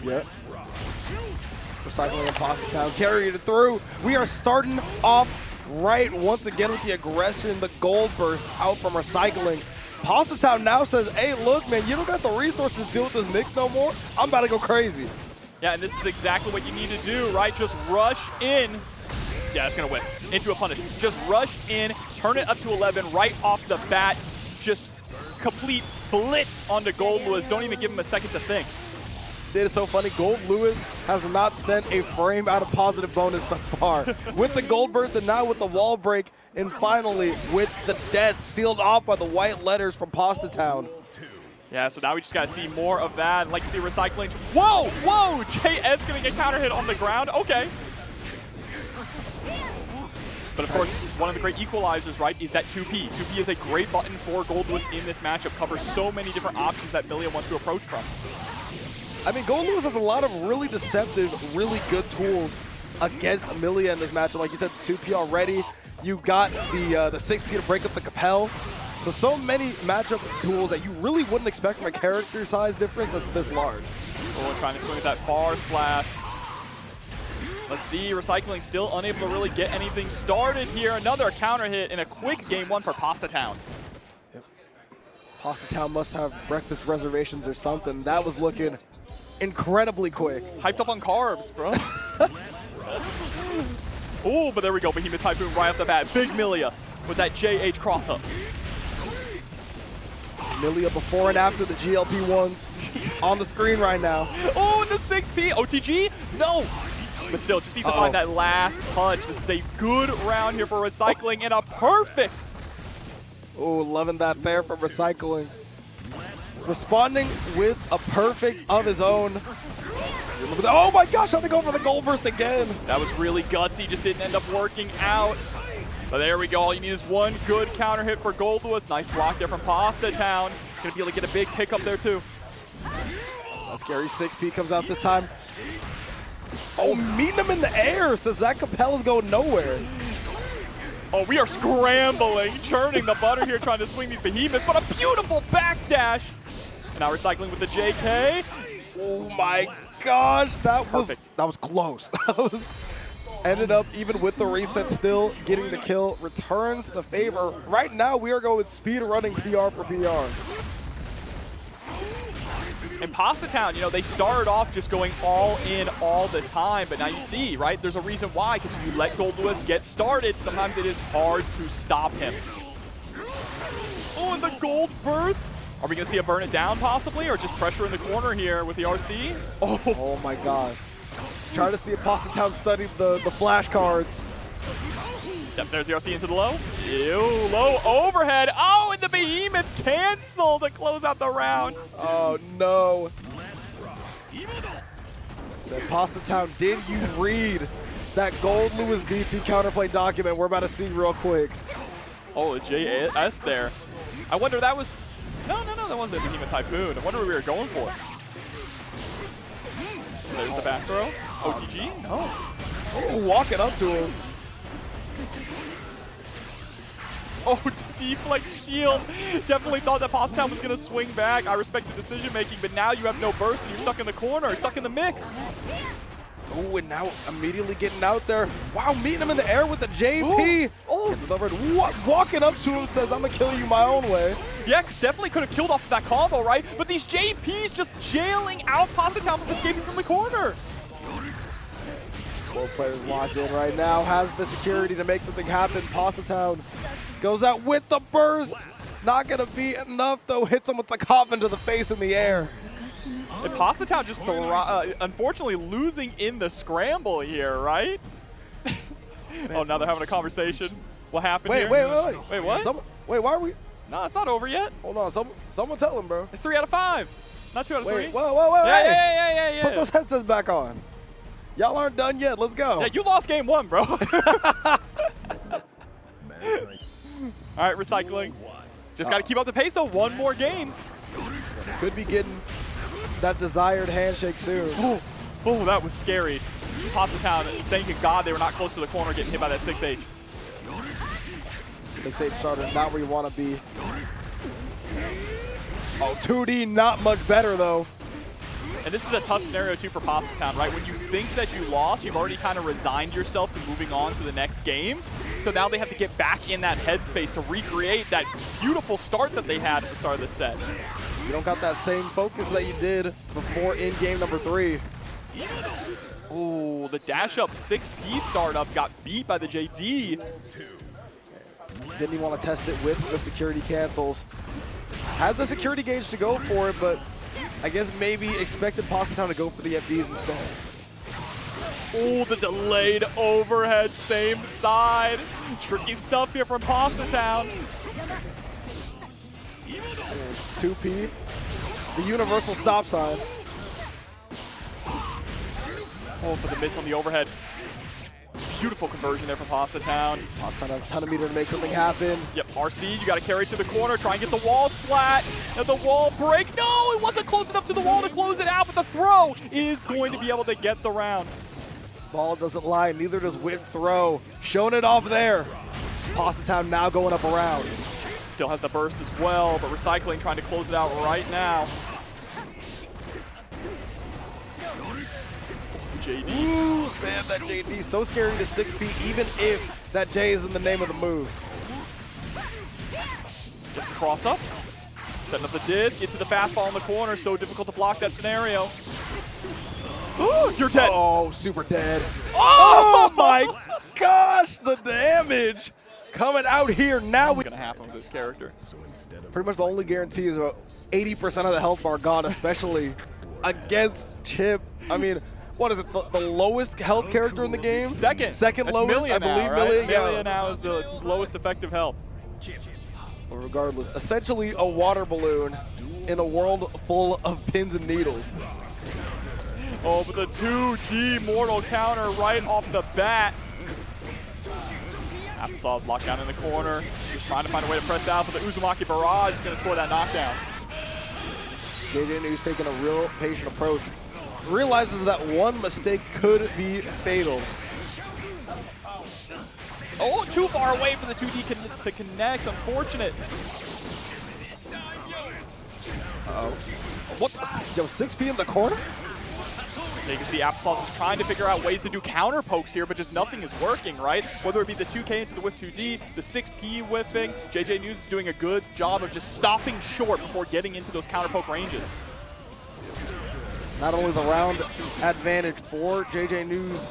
Yep. Recycling and pastatown, carrying it through. We are starting off right once again with the aggression, the gold burst out from recycling. Pastatown now says, hey, look, man, you don't got the resources to deal with this mix no more. I'm about to go crazy. Yeah, and this is exactly what you need to do, right? Just rush in. Yeah, it's going to whip into a punish. Just rush in, turn it up to 11 right off the bat. Just complete blitz onto Goldlewis. Don't even give him a second to think. It is so funny. Goldlewis has not spent a frame out of positive bonus so far. With the gold burst and now with the wall break, and finally with the death sealed off by the white letters from Pastatown. Yeah, so now we just got to see more of that. I'd like to see recycling. Whoa, whoa! JS getting a counter hit on the ground. Okay. But of course, one of the great equalizers, right, is that 2P. 2P is a great button for Goldlewis in this matchup. Covers so many different options that Millia wants to approach from. I mean, Goldlewis has a lot of really deceptive, really good tools against Millia in this matchup. Like you said, 2P already. You got the 6P to break up the Capel. So many matchup tools that you really wouldn't expect from a character size difference that's this large. Oh, trying to swing with that far slash. Let's see, recycling still unable to really get anything started here. Another counter hit in a quick game one for Pastatown. Yep. Pastatown must have breakfast reservations or something. That was looking incredibly quick. Hyped up on carbs, bro. Oh, but there we go. Behemoth Typhoon right off the bat. Big Millia with that JH cross-up. Millia before and after the GLP-1s on the screen right now. Oh, and the 6P. OTG? No. But still, just needs to find that last touch. This is a good round here for recycling and a perfect. Oh, loving that there from recycling. Responding with a perfect of his own. Oh my gosh, trying to go for the gold burst again. That was really gutsy, just didn't end up working out. But there we go, all you need is one good counter hit for Goldlewis. Nice block there from Pastatown. Gonna be able to get a big pick up there too. That scary 6P comes out this time. Oh, meeting him in the air says that Capel is going nowhere. Oh, we are scrambling, churning the butter here, trying to swing these behemoths, but a beautiful backdash. And now recycling with the JK. Oh my gosh, that was close. That was ended up, even with the reset, still getting the kill. Returns the favor. Right now, we are going speed running PR for PR. And Pastatown, you know, they started off just going all in all the time, but now you see, right, there's a reason why, because if you let Goldlewis get started, sometimes it is hard to stop him. Oh, and the gold burst. Are we going to see a burn it down possibly, or just pressure in the corner here with the RC? Oh my god. Trying to see if Pastatown studied the flashcards. Yep, there's the RC into the low. Ew, low overhead. Oh, and the behemoth canceled to close out the round. Oh no. Said Pastatown, did you read that Goldlewis BT counterplay document we're about to see real quick? Oh, a JS there. I wonder that was... No, that wasn't a Behemoth Typhoon. I wonder what we were going for. There's the back throw. OTG? No. Oh, walking up to him. Oh, deflect shield. Definitely thought that Pastatown was going to swing back. I respect the decision making, but now you have no burst and you're stuck in the corner, stuck in the mix. Oh, and now immediately getting out there. Wow, meeting him in the air with the JP. Oh. Walking up to him says, I'm going to kill you my own way. Yeah, definitely could have killed off that combo, right? But these JPs just jailing out Pastatown from escaping from the corners. Both players locked in right now. Has the security to make something happen. Pastatown goes out with the burst. Not going to be enough, though. Hits him with the coffin to the face in the air. And Pastatown just unfortunately losing in the scramble here, right? Oh, now they're having a conversation. What happened here? Wait, what? Wait, why are we? No, it's not over yet. Hold on, someone tell him, bro. It's 3 out of 5, not 2 out of 3. Whoa, Yeah. Put those headsets back on. Y'all aren't done yet. Let's go. Yeah, you lost game 1, bro. All right, recycling. Just got to keep up the pace, though. One more game. Could be getting that desired handshake soon. Oh, that was scary. Pastatown, thank God they were not close to the corner getting hit by that 6H. 6-8 starter, not where you want to be. Oh, 2D, not much better, though. And this is a tough scenario, too, for Pastatown, right? When you think that you lost, you've already kind of resigned yourself to moving on to the next game. So now they have to get back in that headspace to recreate that beautiful start that they had at the start of the set. You don't got that same focus that you did before in game number 3. Ooh, the dash up 6P startup got beat by the JD. Didn't even want to test it with the security cancels. Had the security gauge to go for it, but I guess maybe expected Pastatown to go for the FBs instead. Ooh, the delayed overhead, same side. Tricky stuff here from Pastatown. 2P, the universal stop sign. Oh, for the miss on the overhead. Beautiful conversion there from Pastatown. Pastatown has a ton of meter to make something happen. Yep, RC, you got to carry to the corner, try and get the wall splat. And the wall break. No, it wasn't close enough to the wall to close it out, but the throw is going to be able to get the round. Ball doesn't lie, neither does whiff throw. Showing it off there. Pastatown now going up around. Still has the burst as well, but Recycling trying to close it out right now. JD. Ooh, man, that JD so scary to 6P, even if that J is in the name of the move. Gets the cross up. Setting up the disc, into the fastball in the corner, so difficult to block that scenario. Ooh, you're dead. Oh, super dead. Oh my gosh, the damage coming out here now. What's gonna happen with this character? Pretty much the only guarantee is about 80% of the health bar gone, especially against Chipp. I mean, what is it, the lowest health character in the game? Second. Second That's lowest, Millia I believe. now, right? Millia, yeah. Millia now is the lowest effective health. But regardless, essentially a water balloon in a world full of pins and needles. Oh, but the 2D mortal counter right off the bat. Applesauz locked down in the corner. Just trying to find a way to press out, but the Uzumaki barrage is going to score that knockdown. JJnews taking a real patient approach. Realizes that one mistake could be fatal. Oh, too far away for the 2D to connect. Unfortunate. Uh-oh. What? Yo, 6P in the corner? You can see Applesauz is trying to figure out ways to do counter pokes here, but just nothing is working, right? Whether it be the 2K into the whiff 2D, the 6P whiffing, JJnews is doing a good job of just stopping short before getting into those counter poke ranges. Not only the round advantage for JJnews,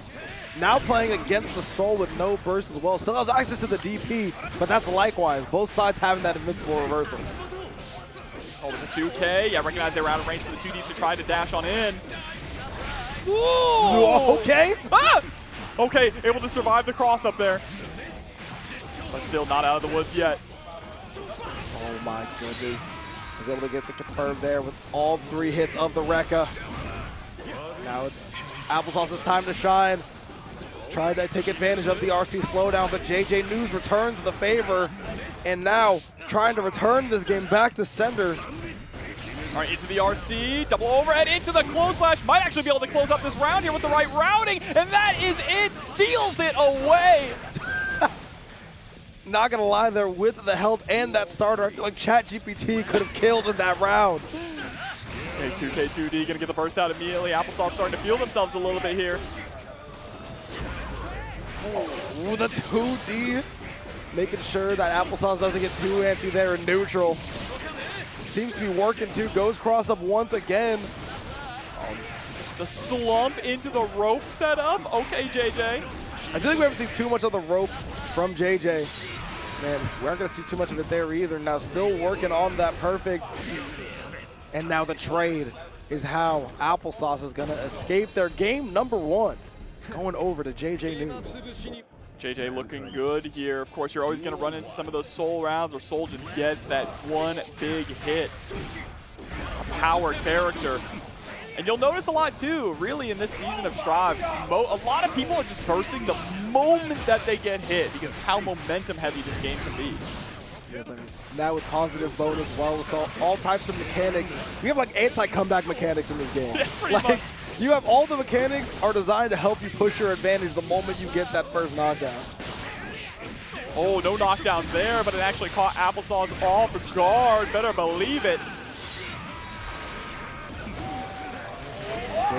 now playing against the Soul with no burst as well. Still has access to the DP, but that's likewise. Both sides having that invincible reversal. Oh, with the 2K, yeah, recognize they were out of range for the 2D, so try to dash on in. Whoa! Okay. Ah! Okay, able to survive the cross up there. But still not out of the woods yet. Oh my goodness. Was able to get the confirm there with all 3 hits of the Rekka. Now it's Applesauz's time to shine. Tried to take advantage of the RC slowdown, but JJnews returns the favor. And now trying to return this game back to sender. All right, into the RC, double overhead, into the close slash. Might actually be able to close up this round here with the right routing, and that is it, steals it away. Not gonna lie there, with the health and that starter, I feel like ChatGPT could have killed in that round. K2, K2D gonna get the burst out immediately. Applesauz starting to feel themselves a little bit here. Ooh, the 2D, making sure that Applesauz doesn't get too antsy there in neutral. Seems to be working too, goes cross up once again. The slump into the rope setup. Okay, JJ. I feel like we haven't seen too much of the rope from JJ. Man, we aren't gonna see too much of it there either. Now still working on that perfect. And now the trade is how Applesauz is gonna escape their game number 1. Going over to JJnews. JJ looking good here. Of course, you're always going to run into some of those Soul rounds where Soul just gets that one big hit. A power character. And you'll notice a lot, too, really, in this season of Strive. A lot of people are just bursting the moment that they get hit because of how momentum-heavy this game can be. Now with positive bonus, well, with all types of mechanics. We have, like, anti-comeback mechanics in this game. Yeah, pretty much. You have all the mechanics are designed to help you push your advantage the moment you get that first knockdown. Oh, no knockdown there, but it actually caught Applesauz off guard. Better believe it.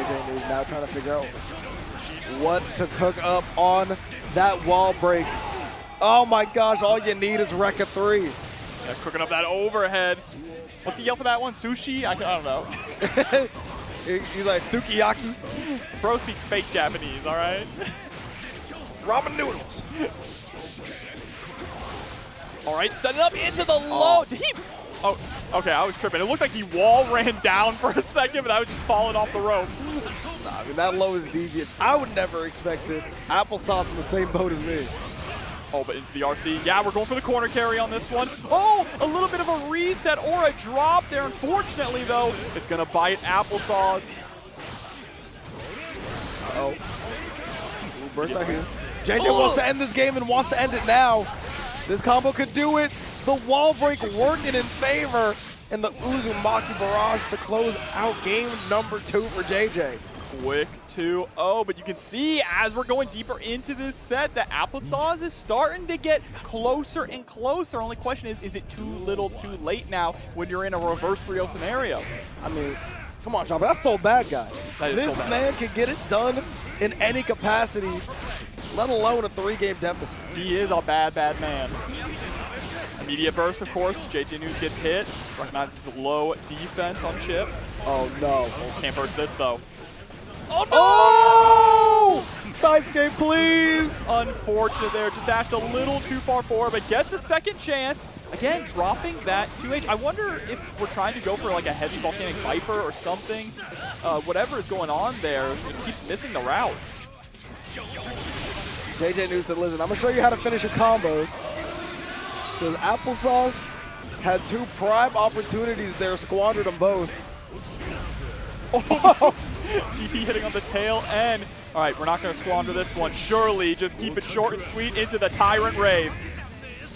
JJnews now trying to figure out what to cook up on that wall break. Oh my gosh, all you need is Rekka 3. Yeah, cooking up that overhead. What's he yell for that one? Sushi? I don't know. He's like, sukiyaki. Bro speaks fake Japanese, all right? Ramen noodles. All right, set it up into the low. Did he? Oh, okay, I was tripping. It looked like he wall ran down for a second, but I was just falling off the rope. Nah, I mean, that low is devious. I would never expect it. Applesauce in the same boat as me. Oh, but into the RC. Yeah, we're going for the corner carry on this one. Oh, a little bit of a reset or a drop there. Unfortunately, though, it's going to bite Applesauz. Uh-oh. Ooh, burst out here. JJ wants to end this game and wants to end it now. This combo could do it. The wall break working in favor. And the Uzumaki barrage to close out game number 2 for JJ. Quick 2-0, but you can see as we're going deeper into this set that Applesauz is starting to get closer and closer. Only question is it too little too late now when you're in a reverse 3-0 scenario? I mean, come on, John, but that's so bad, guys. This so bad. man can get it done in any capacity, let alone a 3-game deficit. He is a bad, bad man. Immediate burst, of course. JJnews gets hit. Recognizes low defense on Chipp. Oh, no. Oh, can't burst this, though. Oh, no! Oh! Dice game, please! Unfortunate there. Just dashed a little too far forward, but gets a second chance. Again, dropping that 2H. I wonder if we're trying to go for like a heavy volcanic viper or something. Whatever is going on there, just keeps missing the route. JJnews said, listen, I'm going to show you how to finish your combos. Because Applesauz had 2 prime opportunities there, squandered them both. Oh. DP hitting on the tail end. All right, we're not going to squander this one. Surely, just keep it short and sweet into the Tyrant Rave.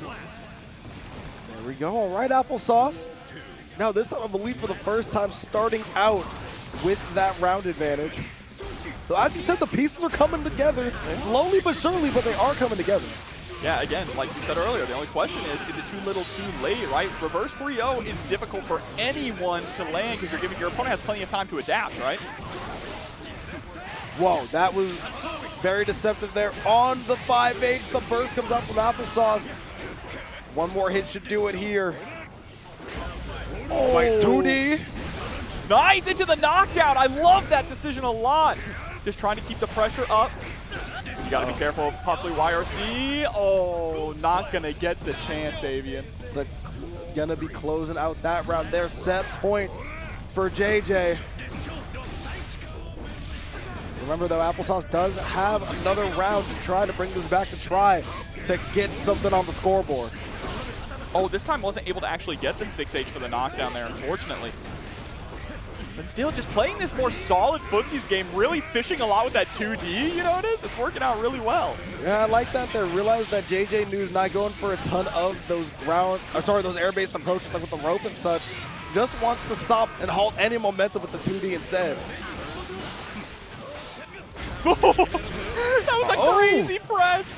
There we go. All right, Applesauz. Now this time, I believe, for the first time, starting out with that round advantage. So as you said, the pieces are coming together, slowly but surely, but they are coming together. Yeah, again, like you said earlier, the only question is it too little too late, right? Reverse 3-0 is difficult for anyone to land because you're giving your opponent has plenty of time to adapt, right? Whoa, that was very deceptive there on the 5H. The burst comes up from Applesauz. One more hit should do it here. Oh, my 2D. Nice, into the knockdown. I love that decision a lot. Just trying to keep the pressure up. You gotta be careful, possibly YRC. Oh, not gonna get the chance, Avian. Gonna be closing out that round there. Set point for JJ. Remember though, Applesauz does have another round to try to bring this back to try to get something on the scoreboard. Oh, this time wasn't able to actually get the 6H for the knockdown there, unfortunately. But still, just playing this more solid footsies game, really fishing a lot with that 2D, you notice? It's working out really well. Yeah, I like that. They realized that JJnews not going for a ton of those those air-based approaches like with the rope and such. Just wants to stop and halt any momentum with the 2D instead. That was a crazy press.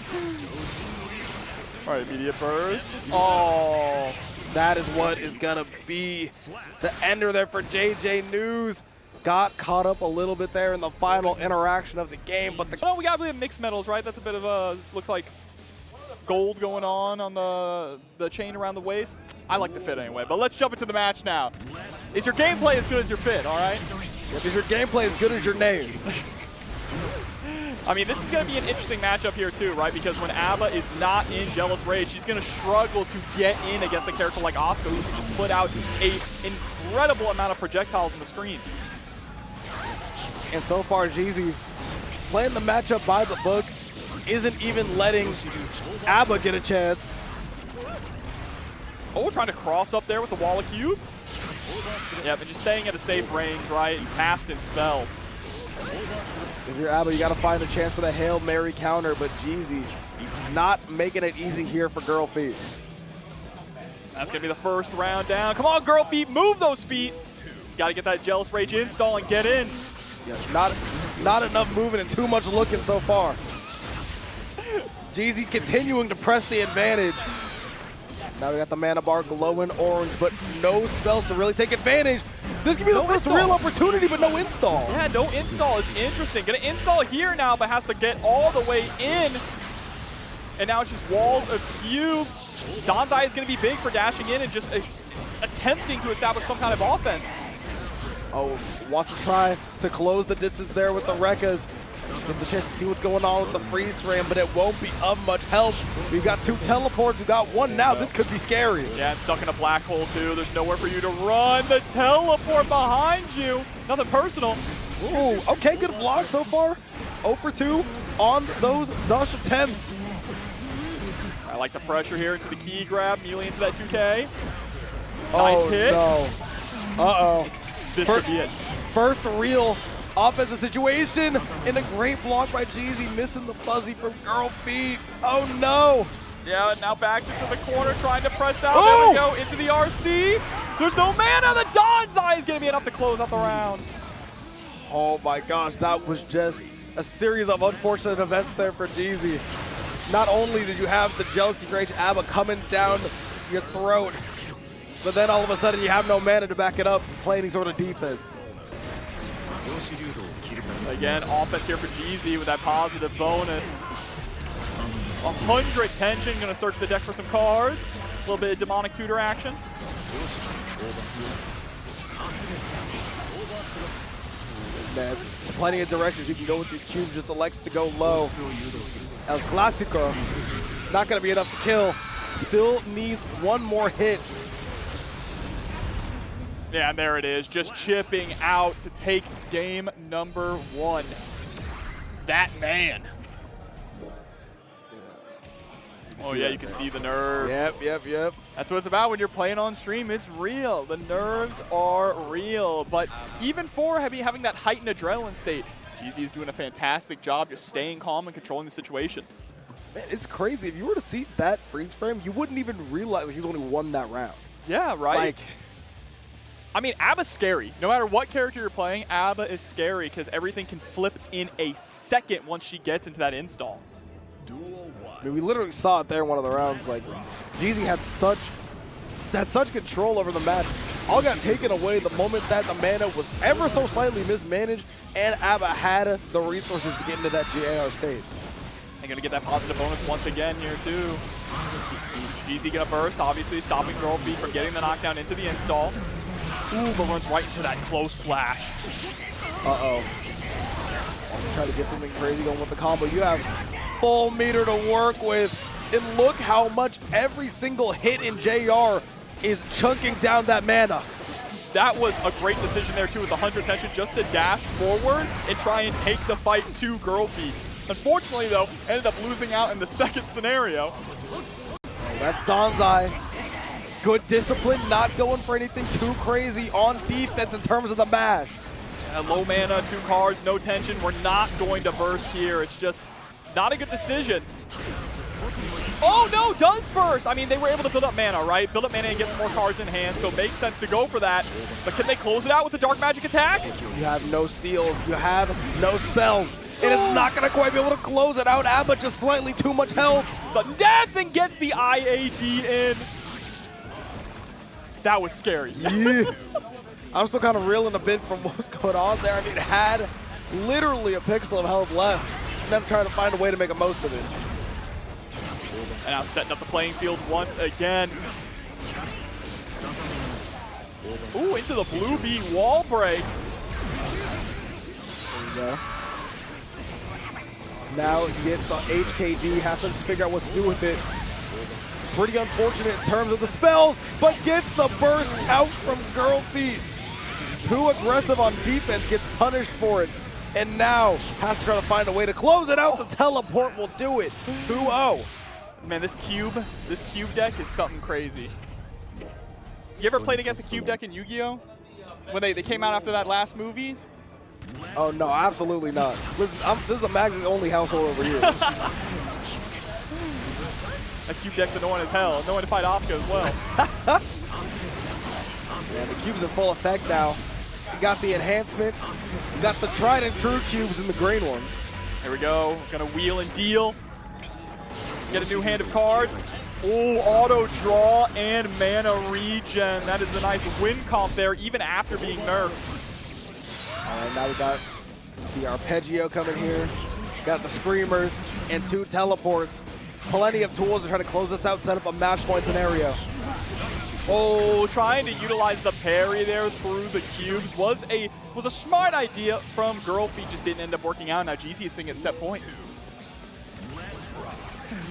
All right, immediate burst. Oh. That is what is going to be the ender there for JJnews. Got caught up a little bit there in the final interaction of the game. But we got to mixed metals, right? That's a bit of a, looks like gold going on the chain around the waist. I like the fit anyway, but let's jump into the match now. Is your gameplay as good as your fit, all right? Yep, is your gameplay as good as your name? I mean, this is going to be an interesting matchup here too, right? Because when A.B.A is not in Jealous Rage, she's going to struggle to get in against a character like Asuka, who can just put out an incredible amount of projectiles on the screen. And so far, Jeezi playing the matchup by the book, isn't even letting A.B.A get a chance. Oh, we're trying to cross up there with the wall of cubes. Yeah, but just staying at a safe range, right? And cast in spells. If you're A.B.A, you got to find a chance for the Hail Mary counter, but Jeezi not making it easy here for girlfeet. That's going to be the first round down. Come on, girlfeet, move those feet. Got to get that Jealous Rage install and get in. Yeah, not enough moving and too much looking so far. Jeezi continuing to press the advantage. Now we got the mana bar glowing orange, but no spells to really take advantage. This could be the first real opportunity, but no install. Yeah, no install is interesting. Gonna install here now, but has to get all the way in. And now it's just walls of cubes. Danzai is gonna be big for dashing in and just attempting to establish some kind of offense. Oh, wants to try to close the distance there with the Rekkas. Gets a chance to see what's going on with the freeze frame, but it won't be of much help. We've got 2 teleports, we've got 1 now. This could be scary. Yeah, it's stuck in a black hole too. There's nowhere for you to run. The teleport behind you. Nothing personal. Ooh, okay, good block so far. 0 for 2 on those dust attempts. I like the pressure here into the key grab. Millia into that 2K. Nice hit. No. Uh-oh. This could be it. First real offensive situation, and a great block by Jeezi, missing the fuzzy from girlfeet. Oh no! Yeah, now back into the corner, trying to press out. Oh! There we go, into the RC. There's no mana. The Danzai is going to be enough to close out the round. Oh my gosh, that was just a series of unfortunate events there for Jeezi. Not only did you have the Jealousy Rage A.B.A coming down your throat, but then all of a sudden you have no mana to back it up to play any sort of defense. Again, offense here for Jeezi with that positive bonus. 100 tension, gonna search the deck for some cards. A little bit of demonic tutor action. Man, plenty of directions you can go with these cubes, just elects to go low. El Clásico, not gonna be enough to kill. Still needs 1 more hit. Yeah, and there it is, just chipping out to take game number 1. That man. Oh yeah, you can see the nerves. Yep. That's what it's about when you're playing on stream. It's real. The nerves are real. But even for having that heightened adrenaline state, Jeezi is doing a fantastic job just staying calm and controlling the situation. Man, it's crazy. If you were to see that freeze frame, you wouldn't even realize he's only won that round. Yeah, right? Like, I mean, A.B.A's scary. No matter what character you're playing, A.B.A is scary because everything can flip in a second once she gets into that install. I mean, we literally saw it there in one of the rounds. Like, Jeezi had such control over the match. All got taken away the moment that the mana was ever so slightly mismanaged, and A.B.A had the resources to get into that GAR state. They're going to get that positive bonus once again here, too. Jeezi going to burst, obviously, stopping girlfeet from getting the knockdown into the install. Ooh, but runs right into that close slash. Uh-oh. Let's try to get something crazy going with the combo. You have full meter to work with. And look how much every single hit in JR is chunking down that mana. That was a great decision there, too, with the 100 tension, just to dash forward and try and take the fight to girlfeet. Unfortunately, though, ended up losing out in the second scenario. That's Danzai. Good discipline, not going for anything too crazy on defense in terms of the mash. Yeah, low mana, 2 cards, no tension. We're not going to burst here. It's just not a good decision. Oh, no, does burst. I mean, they were able to build up mana, right? Build up mana and get some more cards in hand, so it makes sense to go for that. But can they close it out with the dark magic attack? You have no seals. You have no spells. It is not going to quite be able to close it out. A.B.A just slightly too much health. Sudden death and gets the IAD in. That was scary. Yeah. I'm still kind of reeling a bit from what was going on there. I mean, it had literally a pixel of health left, and then trying to find a way to make the most of it. And now setting up the playing field once again. Ooh, into the blue beat wall break. There you go. Now he gets the HKD, has to figure out what to do with it. Pretty unfortunate in terms of the spells, but gets the burst out from girlfeet. Too aggressive on defense, gets punished for it. And now has to try to find a way to close it out. The teleport will do it. 2-0. Man, this cube deck is something crazy. You ever played against a cube deck in Yu-Gi-Oh? When they came out after that last movie? Oh no, absolutely not. Listen, this is a Magic-only household over here. That cube deck's annoying as hell. Annoying to fight Asuka as well. Man, the cube's in full effect now. You got the enhancement. You got the tried and true cubes and the green ones. Here we go. Gonna wheel and deal. Get a new hand of cards. Oh, auto draw and mana regen. That is a nice win comp there, even after being nerfed. All right, now we got the arpeggio coming here. Got the screamers and 2 teleports. Plenty of tools to try to close this out, set up a match point scenario. Oh, trying to utilize the parry there through the cubes was a smart idea from girlfeet, just didn't end up working out. Now Jeezi is sitting at set point.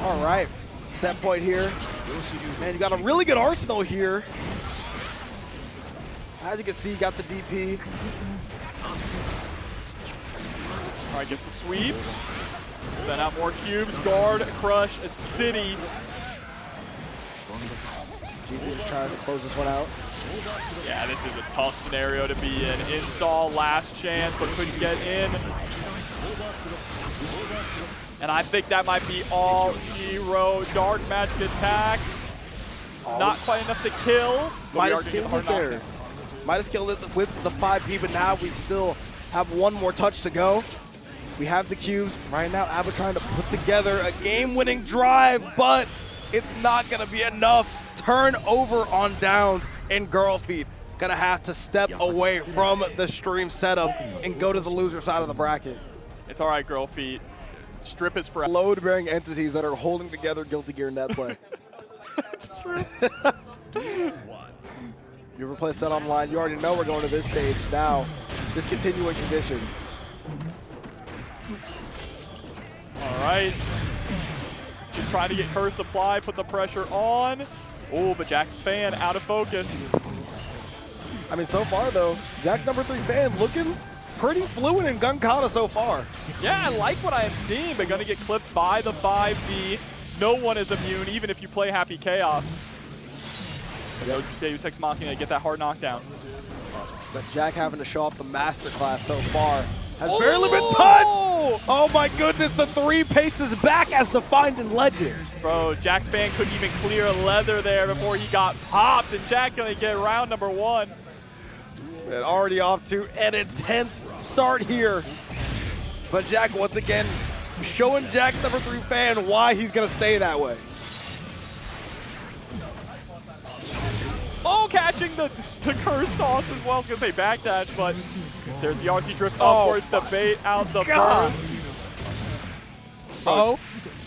All right, set point here. Man, you got a really good arsenal here. As you can see, you got the DP. All right, gets the sweep. Send out more cubes, guard, crush, city. Jeezi is trying to close this one out. Yeah, this is a tough scenario to be in. Install, last chance, but couldn't get in. And I think that might be all hero. Dark magic attack. Not quite enough to kill. Might have skilled it there. Might have skilled it with the 5P, but now we still have one more touch to go. We have the cubes. Right now, A.B.A trying to put together a game-winning drive, but it's not going to be enough. Turnover on downs, and girlfeet gonna have to step away from the stream setup and go to the loser side of the bracket. It's all right, girlfeet. Strip is for load-bearing entities that are holding together Guilty Gear net play. It's true. You ever play Set Online? You already know we're going to this stage now. Just continuing tradition. All right. Just trying to get her supply, put the pressure on. Oh, but Jack's fan out of focus. I mean, so far, though, Jack's number 3 fan looking pretty fluid in gun kata so far. Yeah, I like what I am seeing, but gonna get clipped by the 5D. No one is immune, even if you play Happy Chaos. Deus Ex Machina, get that hard knockdown. But Jack having to show off the masterclass so far has barely been touched. Oh my goodness, the 3 paces back as the Finding Legend. Bro, Jack's fan couldn't even clear leather there before he got popped, and Jack gonna get round number 1. And already off to an intense start here. But Jack, once again, showing Jack's number 3 fan why he's gonna stay that way. Oh, catching the curse toss as well. I was going to say backdash, but there's the RC drift upwards to bait out the burst. Uh-oh.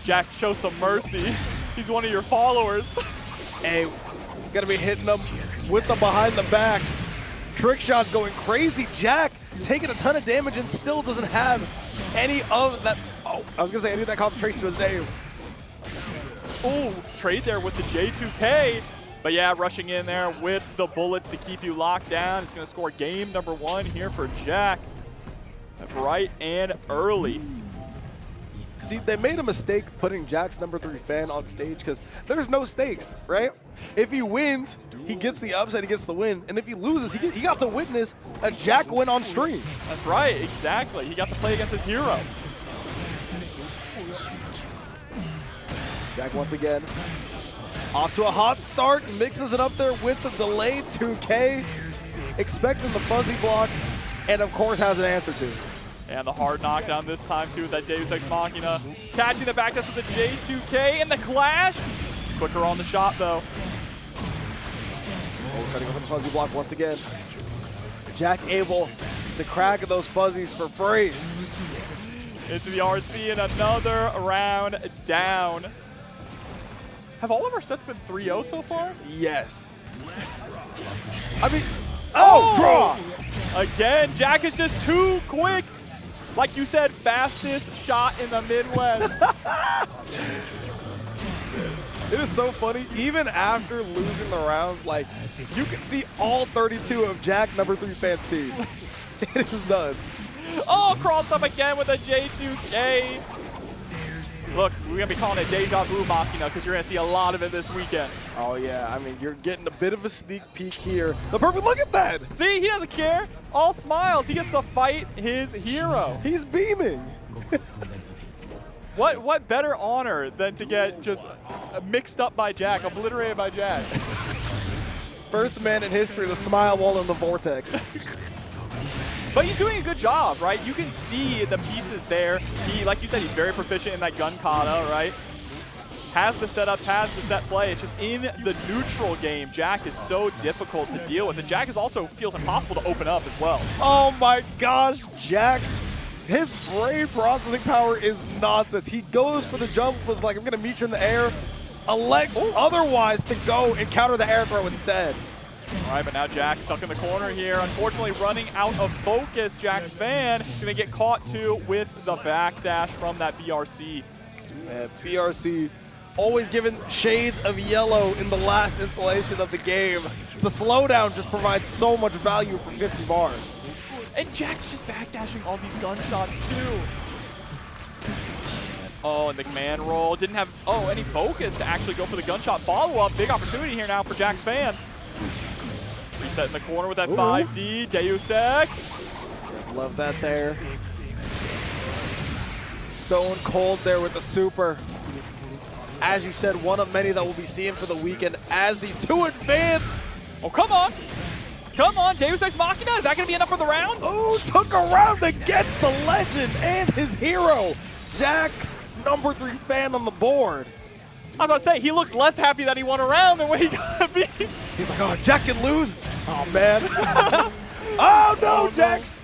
Jack, show some mercy. He's one of your followers. Hey, gonna be hitting them with the behind the back. Trick shots going crazy. Jack taking a ton of damage and still doesn't have any of that. Oh, I was gonna say any of that concentration to his name. Ooh, trade there with the J2K. But yeah, rushing in there with the bullets to keep you locked down. It's going to score game number 1 here for Jack. Bright and early. See, they made a mistake putting Jack's number 3 fan on stage because there's no stakes, right? If he wins, he gets the upset, he gets the win. And if he loses, he got to witness a Jack win on stream. That's right, exactly. He got to play against his hero. Jack once again. Off to a hot start, mixes it up there with the delayed 2K, expecting the fuzzy block, and of course has an answer to. And the hard knockdown this time too with that Deus Ex Machina. Catching the back dash with the J2K and the clash. Quicker on the shot though. Oh, cutting off the fuzzy block once again. Jack able to crack those fuzzies for free. Into the RC and another round down. Have all of our sets been 3-0 so far? Yes. I mean, draw! Again, Jack is just too quick. Like you said, fastest shot in the Midwest. It is so funny, even after losing the rounds, like, you can see all 32 of Jack number 3 fans team. It is nuts. Oh, crossed up again with a J2K. Look, we're going to be calling it Deja Vu Machina because you're going to see a lot of it this weekend. Oh, yeah. I mean, you're getting a bit of a sneak peek here. The perfect look at that. See, he doesn't care. All smiles. He gets to fight his hero. He's beaming. What better honor than to get just mixed up by Jack, obliterated by Jack? First man in history to smile while in the vortex. But he's doing a good job, right? You can see the pieces there. He, like you said, he's very proficient in that gun kata, right? has the setups, has the set play. It's just in the neutral game, Jack is so difficult to deal with. And Jack is also feels impossible to open up as well. Oh my gosh, Jack. His brain processing power is nonsense. He goes for the jump, was like, I'm going to meet you in the air, elects otherwise to go and counter the air throw instead. All right, but now Jack stuck in the corner here. Unfortunately, running out of focus. Jack's fan going to get caught too with the backdash from that BRC. Man, BRC always given shades of yellow in the last installation of the game. The slowdown just provides so much value for 50 bars. And Jack's just backdashing all these gunshots too. Oh, and the command roll. Didn't have, any focus to actually go for the gunshot follow-up. Big opportunity here now for Jack's fan. Reset in the corner with that 5D. Deus Ex. Love that there. Stone cold there with the super. As you said, one of many that we'll be seeing for the weekend as these two advance. Oh, come on. Come on, Deus Ex Machina. Is that going to be enough for the round? Oh, took a round against the legend and his hero. Jack's number 3 fan on the board. I'm about to say, he looks less happy that he won a round than what he got beat. He's like, oh, Jack can lose? Oh, man. Oh, no, Jack's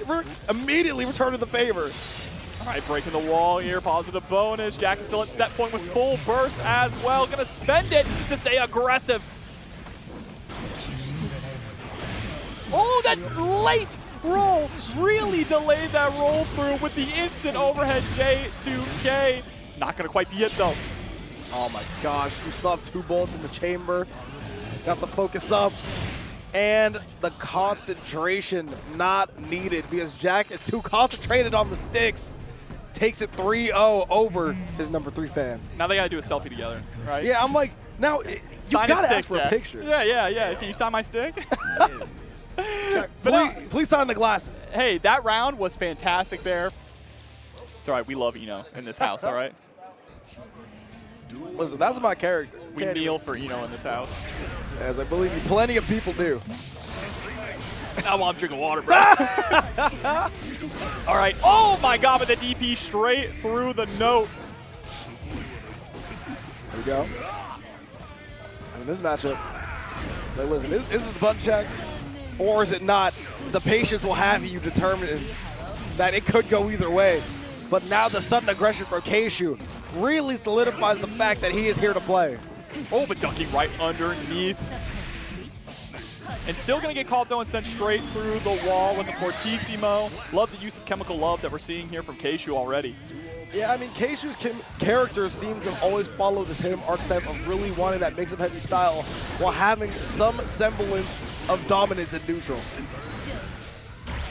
immediately returned to the favor. All right, breaking the wall here, positive bonus. Jack is still at set point with full burst as well. Gonna spend it to stay aggressive. Oh, that late roll really delayed that roll through with the instant overhead J2K. Not gonna quite be it though. Oh my gosh, you still have 2 bullets in the chamber. Got the focus up. And the concentration not needed because Jack is too concentrated on the sticks. Takes it 3-0 over his number 3 fan. Now they gotta do a selfie together, right? Yeah, I'm like, now you gotta ask for a picture. Yeah. Can you sign my stick? Jack, please sign the glasses. Hey, that round was fantastic there. It's all right, we love Eno in this house, all right? Listen, that's my character. We kneel for Eno in this house. As I believe me, plenty of people do. Now I'm drinking water, bro. All right. Oh, my God, but the DP straight through the note. There we go. In this matchup, say, listen, is this a button check or is it not? The patience will have you determine that it could go either way. But now the sudden aggression from Kshu really solidifies the fact that he is here to play. Oh, but ducking right underneath. And still going to get caught, though, and sent straight through the wall with the Fortissimo. Love the use of chemical love that we're seeing here from Kshu already. Yeah, I mean, Kshu's character seems to always follow the same archetype of really wanting that mix-up heavy style while having some semblance of dominance in neutral.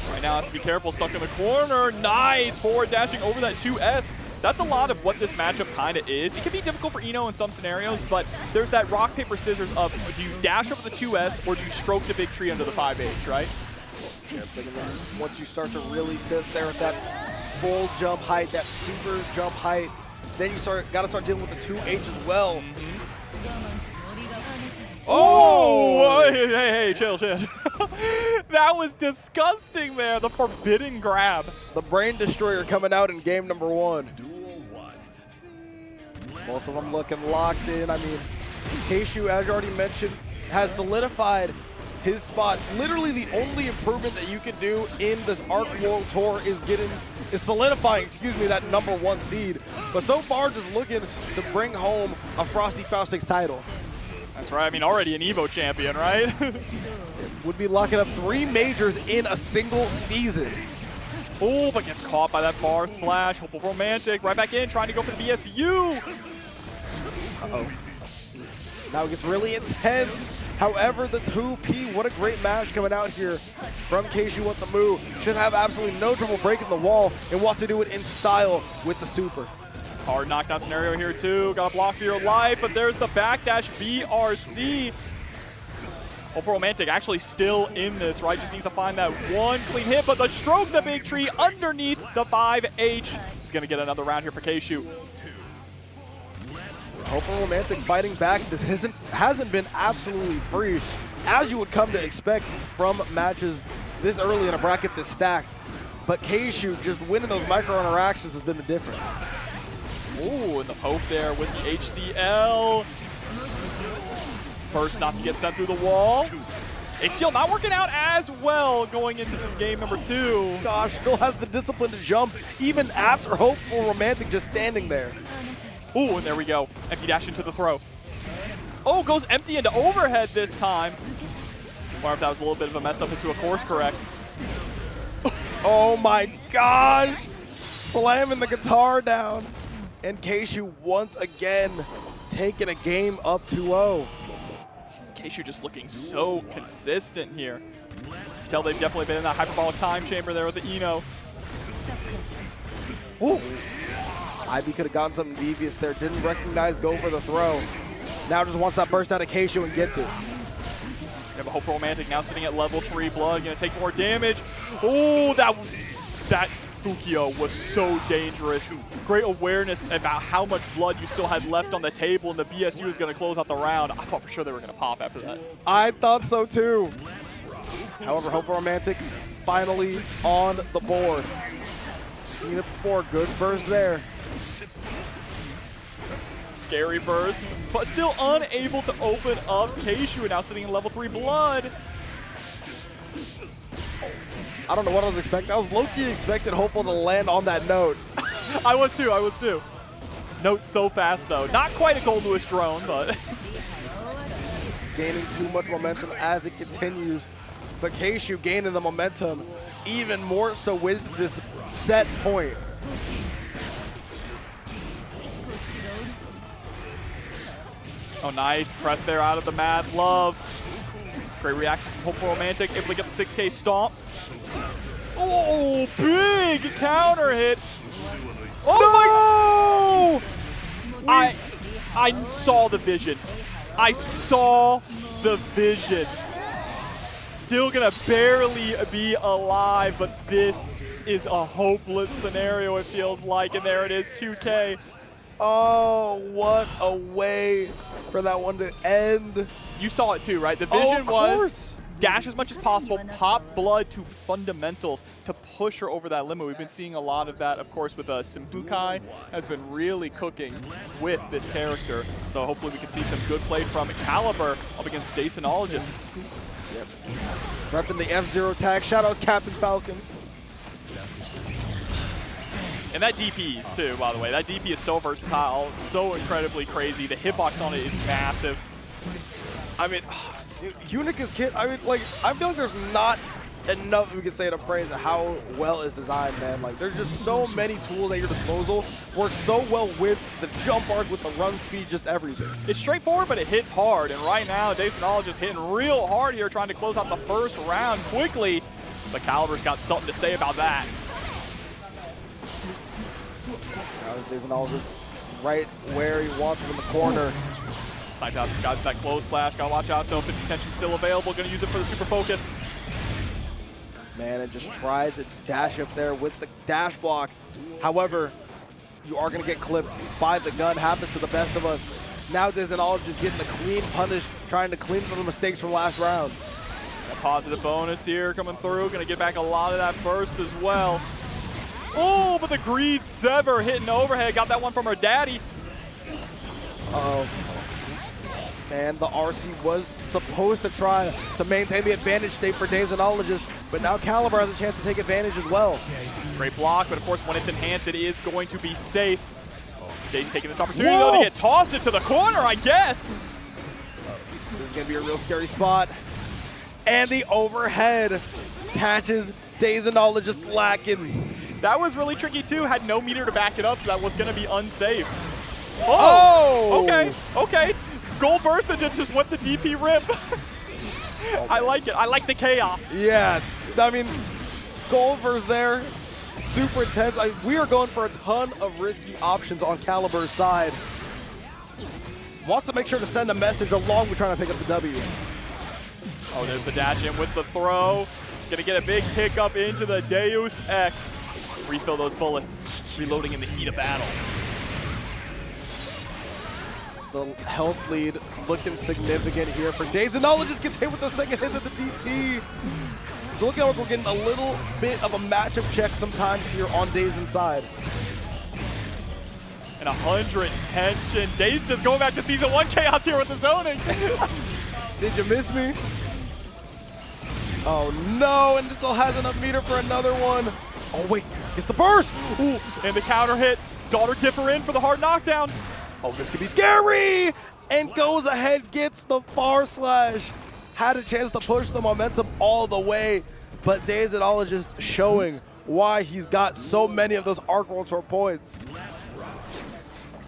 Right now, has to be careful. Stuck in the corner. Nice forward dashing over that 2S. That's a lot of what this matchup kind of is. It can be difficult for Eno in some scenarios, but there's that rock, paper, scissors of do you dash over the 2S or do you stroke the big tree under the 5H, right? Yeah, once you start to really sit there at that full jump height, that super jump height, then you got to start dealing with the 2H as well. Oh! Hey, chill. That was disgusting there, the forbidden grab. The Brain Destroyer coming out in game number 1. Both of them looking locked in. I mean, Kshu, as you already mentioned, has solidified his spot. Literally the only improvement that you can do in this Arc World Tour is solidifying, that number 1 seed. But so far, just looking to bring home a Frosty Faustings title. That's right. I mean, already an Evo champion, right? Would be locking up 3 majors in a single season. Oh, but gets caught by that bar slash. Hopeful Romantic right back in, trying to go for the BSU. Uh-oh. Now it gets really intense. However, the 2P, what a great match coming out here from Kshuewhatdamoo. Should have absolutely no trouble breaking the wall and want to do it in style with the super. Hard knockdown scenario here too. Got to block for your life, but there's the backdash BRC. Hopeful Romantic actually still in this, right? Just needs to find that one clean hit, but the stroke the big tree underneath the 5H. He's going to get another round here for Kshu. Hopeful Romantic fighting back. This hasn't been absolutely free, as you would come to expect from matches this early in a bracket this stacked. But Kshu just winning those micro interactions has been the difference. Ooh, and the poke there with the HCL. First not to get sent through the wall. HCL not working out as well going into this game number 2. Gosh, still has the discipline to jump even after Hopeful Romantic just standing there. Ooh, and there we go. Empty dash into the throw. Oh, goes empty into overhead this time. Wonder if that was a little bit of a mess up into a course correct. Oh my gosh! Slamming the guitar down. And Kshu once again taking a game up 2-0. Kshu just looking so consistent here. Tell they've definitely been in that hyperbolic time chamber there with the Eno. Ooh. Ivy could have gotten something devious there. Didn't recognize go for the throw. Now just wants that burst out of Kshu and gets it. We have a Hopeful Romantic now sitting at level 3 blood. Gonna take more damage. Oh, that Fukio was so dangerous. Great awareness about how much blood you still had left on the table, and the BSU is going to close out the round. I thought for sure they were going to pop after that. I thought so too. However, Hopeful Romantic finally on the board. Seen it before, good burst there. Scary burst, but still unable to open up. Kshu now sitting in level 3 blood. I don't know what I was expecting. I was low-key expecting Hopeful to land on that note. I was too. Note so fast though. Not quite a Goldlewis drone, but. Gaining too much momentum as it continues. But Kshu gaining the momentum even more so with this set point. Oh, nice press there out of the Mad Love. Great reaction from Hopeful Romantic, able to get the 6K stomp. Oh, big counter hit. Oh no! My! I saw the vision. I saw the vision. Still gonna barely be alive, but this is a hopeless scenario, it feels like, and there it is, 2K. Oh, what a way for that one to end. You saw it too, right? The vision was dash as much as possible, pop blood to fundamentals to push her over that limit. We've been seeing a lot of that, of course, with Simfukai has been really cooking with this character. So hopefully we can see some good play from Caliber up against Daseinologist. Yep. Repping the F-Zero tag. Shout out Captain Falcon. And that DP too, by the way. That DP is so versatile, so incredibly crazy. The hitbox on it is massive. I mean, dude, Unika's kit, I mean, like, I feel like there's not enough we can say to praise how well it's designed, man. Like, there's just so many tools at your disposal. Works so well with the jump arc, with the run speed, just everything. It's straightforward, but it hits hard. And right now, Daseinologist hitting real hard here, trying to close out the first round quickly. But Caliber's got something to say about that. Now there's Daseinologist right where he wants him in the corner. Sniped out the skies with that close slash. Gotta watch out though. 50 tension still available. Gonna use it for the super focus. Man, it just tries to dash up there with the dash block. However, you are gonna get clipped by the gun. Happens to the best of us. Now Daseinologist getting a clean punish, trying to clean some of the mistakes from last round. A positive bonus here coming through. Gonna get back a lot of that first as well. Oh, but the Greed Sever hitting overhead. Got that one from her daddy. Uh-oh. Man, the RC was supposed to try to maintain the advantage state for Daseinologist, but now Caliber has a chance to take advantage as well. Great block, but of course when it's enhanced, it is going to be safe. Dave's taking this opportunity though to get tossed into the corner, I guess. This is gonna be a real scary spot. And the overhead catches Daseinologist lacking. That was really tricky too, had no meter to back it up, so that was gonna be unsafe. Oh! Okay. Gold burst and just went the DP rip. I like it. I like the chaos. Yeah, I mean, Goldver's there, super intense. We are going for a ton of risky options on Caliber's side. Wants to make sure to send a message along with trying to pick up the W. Oh, there's the dash in with the throw. Gonna get a big pickup into the Deus Ex. Refill those bullets. Reloading in the heat of battle. The health lead looking significant here for Daseinologist. Gets hit with the second hit of the DP. So look like we're getting a little bit of a matchup check sometimes here on Days Inside. and 100 tension. Dave's just going back to Season 1 chaos here with the zoning. Did you miss me? Oh no, and this has enough meter for another one. Oh wait, gets the burst! Ooh, and the counter hit. Daughter Dipper in for the hard knockdown. Oh, this could be scary! And goes ahead, gets the far slash. Had a chance to push the momentum all the way, but Daseinologist showing why he's got so many of those Arc World Tour points.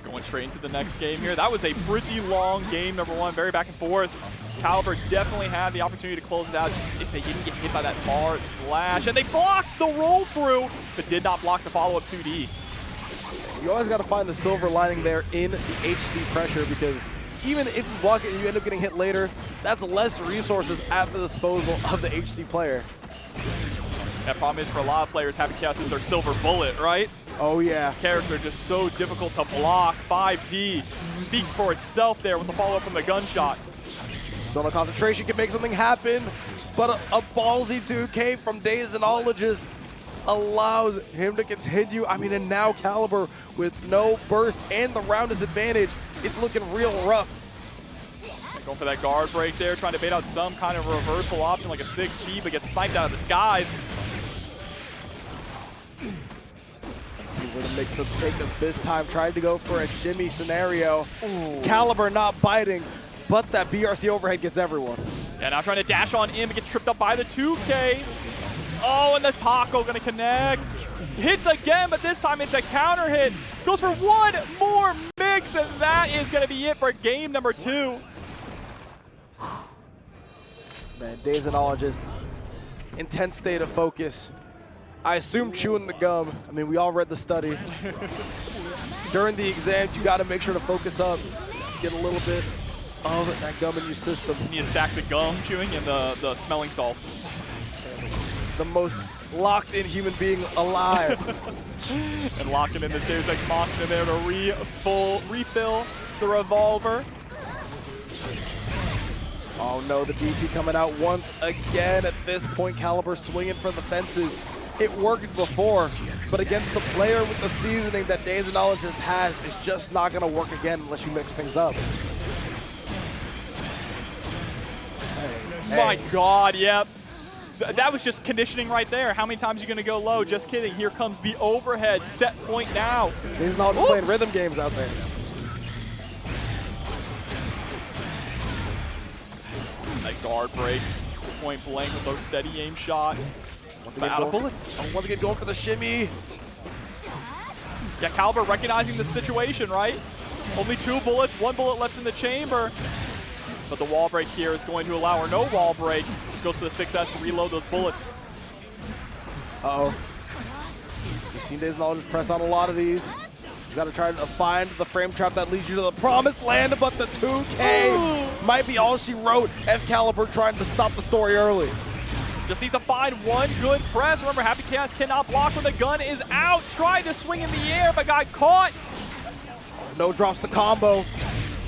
Going straight into the next game here. That was a pretty long game, number one, very back and forth. Caliber definitely had the opportunity to close it out just if they didn't get hit by that far slash. And they blocked the roll through, but did not block the follow-up 2D. You always got to find the silver lining there in the HC pressure, because even if you block it and you end up getting hit later, that's less resources at the disposal of the HC player. That problem is for a lot of players, Happy Chaos is their silver bullet, right? Oh yeah. This character just so difficult to block. 5D speaks for itself there with the follow-up from the gunshot. Still no concentration can make something happen, but a ballsy 2K from Daseinologist allows him to continue. I mean, and now Caliber with no burst and the round disadvantage, it's looking real rough. Going for that guard break there, trying to bait out some kind of reversal option like a 6P, but gets sniped out of the skies. Let's see where the mix-ups take us this time. Tried to go for a shimmy scenario. Ooh. Caliber not biting, but that BRC overhead gets everyone. Yeah, now trying to dash on in, but gets tripped up by the 2K. Oh, and the taco gonna connect. Hits again, but this time it's a counter hit. Goes for one more mix, and that is gonna be it for game number 2. Man, Daseinologist, intense state of focus. I assume chewing the gum. I mean, we all read the study. During the exams, you gotta make sure to focus up, get a little bit of that gum in your system. You need to stack the gum chewing and the smelling salts. The most locked-in human being alive. And locking in this Deus Ex Machina there to refill the revolver. Oh no, the DP coming out once again. At this point, Caliber swinging for the fences. It worked before, but against the player with the seasoning that Daseinologist has, it's just not going to work again unless you mix things up. My God, yep. That was just conditioning right there. How many times are you going to go low? Just kidding. Here comes the overhead. Set point now. Daseinologist playing rhythm games out there. That guard break, point blank with those steady aim shot. Out of bullets. Once again going for the shimmy. Yeah, Caliber recognizing the situation, right? Only 2 bullets, 1 bullet left in the chamber. But the wall break here is going to allow, or no wall break. Just goes for the 6S to reload those bullets. Uh-oh. You've seen Daseinologist press on a lot of these. You gotta try to find the frame trap that leads you to the promised land, but the 2K might be all she wrote. F Caliber trying to stop the story early. Just needs to find one good press. Remember, Happy Chaos cannot block when the gun is out. Tried to swing in the air, but got caught. No drops the combo.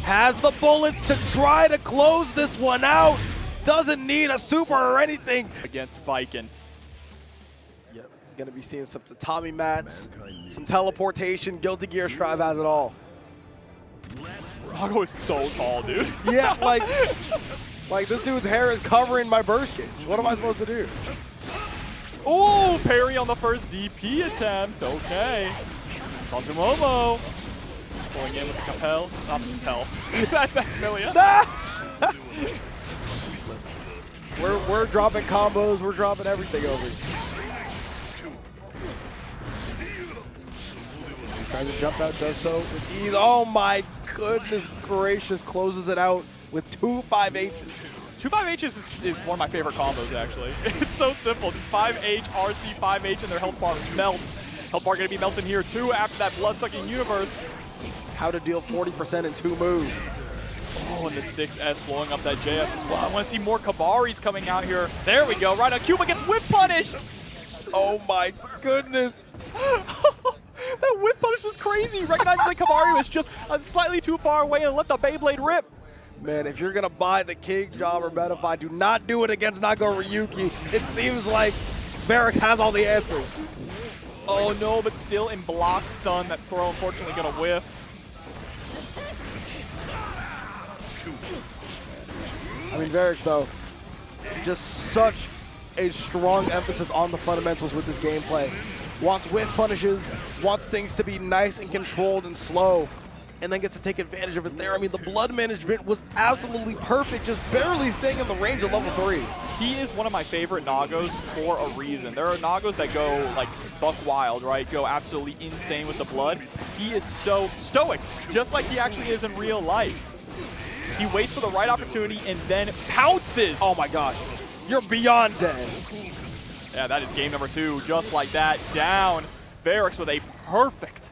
Has the bullets to try to close this one out. Doesn't need a super or anything. Against Baiken. Yep, gonna be seeing some tatami mats, some teleportation. Guilty Gear Strive has it all. Nago is so tall, dude. Yeah, like this dude's hair is covering my burst gauge. What am I supposed to do? Ooh, parry on the first DP attempt. Okay. Sanzumomo. Going in with the Capel. Not the Capel. That's Millia. We're dropping combos. We're dropping everything over here. He tries to jump out, does so with ease. Oh my goodness gracious. Closes it out with 2 5Hs. 2 5Hs is one of my favorite combos, actually. It's so simple. Just 5H, RC, 5H, and their health bar melts. Health bar going to be melting here, too, after that blood-sucking universe. How to deal 40% in 2 moves. Oh, and the 6S blowing up that JS as well. I want to see more Kabaris coming out here. There we go. Right on Cuba gets whip punished. Oh, my goodness. That whip punish was crazy. Recognizing the Kabari was just slightly too far away and let the Beyblade rip. Man, if you're going to buy the King job or Metafy, do not do it against Nagoriyuki. It seems like Verix has all the answers. Oh no, but still in block stun. That throw unfortunately gonna whiff. I mean, Verix, though, just such a strong emphasis on the fundamentals with this gameplay. Wants whiff punishes, wants things to be nice and controlled and slow, and then gets to take advantage of it there. I mean, the blood management was absolutely perfect, just barely staying in the range of level 3. He is one of my favorite Nagos for a reason. There are Nagos that go like buck wild, right? Go absolutely insane with the blood. He is so stoic, just like he actually is in real life. He waits for the right opportunity and then pounces. Oh my gosh, you're beyond dead. Yeah, that is game number 2, just like that. Down. Verix with a perfect.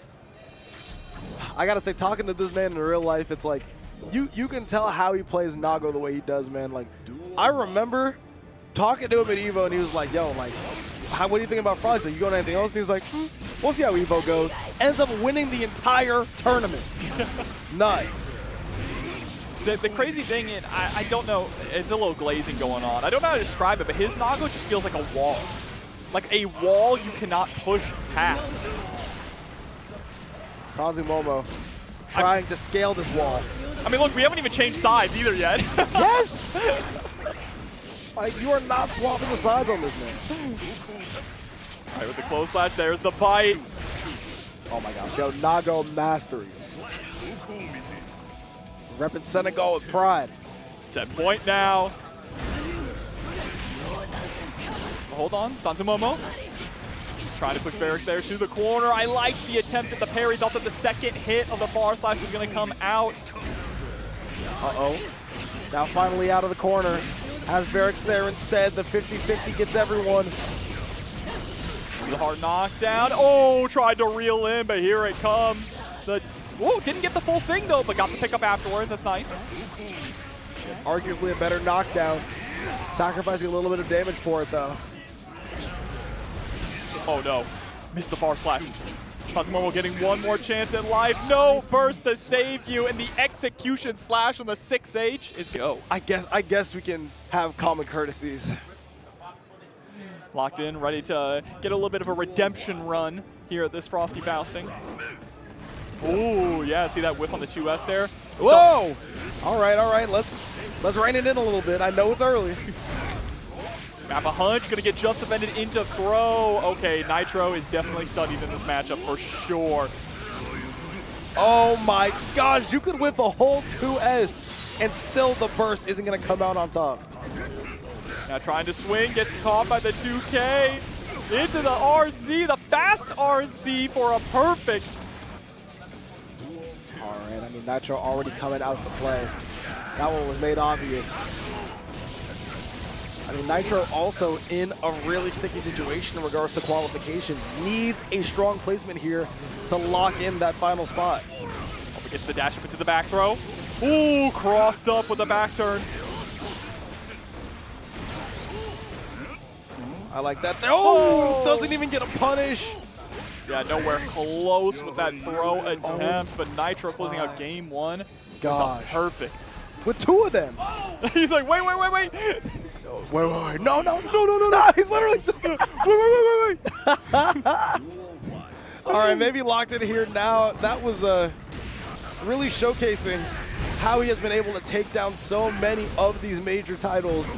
I gotta say, talking to this man in real life, it's like, you can tell how he plays Nago the way he does, man. Like, I remember talking to him at EVO and he was like, yo, like, what do you think about Frosty? You going to anything else? And he's like, we'll see how EVO goes. Ends up winning the entire tournament. Nuts. The crazy thing, and I don't know, it's a little glazing going on. I don't know how to describe it, but his Nago just feels like a wall. Like a wall you cannot push past. sanzumomo trying to scale this wall. I mean, look, we haven't even changed sides either yet. Yes! Like, you are not swapping the sides on this man. All right, with the close slash, there's the bite. Oh my gosh, yo, Nago mastery. Repping Senegal with pride. Set point now. Hold on, sanzumomo. Trying to push Verix there to the corner. I like the attempt at the parry. Thought that the second hit of the far slash was going to come out. Uh-oh. Now finally out of the corner. Has Verix there instead. The 50-50 gets everyone. The hard knockdown. Oh, tried to reel in, but here it comes. Whoa, didn't get the full thing though, but got the pickup afterwards. That's nice. Arguably a better knockdown. Sacrificing a little bit of damage for it though. Oh no, missed the far slash. sanzumomo getting one more chance at life. No burst to save you, and the execution slash on the 6H is go. I guess we can have common courtesies. Locked in, ready to get a little bit of a redemption run here at this Frosty Faustings. Ooh, yeah, see that whip on the 2S there? Whoa! All right, let's rein it in a little bit. I know it's early. Map a hunch, gonna get just defended into throw. Okay, Nitro is definitely studied in this matchup for sure. Oh my gosh, you could whip a whole 2S and still the burst isn't gonna come out on top. Now trying to swing, gets caught by the 2K. Into the RC, the fast RC for a perfect. All right, I mean, Nitro already coming out to play. That one was made obvious. I mean, Nitro also in a really sticky situation in regards to qualification. Needs a strong placement here to lock in that final spot. Obby gets the dash up into the back throw. Ooh, crossed up with the back turn. I like that. Oh, doesn't even get a punish. Yeah, nowhere close with that throw attempt, but Nitro closing out game 1. Gosh. Perfect. With 2 of them. He's like, wait. Wait. No. He's literally wait. All right, maybe locked in here now. That was really showcasing how he has been able to take down so many of these major titles.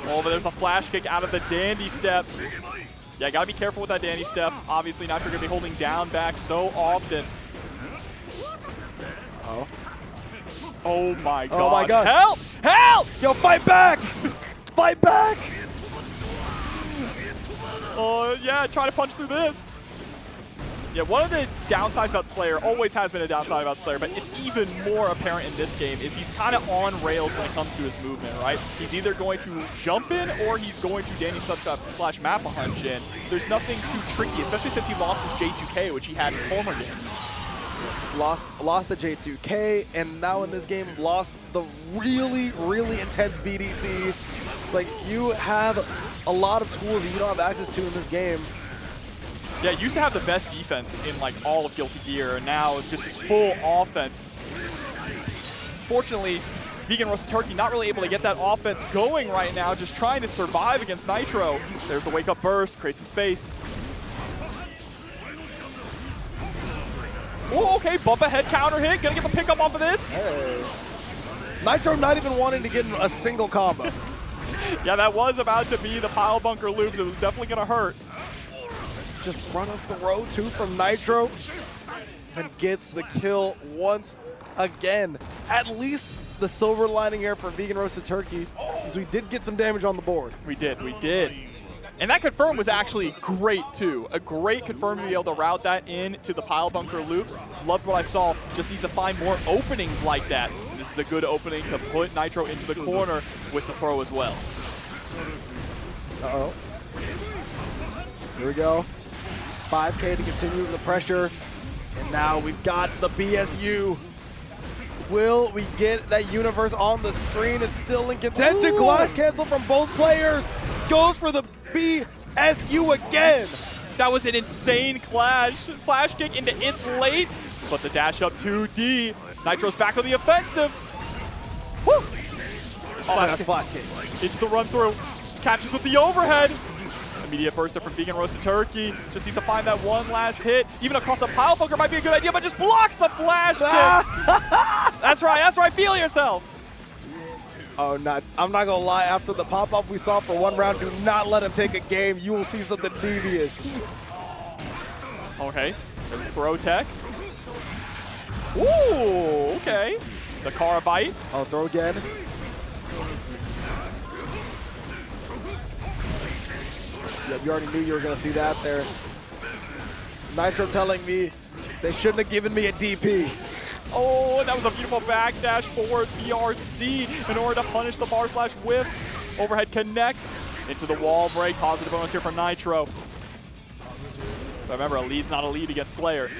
Oh, but there's a flash kick out of the dandy step. Yeah, gotta be careful with that dandy step. Obviously, Nitro gonna be holding down back so often. Oh. Oh my god. Oh my god. Help! Help! Yo, fight back! Fight back! Oh, yeah, try to punch through this. Yeah, one of the downsides about Slayer, always has been a downside about Slayer, but it's even more apparent in this game, is he's kind of on rails when it comes to his movement, right? He's either going to jump in or he's going to dandy slash map a hunch in. There's nothing too tricky, especially since he lost his J2K, which he had in former games. Lost the J2K, and now in this game lost the really intense BDC. It's like you have a lot of tools that you don't have access to in this game. Yeah, used to have the best defense in like all of Guilty Gear, and now it's just this full offense. Fortunately, VeganRoastedTurkey not really able to get that offense going right now, just trying to survive against Nitro. There's the wake-up burst, create some space. Oh, okay, bump ahead counter hit, gonna get the pickup off of this. Hey. Nitro not even wanting to get a single combo. Yeah, that was about to be the pile bunker loops. It was definitely gonna hurt. Just run up the road too from Nitro and gets the kill once again. At least the silver lining here for VeganRoastedTurkey is we did get some damage on the board. We did. And that confirm was actually great too. A great confirm to be able to route that into the pile bunker loops. Loved what I saw. Just needs to find more openings like that. This is a good opening to put Nitro into the corner with the throw as well. Uh-oh. Here we go. 5K to continue the pressure. And now we've got the BSU. Will we get that universe on the screen? It's still in contention. Glass cancel from both players. Goes for the BSU again. That was an insane clash. Flash kick into its late, but the dash up 2D. Nitro's back on the offensive. Woo! Flash kick. Into the run through. Catches with the overhead. Immediate burster from VeganRoastedTurkey. Just needs to find that one last hit. Even across a pile bunker might be a good idea, but just blocks the flash kick. That's right, feel yourself. Oh, I'm not gonna lie, after the pop-up we saw for one round, do not let him take a game. You will see something devious. Okay, there's the throw tech. Ooh, okay. The car bite. Oh, throw again. Yeah, you already knew you were gonna see that there. Nitro telling me they shouldn't have given me a DP. Oh, that was a beautiful backdash forward BRC in order to punish the bar slash whiff. Overhead connects into the wall break. Positive bonus here from Nitro. But remember, a lead's not a lead against Slayer.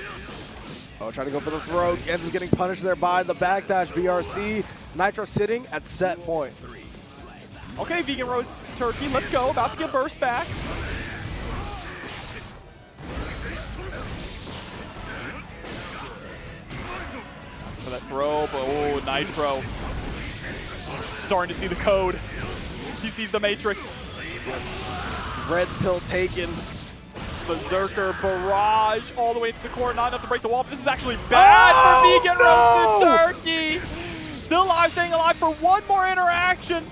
Oh, trying to go for the throw. Ends up getting punished there by the backdash BRC. Nitro sitting at set point. Okay, VeganRoastedTurkey, let's go. About to get burst back. For that throw, but oh, Nitro. Starting to see the code. He sees the Matrix. Red pill taken. Berserker barrage all the way into the corner. Not enough to break the wall, but this is actually bad for VeganRoastedTurkey. Still alive, staying alive for one more interaction.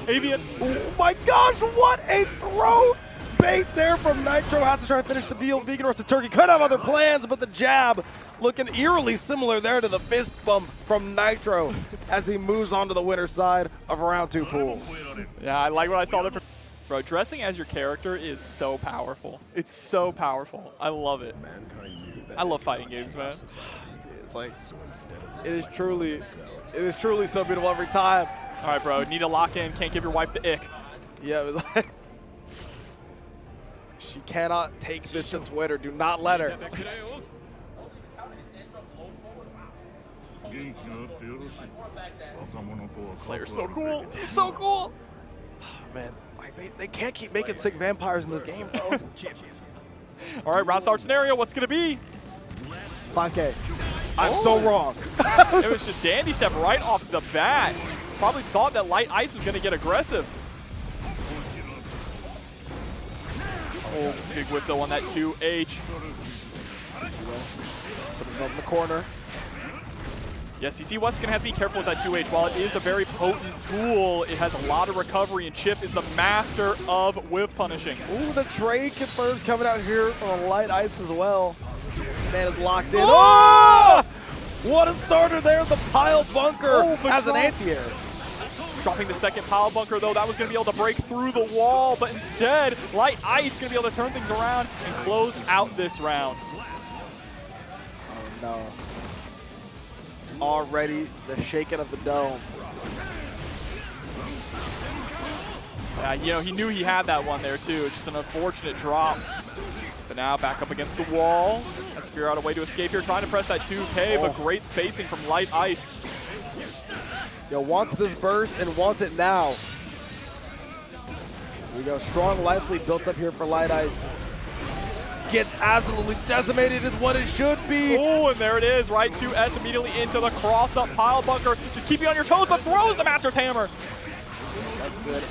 Avian. Oh my gosh, what a throw bait there from Nitro. Has to try to finish the deal. VeganRoastedTurkey could have other plans, but the jab looking eerily similar there to the fist bump from Nitro as he moves on to the winner's side of round 2 pools. Yeah, I like what I saw there. Bro, dressing as your character is so powerful. It's so powerful. I love it. I love fighting games, man. It's like, it is truly so beautiful every time. All right, bro, need to lock in. Can't give your wife the ick. Yeah, it was like, she cannot take this to Twitter. Do not let her. Slayer's so cool. He's so cool. Man, like they can't keep making sick vampires in this game, bro. All right, round start scenario. What's going to be? 5K. I'm so wrong. It was just dandy step right off the bat. Probably thought that Lightice was going to get aggressive. Oh, big whip though on that 2H. CCWes put himself in the corner. Yeah, CCWes going to have to be careful with that 2H. While it is a very potent tool, it has a lot of recovery, and Chipp is the master of whiff punishing. Ooh, the trade confirms coming out here from a Lightice as well. Man is locked in. Oh! What a starter there. The pile bunker as an anti-air. Dropping the second pile bunker, though, that was going to be able to break through the wall, but instead, Lightice going to be able to turn things around and close out this round. Oh, no. Already the shaking of the dome. You know, he knew he had that one there, too. It's just an unfortunate drop. But now back up against the wall. Has to figure out a way to escape here, trying to press that 2K, but great spacing from Lightice. Yo, wants this burst and wants it now. Here we go, strong life lead built up here for Lightice. gets absolutely decimated is what it should be. Oh, and there it is, right? 2S immediately into the cross-up pile bunker. Just keep you on your toes, but throws the Master's Hammer. That's good.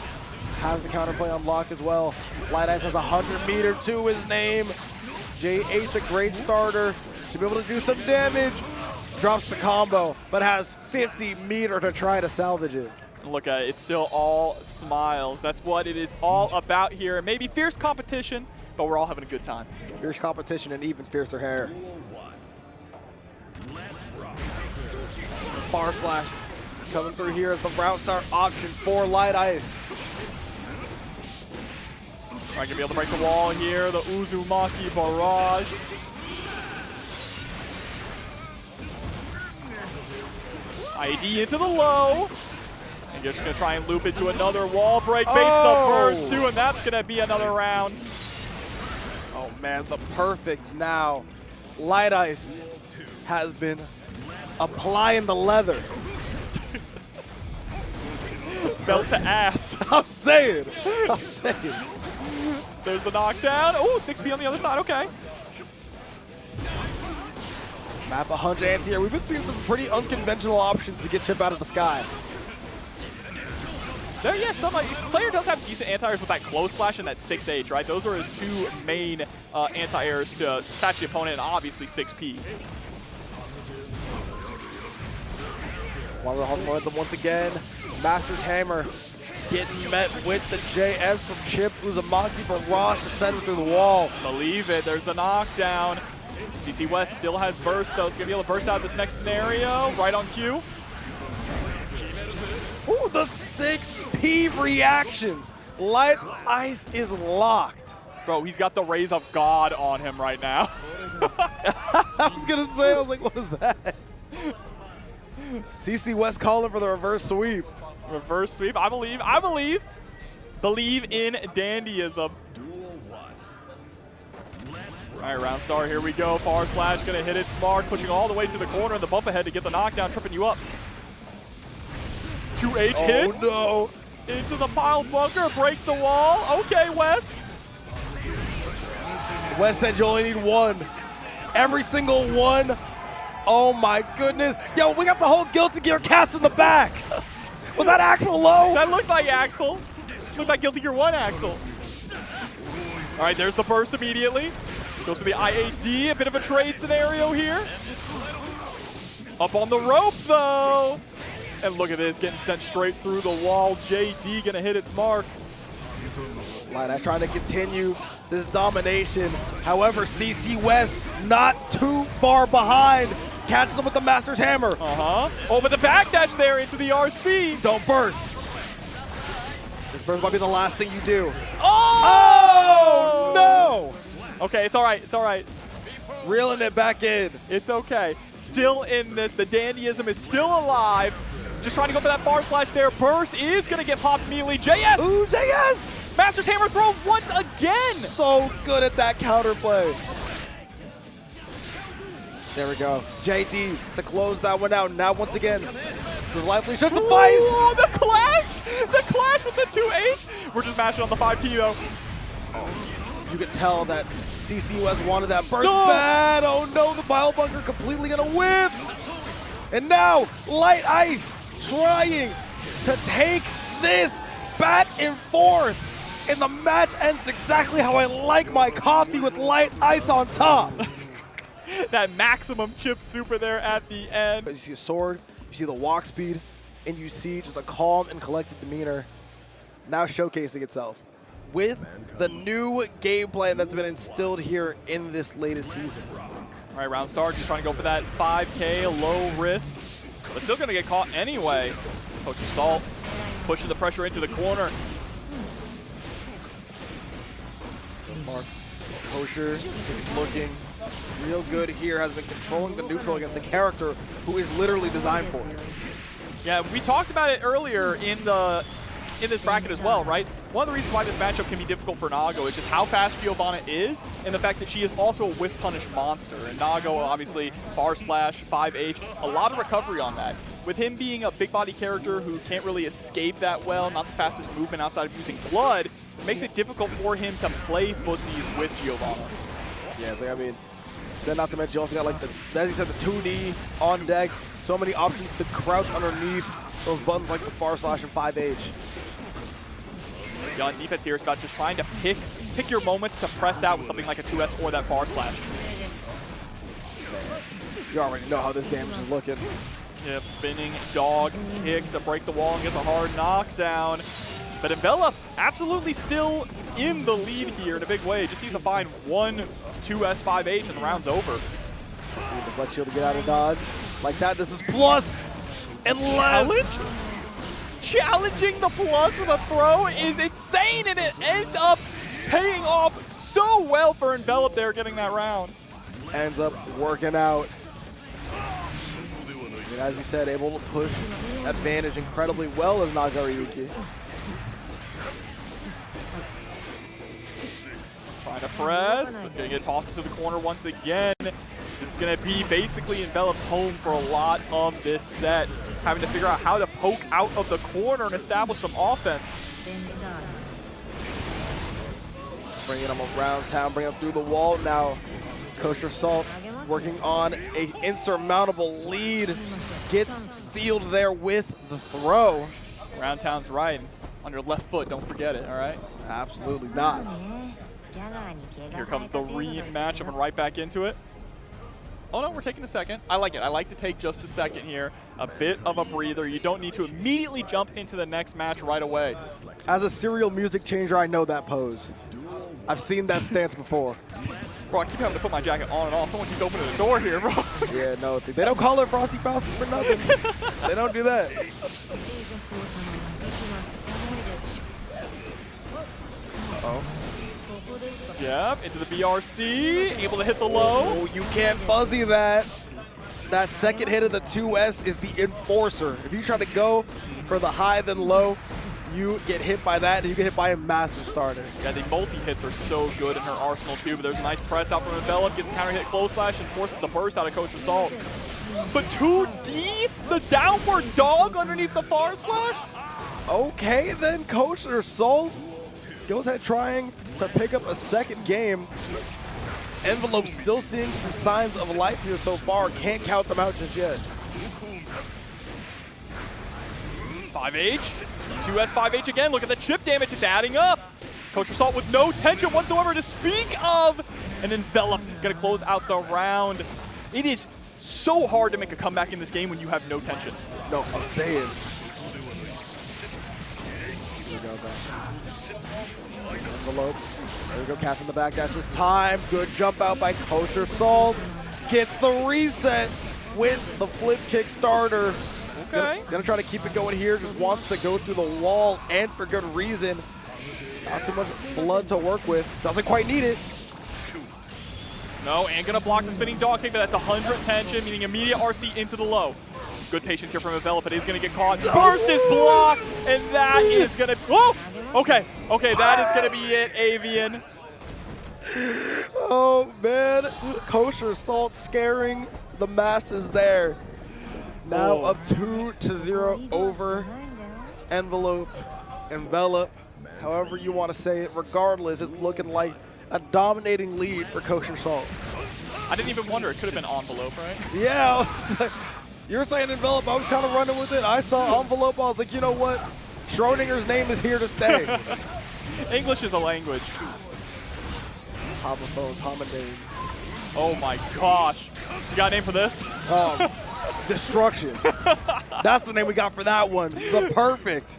Has the counterplay on lock as well. Lightice has 100 meter to his name. JH, a great starter. Should be able to do some damage. Drops the combo, but has 50 meter to try to salvage it. Look at it, it's still all smiles. That's what it is all about here. Maybe fierce competition, but we're all having a good time. Fierce competition and even fiercer hair. Bar slash coming through here as the route start option for Lightice. Trying to be able to break the wall here, the Uzumaki barrage. ID into the low. And just gonna try and loop into another wall break, baits the burst too, and that's gonna be another round. Oh man, the perfect now. Lightice has been applying the leather. Belt to ass. I'm saying. There's the knockdown. Oh, 6P on the other side, okay. Map 100 anti-air. We've been seeing some pretty unconventional options to get Chipp out of the sky. There, yeah, Slayer does have decent anti-airs with that close slash and that 6H, right? Those are his two main anti-airs to attach the opponent, and obviously 6P. One of the hard momentum once again. Master's Hammer getting met with the JS from Chipp. Uzumaki barrage to send it through the wall. Believe it, there's the knockdown. CCWes still has burst though, so gonna be able to burst out of this next scenario, right on cue. Ooh, the 6P reactions. Lightice is locked. Bro, he's got the Rays of God on him right now. I was gonna say, I was like, what is that? CCWes calling for the reverse sweep. Reverse sweep, I believe in dandyism. All right, round start, here we go. Far slash gonna hit its mark, pushing all the way to the corner and the bump ahead to get the knockdown, tripping you up. 2H hits. Oh no. Into the pile bunker, break the wall. Okay, Wes. Wes said you only need one. Every single one. Oh my goodness. Yo, we got the whole Guilty Gear cast in the back. Was that Axel low? That looked like Axel. Looked like Guilty Gear 1 Axel. All right, there's the burst immediately. Goes for the IAD, a bit of a trade scenario here. Up on the rope though. And look at this, getting sent straight through the wall. JD gonna hit its mark. Lightice trying to continue this domination. However, CCWes not too far behind. Catches him with the Master's Hammer. Oh, but the backdash there into the RC. Don't burst. This burst might be the last thing you do. Oh! No! Okay, it's all right, it's all right. Reeling it back in. It's okay. Still in this, the dandyism is still alive. Just trying to go for that far slash there. Burst is gonna get popped immediately. JS! Ooh, JS! Master's Hammer throw once again! So good at that counterplay. There we go. JD to close that one out. Now once again, his life lead should suffice. Oh, the clash! The clash with the 2H! We're just mashing on the 5P though. You could tell that CCWes wanted that burst bad. Oh no, the pile bunker completely gonna whip. And now, Lightice trying to take this back and forth. And the match ends exactly how I like my coffee, with Lightice on top. That maximum Chipp super there at the end. You see a sword, you see the walk speed, and you see just a calm and collected demeanor now showcasing itself with the new game plan that's been instilled here in this latest season. All right, round start, just trying to go for that 5K, low risk, but still gonna get caught anyway. KosherSalt pushing the pressure into the corner. Kosher is looking real good here, has been controlling the neutral against a character who is literally designed for it. Yeah, we talked about it earlier in this bracket as well, right? One of the reasons why this matchup can be difficult for Nago is just how fast Giovanna is, and the fact that she is also a whiff punish monster. And Nago, obviously, far slash, 5H, a lot of recovery on that. With him being a big body character who can't really escape that well, not the fastest movement outside of using blood, it makes it difficult for him to play footsies with Giovanna. Yeah, it's like, I mean, then not to mention you also got like the, as you said, the 2D on deck. So many options to crouch underneath those buttons like the far slash and 5H. On defense here, it's about just trying to pick your moments to press out with something like a 2S or that far slash. You already know how this damage is looking. Yep, spinning dog kick to break the wall and get the hard knockdown. But Envelop absolutely still in the lead here in a big way. Just needs to find 1 2S 5H and the round's over. Need the flex shield to get out of dodge. Like that, this is plus. Unless challenging the plus with a throw is insane, and it ends up paying off so well for Envelop there, getting that round. Ends up working out. And as you said, able to push advantage incredibly well as Nagoriyuki. Trying to press, but gonna get tossed into the corner once again. This is gonna be basically Envelop's home for a lot of this set. Having to figure out how to poke out of the corner and establish some offense. Bringing them around town, bringing them through the wall. Now, KosherSalt working on an insurmountable lead. Gets sealed there with the throw. Round town's right. On your left foot, don't forget it, all right? Absolutely not. Here comes the rematch, jumping right back into it. Oh no, we're taking a second. I like it. I like to take just a second here. A bit of a breather. You don't need to immediately jump into the next match right away. As a serial music changer, I know that pose. I've seen that stance before. Bro, I keep having to put my jacket on and off. Someone keeps opening the door here, bro. Yeah, no, they don't call it Frosty Faustings for nothing. They don't do that. Uh-oh. Yep, into the BRC, able to hit the low. Oh, you can't fuzzy that. That second hit of the 2S is the enforcer. If you try to go for the high then low, you get hit by that, and you get hit by a master starter. Yeah, the multi-hits are so good in her arsenal too, but there's a nice press out from Envelop, gets counter hit close slash, and forces the burst out of KosherSalt. But 2D, the downward dog underneath the far slash? Okay, then KosherSalt goes ahead trying to pick up a second game. Envelope still seeing some signs of life here so far. Can't count them out just yet. 5H, 2S 5H again. Look at the chip damage, it's adding up. KosherSalt with no tension whatsoever to speak of. And Envelop gonna close out the round. It is so hard to make a comeback in this game when you have no tension. No, I'm saying. Here we go, Envelope. There we go, catching the back dash this time. Good jump out by KosherSalt. Gets the reset with the flip kick starter. Okay. Gonna try to keep it going here. Just wants to go through the wall, and for good reason. Not too much blood to work with. Doesn't quite need it. No, and gonna block the spinning dog kick, but that's 100 tension, meaning immediate RC into the low. Good patience here from Envelop, but he's gonna get caught. Burst is blocked, and that is gonna, whoa! Okay, that is gonna be it, Avian. Oh man, KosherSalt scaring the Masters there. Now up 2-0 over Envelop, however you want to say it. Regardless, it's looking like a dominating lead for KosherSalt. I didn't even wonder, it could have been Envelope, right? Yeah, you're saying Envelop, I was kind of running with it. I saw Envelope, I was like, you know what? Schrodinger's name is here to stay. English is a language. Homophones, homonames. Oh my gosh. You got a name for this? Destruction. That's the name we got for that one. The perfect.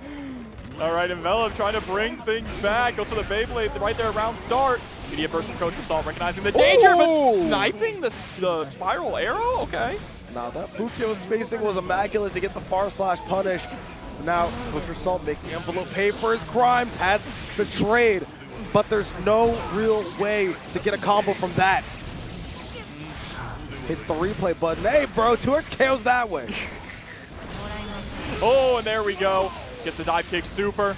All right, Envelop trying to bring things back. Goes for the Beyblade right there around start. Immediate burst from KosherSalt, recognizing the danger, but sniping the spiral arrow? Okay. Now that Fukyo spacing was immaculate to get the far slash punish. Now KosherSalt making Envelop pay for his crimes, had the trade, but there's no real way to get a combo from that. Hits the replay button. Hey bro, 2x KO's that way. Oh, and there we go. Gets the dive kick super.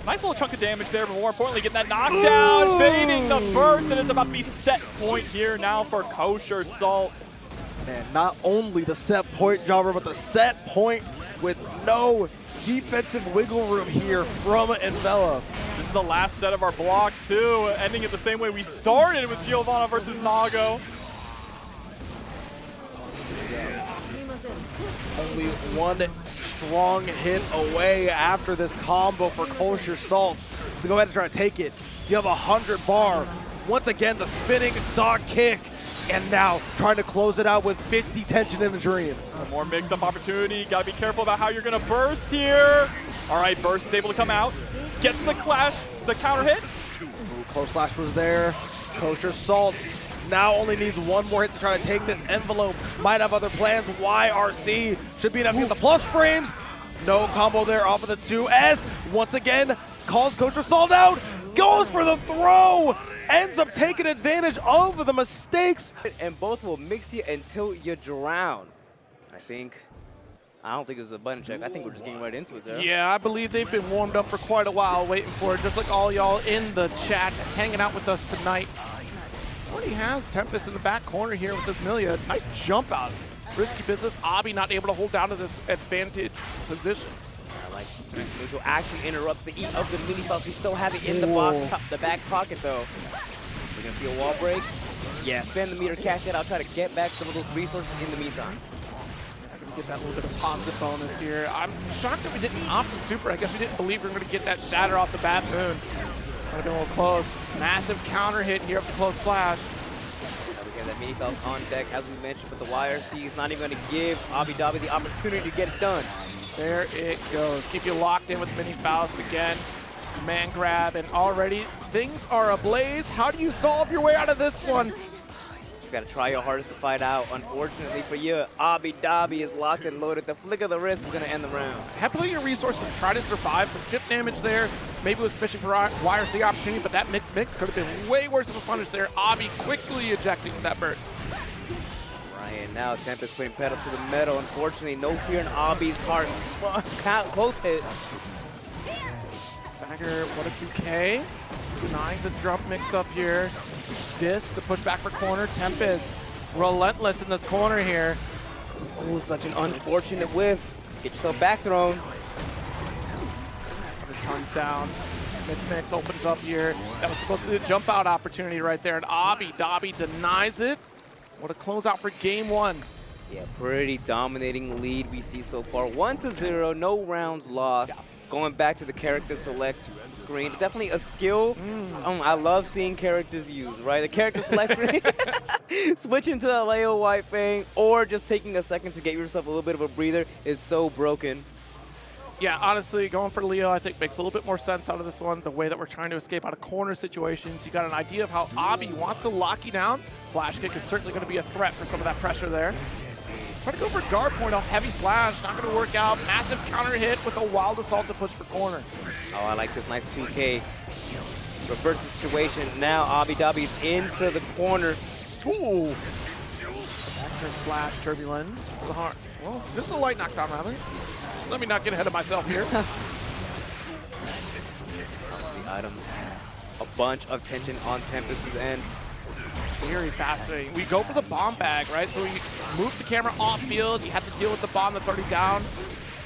Nice little chunk of damage there, but more importantly, getting that knockdown, baiting the burst, and it's about to be set point here now for KosherSalt. Man, not only the set point jobber, but the set point with no defensive wiggle room here from Envelop. This is the last set of our block, too, ending it the same way we started with Giovanna versus Nago. Only one strong hit away after this combo for KosherSalt to go ahead and try to take it. You have 100 bar. Once again, the spinning dog kick. And now trying to close it out with 50 tension in the dream. More mix-up opportunity. Got to be careful about how you're going to burst here. All right, burst is able to come out. Gets the clash, the counter hit. Ooh, close flash was there. KosherSalt now only needs one more hit to try to take this envelope. Might have other plans. YRC should be enough to get the plus frames. No combo there off of the 2S. Once again, calls KosherSalt out. Goes for the throw. Ends up taking advantage of the mistakes. And both will mix you until you drown. I don't think it's a button check. I think we're just getting right into it, Zara. Yeah, I believe they've been warmed up for quite a while, waiting for it, just like all y'all in the chat, hanging out with us tonight. Already has Tempest in the back corner here with this Millia. Nice jump out. Risky business. Obby not able to hold down to this advantage position. I like Neutral actually interrupts the eat of the mini Faust. We still have it in the back pocket, though. We're going to see a wall break. Yeah, spend the meter, cash it out, try to get back some of those resources in the meantime. Get that little bit of positive bonus here. I'm shocked that we didn't opt for super. I guess we didn't believe we were going to get that shatter off the bat moon. Would have been a little close. Massive counter hit here up the close slash. We have that mini Faust on deck, as we mentioned, but the YRC is not even going to give A.B.A the opportunity to get it done. There it goes. Keep you locked in with mini Faust again. Command grab, and already things are ablaze. How do you solve your way out of this one? You gotta try your hardest to fight out. Unfortunately for you, A.B.A is locked and loaded. The flick of the wrist is gonna end the round. Have plenty of resources to try to survive. Some chip damage there. Maybe it was fishing for YRC opportunity, but that mix could have been way worse of a punish there. Obby quickly ejecting that burst. Ryan now Tempest putting pedal to the metal. Unfortunately, no fear in Obby's heart. Close hit. Stagger, what a 2K. Denying the jump mix up here. Disc, the push back for corner. Tempest, relentless in this corner here. Ooh, such an unfortunate whiff. Get yourself back thrown. Turns down. Mix opens up here. That was supposed to be a jump out opportunity right there. And Dobby denies it. What a closeout for game one. Yeah, pretty dominating lead we see so far. 1-0, no rounds lost. Yeah. Going back to the character select screen, definitely a skill I love seeing characters use, right? The character select screen, switching to the Leo White Fang, or just taking a second to get yourself a little bit of a breather is so broken. Yeah, honestly, going for Leo, I think makes a little bit more sense out of this one. The way that we're trying to escape out of corner situations. You got an idea of how Obby wants to lock you down. Flash kick is certainly going to be a threat for some of that pressure there. Trying to go for guard point off heavy slash, not going to work out. Massive counter hit with a wild assault to push for corner. Oh, I like this nice 2K. Reverse the situation. Now A.B.A.'s into the corner. Ooh. Backturn slash turbulence for the heart. Well, this is a light knockdown rather. Let me not get ahead of myself here. The items. A bunch of tension on Tempest's end. Very fascinating. We go for the bomb bag, right? So you move the camera off field. You have to deal with the bomb that's already down.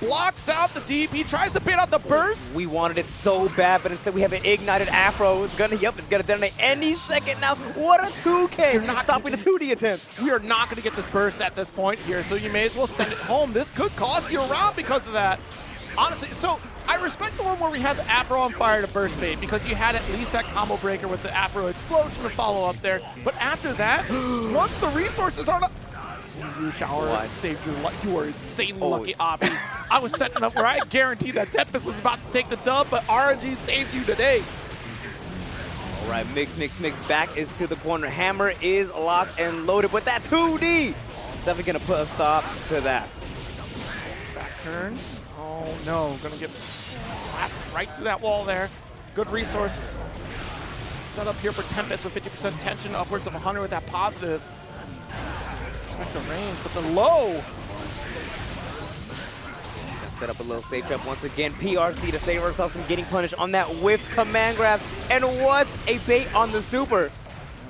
Blocks out the deep. He tries to bait out the burst. We wanted it so bad, but instead we have an ignited afro. It's gonna detonate any second now. What a 2K! You're not stopping the 2D attempt. We are not gonna get this burst at this point here, so you may as well send it home. This could cost you a round because of that. Honestly, so I respect the one where we had the Afro on fire to burst bait because you had at least that combo breaker with the Afro explosion to follow up there. But after that, once the resources are not... You shower saved your life. You were insanely lucky, Obby. I was setting up where I guaranteed that Tempest was about to take the dub, but RNG saved you today. All right, mix. Back is to the corner. Hammer is locked and loaded, but that 2D is definitely going to put a stop to that. Back turn. Oh no, gonna get blasted right through that wall there. Good resource set up here for Tempest with 50% tension, upwards of 100 with that positive. Expect the range, but the low. Set up a little safe trap once again. PRC to save ourselves from getting punished on that whiffed command grab. And what a bait on the super.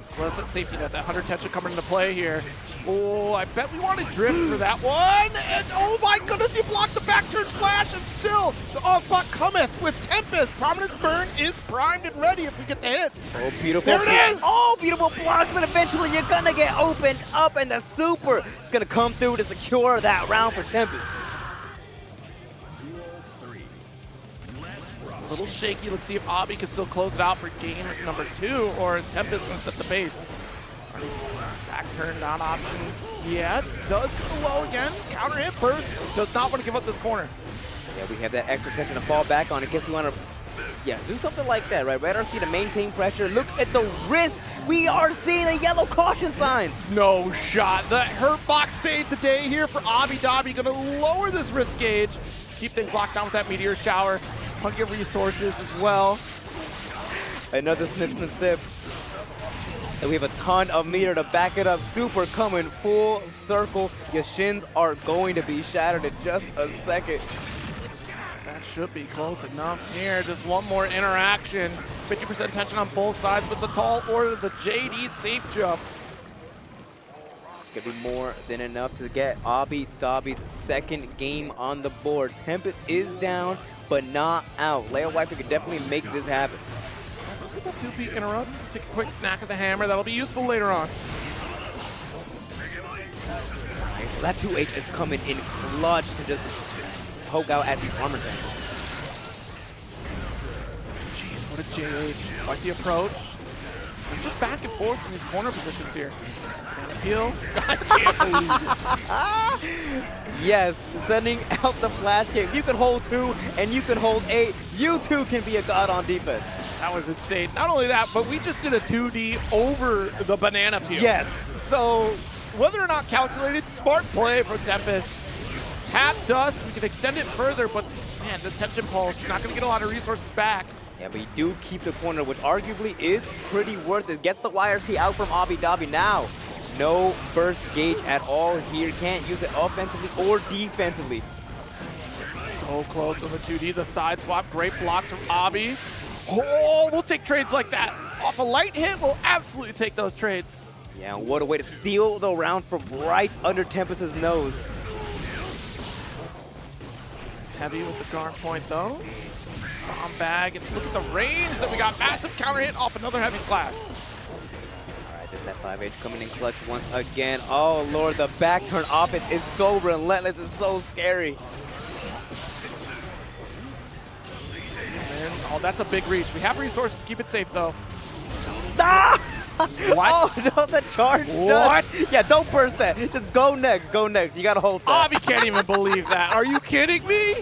So that's that safety net. That 100 tension coming into play here. Oh, I bet we want to drift for that one. And oh my goodness, he blocked the back turn slash, and still the onslaught cometh with Tempest. Prominence Burn is primed and ready if we get the hit. Oh, beautiful. There it is! Oh, beautiful blocks, but eventually you're going to get opened up, and the super is going to come through to secure that round for Tempest. A little shaky. Let's see if Obby can still close it out for game number 2, or is Tempest going to set the pace? Back turn, not option yet. Does go low again. Counter hit burst. Does not want to give up this corner. Yeah, we have that extra tension to fall back on in case we want to, do something like that, right? Red RC to maintain pressure. Look at the risk. We are seeing the yellow caution signs. No shot. The hurt box saved the day here for Obby. Dobby going to lower this risk gauge. Keep things locked down with that meteor shower. Plenty of resources as well. Another snip. And we have a ton of meter to back it up. Super coming full circle. Your shins are going to be shattered in just a second. That should be close enough here. Just one more interaction. 50% tension on both sides, but it's a tall order. The JD safe jump. It's going to be more than enough to get Obby Dobby's second game on the board. Tempest is down, but not out. Leo Wiper could definitely make this happen. Let's get that 2-beat interrupt. Take a quick snack of the hammer. That'll be useful later on. Okay, so that 2H is coming in clutch to just poke out at these armor tanks. Jeez, what a JH. Like the approach. I'm just back and forth in these corner positions here. And appeal. I can't believe it. Yes, sending out the flash kick. You can hold 2 and you can hold 8. You too can be a god on defense. That was insane. Not only that, but we just did a 2D over the banana peel. Yes. So whether or not calculated, smart play from Tempest. Tap dust, we can extend it further, but man, this tension pulse, not gonna get a lot of resources back. Yeah, but you do keep the corner, which arguably is pretty worth it. Gets the YRC out from Obby Dobby now. No burst gauge at all here. Can't use it offensively or defensively. So close on the 2D, the side swap, great blocks from Obby. Oh, we'll take trades like that. Off a light hit, we'll absolutely take those trades. Yeah, what a way to steal the round from right under Tempest's nose. Heavy with the guard point though. Bomb bag, and look at the range that we got. Massive counter hit off another heavy slash. All right, there's that 5H coming in clutch once again. Oh Lord, the back turn offense is so relentless. It's so scary. And, oh, that's a big reach. We have resources. Keep it safe though. Ah! What? Oh no, the charge. What? Yeah, don't burst that. Just go next. Go next. You gotta hold that. Obby can't even believe that. Are you kidding me?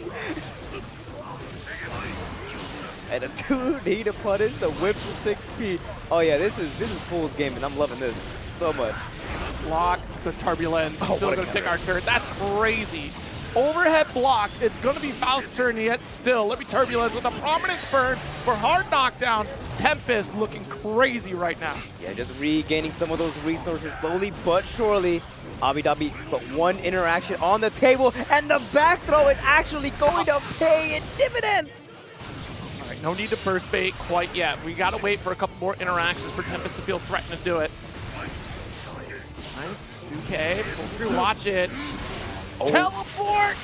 And a 2D to punish the whip to 6 feet. Oh yeah, this is Pool's game, and I'm loving this so much. Block the turbulence. Oh, Still gonna take our turn. That's crazy. Overhead block. It's gonna be Faust's turn yet still. Let me turbulence with a prominence burn for hard knockdown. Tempest looking crazy right now. Yeah, just regaining some of those resources slowly but surely. Obby Dobby put one interaction on the table, and the back throw is actually going to pay in dividends. All right, no need to burst bait quite yet. We gotta wait for a couple more interactions for Tempest to feel threatened to do it. Nice, 2K, full screw, watch it. Oh. Teleport!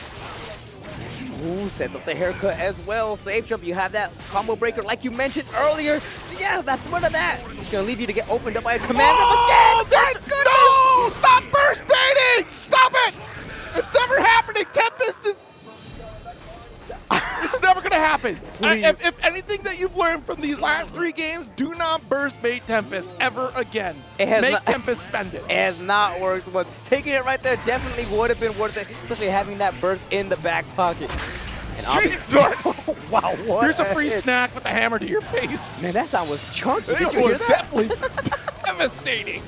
Ooh, sets up the haircut as well. Safe jump, you have that combo breaker like you mentioned earlier. So yeah, that's one of that. It's gonna leave you to get opened up by a commander again. My goodness! No! Stop burst baiting! Stop it! It's never happening. Tempest is... It's never gonna happen. If anything that you've learned from these last 3 games, do not burst bait Tempest ever again. Make Tempest spend it. It has not worked. But taking it right there definitely would have been worth it, especially having that burst in the back pocket. And Jesus! Wow, what? Here's a free snack with a hammer to your face. Man, that sound was chunky. Did It you hear was that? definitely devastating.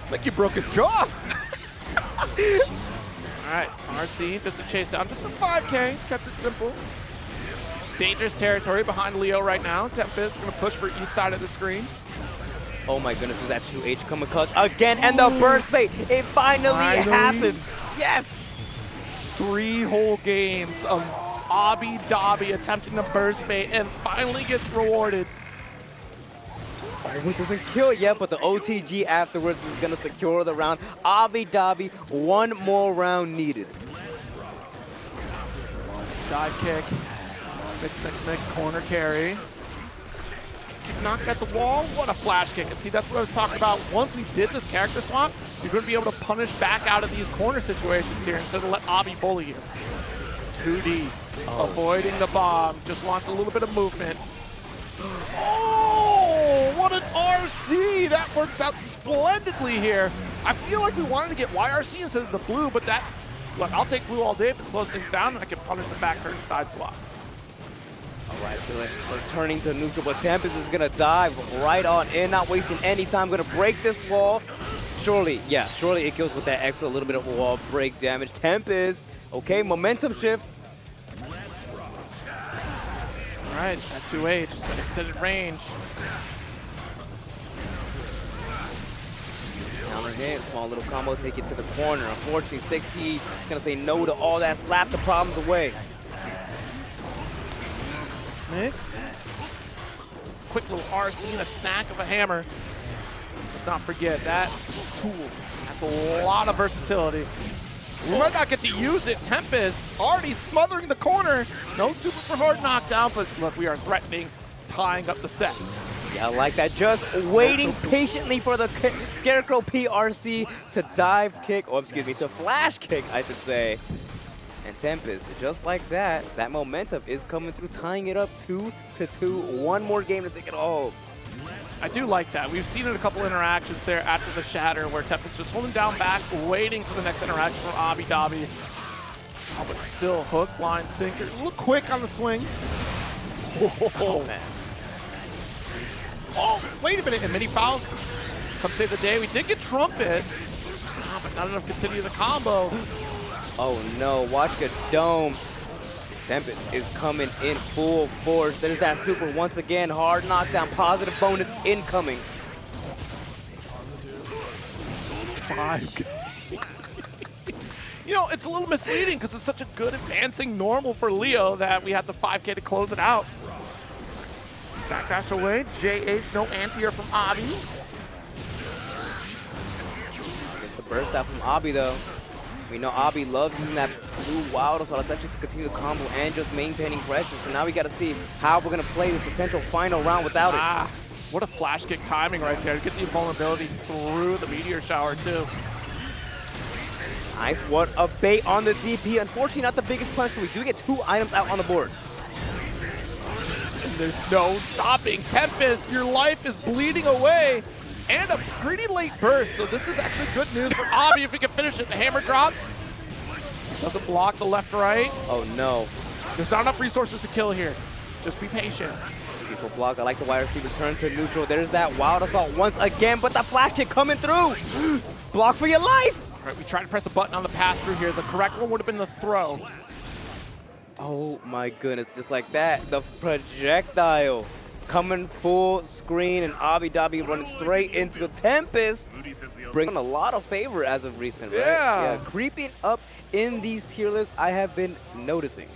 Like you broke his jaw. All right, RC, just a chase down, just a 5K, kept it simple. Dangerous territory behind Leo right now. Tempest gonna push for east side of the screen. Oh my goodness, is that 2H coming clutch again? And the burst bait, it finally happens. Yes! 3 whole games of Obby Dobby attempting to burst bait and finally gets rewarded. Oh, it doesn't kill yet, but the OTG afterwards is going to secure the round. Obby, one more round needed. Dive kick. Mix, corner carry. Knocked at the wall. What a flash kick. And see, that's what I was talking about. Once we did this character swap, you're going to be able to punish back out of these corner situations here instead of let Obby bully you. 2D. Avoiding the bomb. Just wants a little bit of movement. Oh, what an RC. That works out splendidly here. I feel like we wanted to get YRC instead of the blue, but that, look, I'll take blue all day if it slows things down and I can punish the back turn side swap. All right, returning to neutral, but Tempest is gonna dive right on in, not wasting any time, gonna break this wall. Surely it kills with that extra little bit of wall break damage. Tempest, okay, momentum shift. All right, at 2H, just an extended range. Counter hit, small little combo, take it to the corner. Unfortunately, 6P is gonna say no to all that, slap the problems away. Mix. Quick little RC and a snack of a hammer. Let's not forget that tool has a lot of versatility. We might not get to use it. Tempest already smothering the corner. No super for hard knockdown, but look, we are threatening, tying up the set. Yeah, I like that. Just waiting patiently for the Scarecrow PRC to dive kick, or excuse me, to flash kick, I should say. And Tempest, just like that, that momentum is coming through, tying it up 2-2. One more game to take it all. I do like that. We've seen it a couple interactions there after the shatter where Tempest just holding down back, waiting for the next interaction from Obby. Oh, but still hook, line, sinker. A little quick on the swing. Oh, man. Oh, wait a minute. And Mini Faust, come save the day. We did get Trumpet, but not enough to continue the combo. Oh no, watch the dome. Tempest is coming in full force. There's that super once again. Hard knockdown, positive bonus incoming. 5K. You know, it's a little misleading because it's such a good advancing normal for Leo that we had the 5K to close it out. Backdash away. JH, no anti-air from Obby. It's the burst out from Obby though. We know Obby loves using that blue wild assault, especially to continue the combo and just maintaining pressure. So now we got to see how we're going to play this potential final round without it. What a flash kick timing right there to get the vulnerability through the meteor shower too. Nice, what a bait on the DP. Unfortunately, not the biggest punch, but we do get 2 items out on the board. And there's no stopping. Tempest, your life is bleeding away. And a pretty late burst, so this is actually good news for Obby if he can finish it. The hammer drops. Doesn't block the left-right. Oh no. There's not enough resources to kill here. Just be patient. Beautiful block. I like the YRC return to neutral. There's that wild assault once again, but the flash kick coming through. Block for your life. All right, we tried to press a button on the pass through here. The correct one would have been the throw. Oh my goodness, just like that. The projectile coming full screen, and Obby running straight into the Tempest, bringing a lot of favor as of recent, right? Yeah, creeping up in these tier lists, I have been noticing.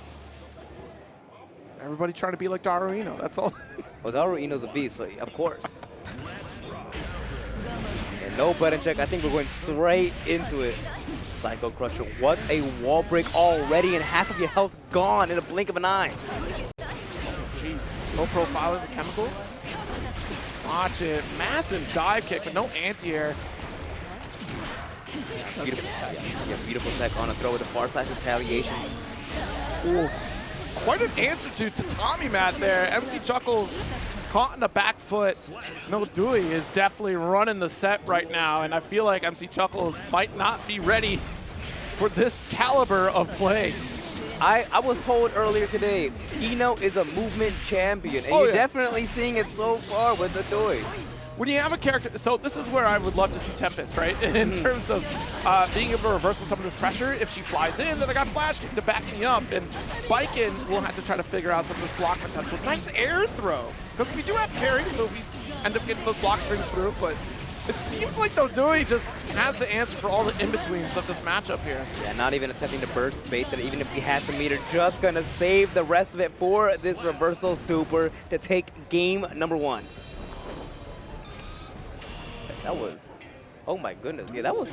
Everybody trying to be like Daruino, that's all. Well, Daruino's a beast, so of course. And no button check, I think we're going straight into it. Psycho Crusher, what a wall break already, and half of your health gone in a blink of an eye. Jeez. Low profile of the chemical. Watch it. Massive dive kick, but no anti-air. Beautiful tech. Yeah, beautiful tech on a throw with a far slash retaliation. Ooh. Quite an answer to Tommy Matt there. M.C.Chuckles caught in the back foot. Noduy is definitely running the set right now, and I feel like M.C.Chuckles might not be ready for this caliber of play. I was told earlier today, Eno is a movement champion, and you're definitely seeing it so far with Noduy. When you have a character, so this is where I would love to see Tempest, right? In terms of being able to reversal some of this pressure. If she flies in, then I got Flash Kick to back me up, and Baiken will have to try to figure out some of this block potential. Nice air throw, because we do have parry, so we end up getting those block strings through, but it seems like Noduy just has the answer for all the in-betweens of this matchup here. Yeah, not even attempting to burst bait that even if we had the meter, just gonna save the rest of it for this reversal super to take game number 1. That was, oh my goodness. Yeah, that was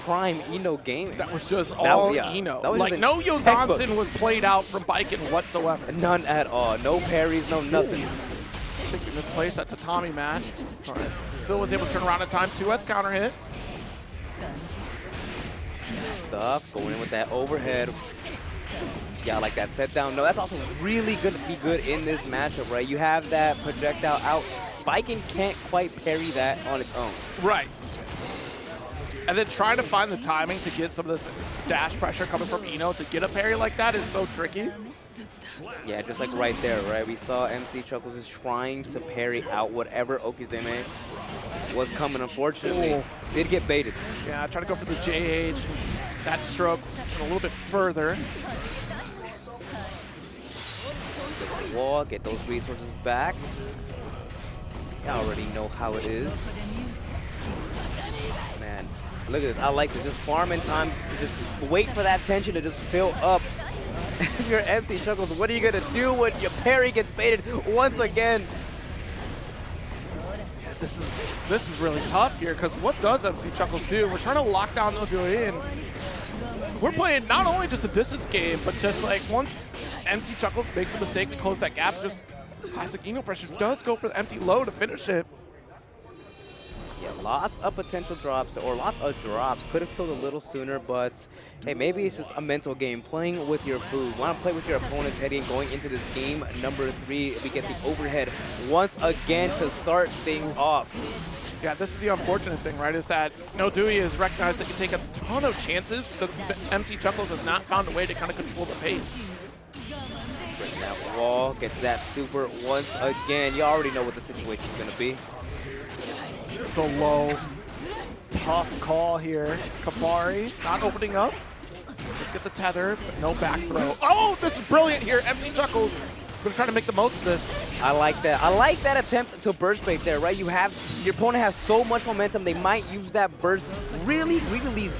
prime Ino game. That was just all yeah, Ino. that was Like, just no textbook. Yozansen was played out from Baiken whatsoever. None at all. No parries, no nothing. I think we misplaced that tatami mat. All right. Still was able to turn around in time. 2S counter hit. Stuff going in with that overhead. Yeah, I like that set down. No, that's also really going to be good in this matchup, right? You have that projectile out. Baiken can't quite parry that on its own. Right. And then trying to find the timing to get some of this dash pressure coming from Ino to get a parry like that is so tricky. Yeah, just like right there, right? We saw M.C.Chuckles is trying to parry out whatever Okizeme was coming, unfortunately. Ooh. Did get baited. Yeah, trying to go for the JH. That stroke a little bit further. Get the wall, get those resources back. You already know how it is. Man, look at this. I like this. Just farm in time. Just wait for that tension to just fill up. If you're M.C.Chuckles, what are you going to do when your parry gets baited once again? This is really tough here, because what does M.C.Chuckles do? We're trying to lock down Noduy, and we're playing not only just a distance game, but just like once M.C.Chuckles makes a mistake, we close that gap. Just classic Ino pressure does go for the empty low to finish it. Yeah, lots of potential drops, or lots of drops. Could have killed a little sooner, but hey, maybe it's just a mental game. Playing with your food. Want to play with your opponent's heading going into this game number 3. We get the overhead once again to start things off. Yeah, this is the unfortunate thing, right, is that Noduy is recognized that you take a ton of chances because M.C.Chuckles has not found a way to kind of control the pace. Break that wall, get that super once again. You already know what the situation is going to be. The low, tough call here. Kabari not opening up. Let's get the tether, but no back throw. Oh, this is brilliant here. MC.Chuckles going to try to make the most of this. I like that. I like that attempt to burst bait there, right? Your opponent has so much momentum, they might use that burst really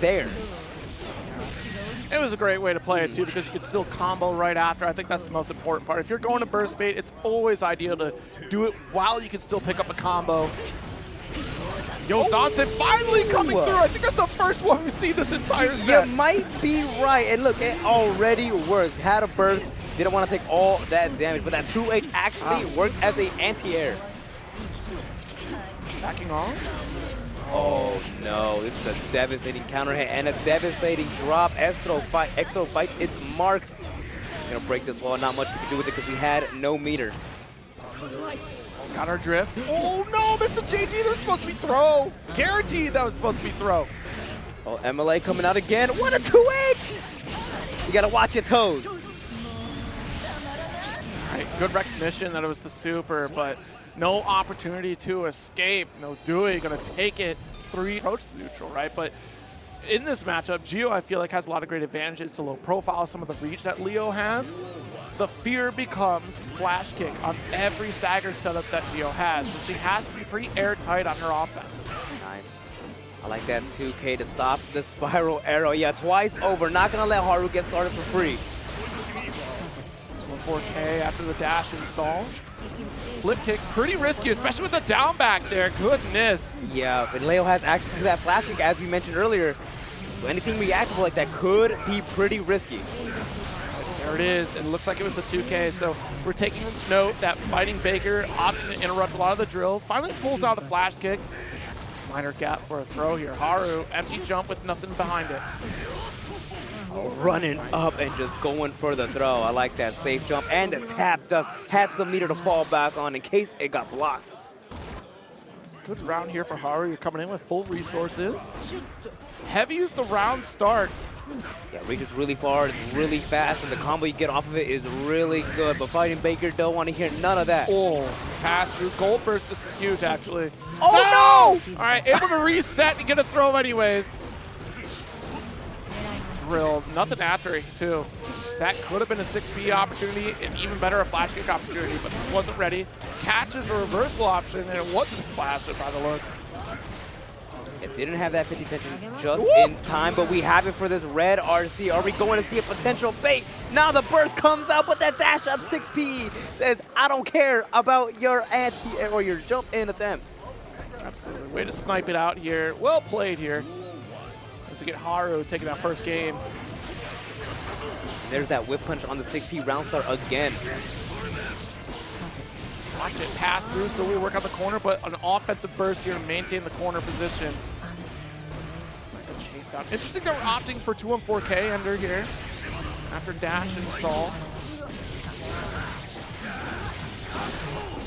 there. It was a great way to play it, too, because you could still combo right after. I think that's the most important part. If you're going to burst bait, it's always ideal to do it while you can still pick up a combo. Yozansen finally coming through. I think that's the first one we've seen this entire set. You might be right. And look, it already worked. Had a burst. Didn't want to take all that damage, but that 2H actually worked as an anti-air. Backing off. Oh no, this is a devastating counter hit and a devastating drop. Extra fights its mark. Gonna break this wall. Not much we can do with it because we had no meter. Got our drift. Oh no, Mr. JD, that was supposed to be throw. Guaranteed that was supposed to be throw. Oh, MLA coming out again. What a 2H! You gotta watch your toes. All right, good recognition that it was the super, but no opportunity to escape. Noduy gonna take it 3 approach the neutral, right? But in this matchup, Gio, I feel like, has a lot of great advantages to low profile, some of the reach that Leo has. The fear becomes flash kick on every stagger setup that Gio has. So she has to be pretty airtight on her offense. Nice. I like that 2K to stop the spiral arrow. Yeah, twice over. Not gonna let Haru get started for free. 4K after the dash install. Flip kick, pretty risky, especially with the down back there. Goodness. Yeah, but Leo has access to that flash kick, as we mentioned earlier. So anything reactable like that could be pretty risky. There it is, and it looks like it was a 2K. So we're taking note that FightingBaker opting to interrupt a lot of the drill. Finally pulls out a flash kick. Minor gap for a throw here. Haru, empty jump with nothing behind it. Running up and just going for the throw. I like that safe jump. And the tap dust had some meter to fall back on in case it got blocked. Good round here for Haru. You're coming in with full resources. Heavy is the round start. Yeah, reaches really far, it's really fast, and the combo you get off of it is really good. But FightingBaker don't want to hear none of that. Oh, pass through Gold Burst. This is huge, actually. Oh no! All right, able to reset and get a throw anyways. Drill, nothing after it, too. That could have been a 6B opportunity, and even better, a flash kick opportunity, but it wasn't ready. Catches a reversal option, and it wasn't flashed by the looks. It didn't have that 50 tension just in time, but we have it for this red RC. Are we going to see a potential bait? Now the burst comes out, but that dash up 6P says, I don't care about your anti or your jump in attempt. So the way to snipe it out here. Well played here. As we get Haru taking that first game. There's that whip punch on the 6P round start again. Watch it pass through, still will work out the corner, but an offensive burst here to maintain the corner position. The chase down. Interesting that we're opting for 2-on-4K under here after dash install.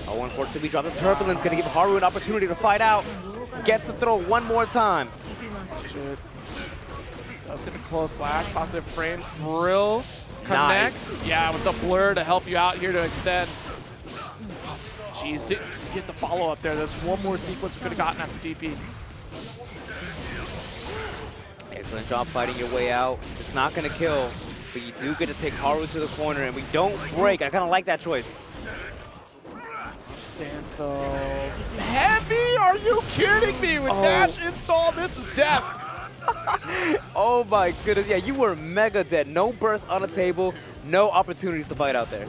Oh, unfortunately, we drop the turbulence. Gonna give Haru an opportunity to fight out. Gets the throw one more time. Should. Does get the close slash, positive frames, drill, connects. Nice. Yeah, with the blur to help you out here to extend. Jeez, didn't get the follow up there. There's one more sequence we could have gotten after DP. Excellent job fighting your way out. It's not gonna kill, but you do get to take Haru to the corner, and we don't break. I kind of like that choice. Dance though. Heavy? Are you kidding me? With dash install, this is death. Oh my goodness, yeah, you were mega dead. No burst on the table, no opportunities to fight out there.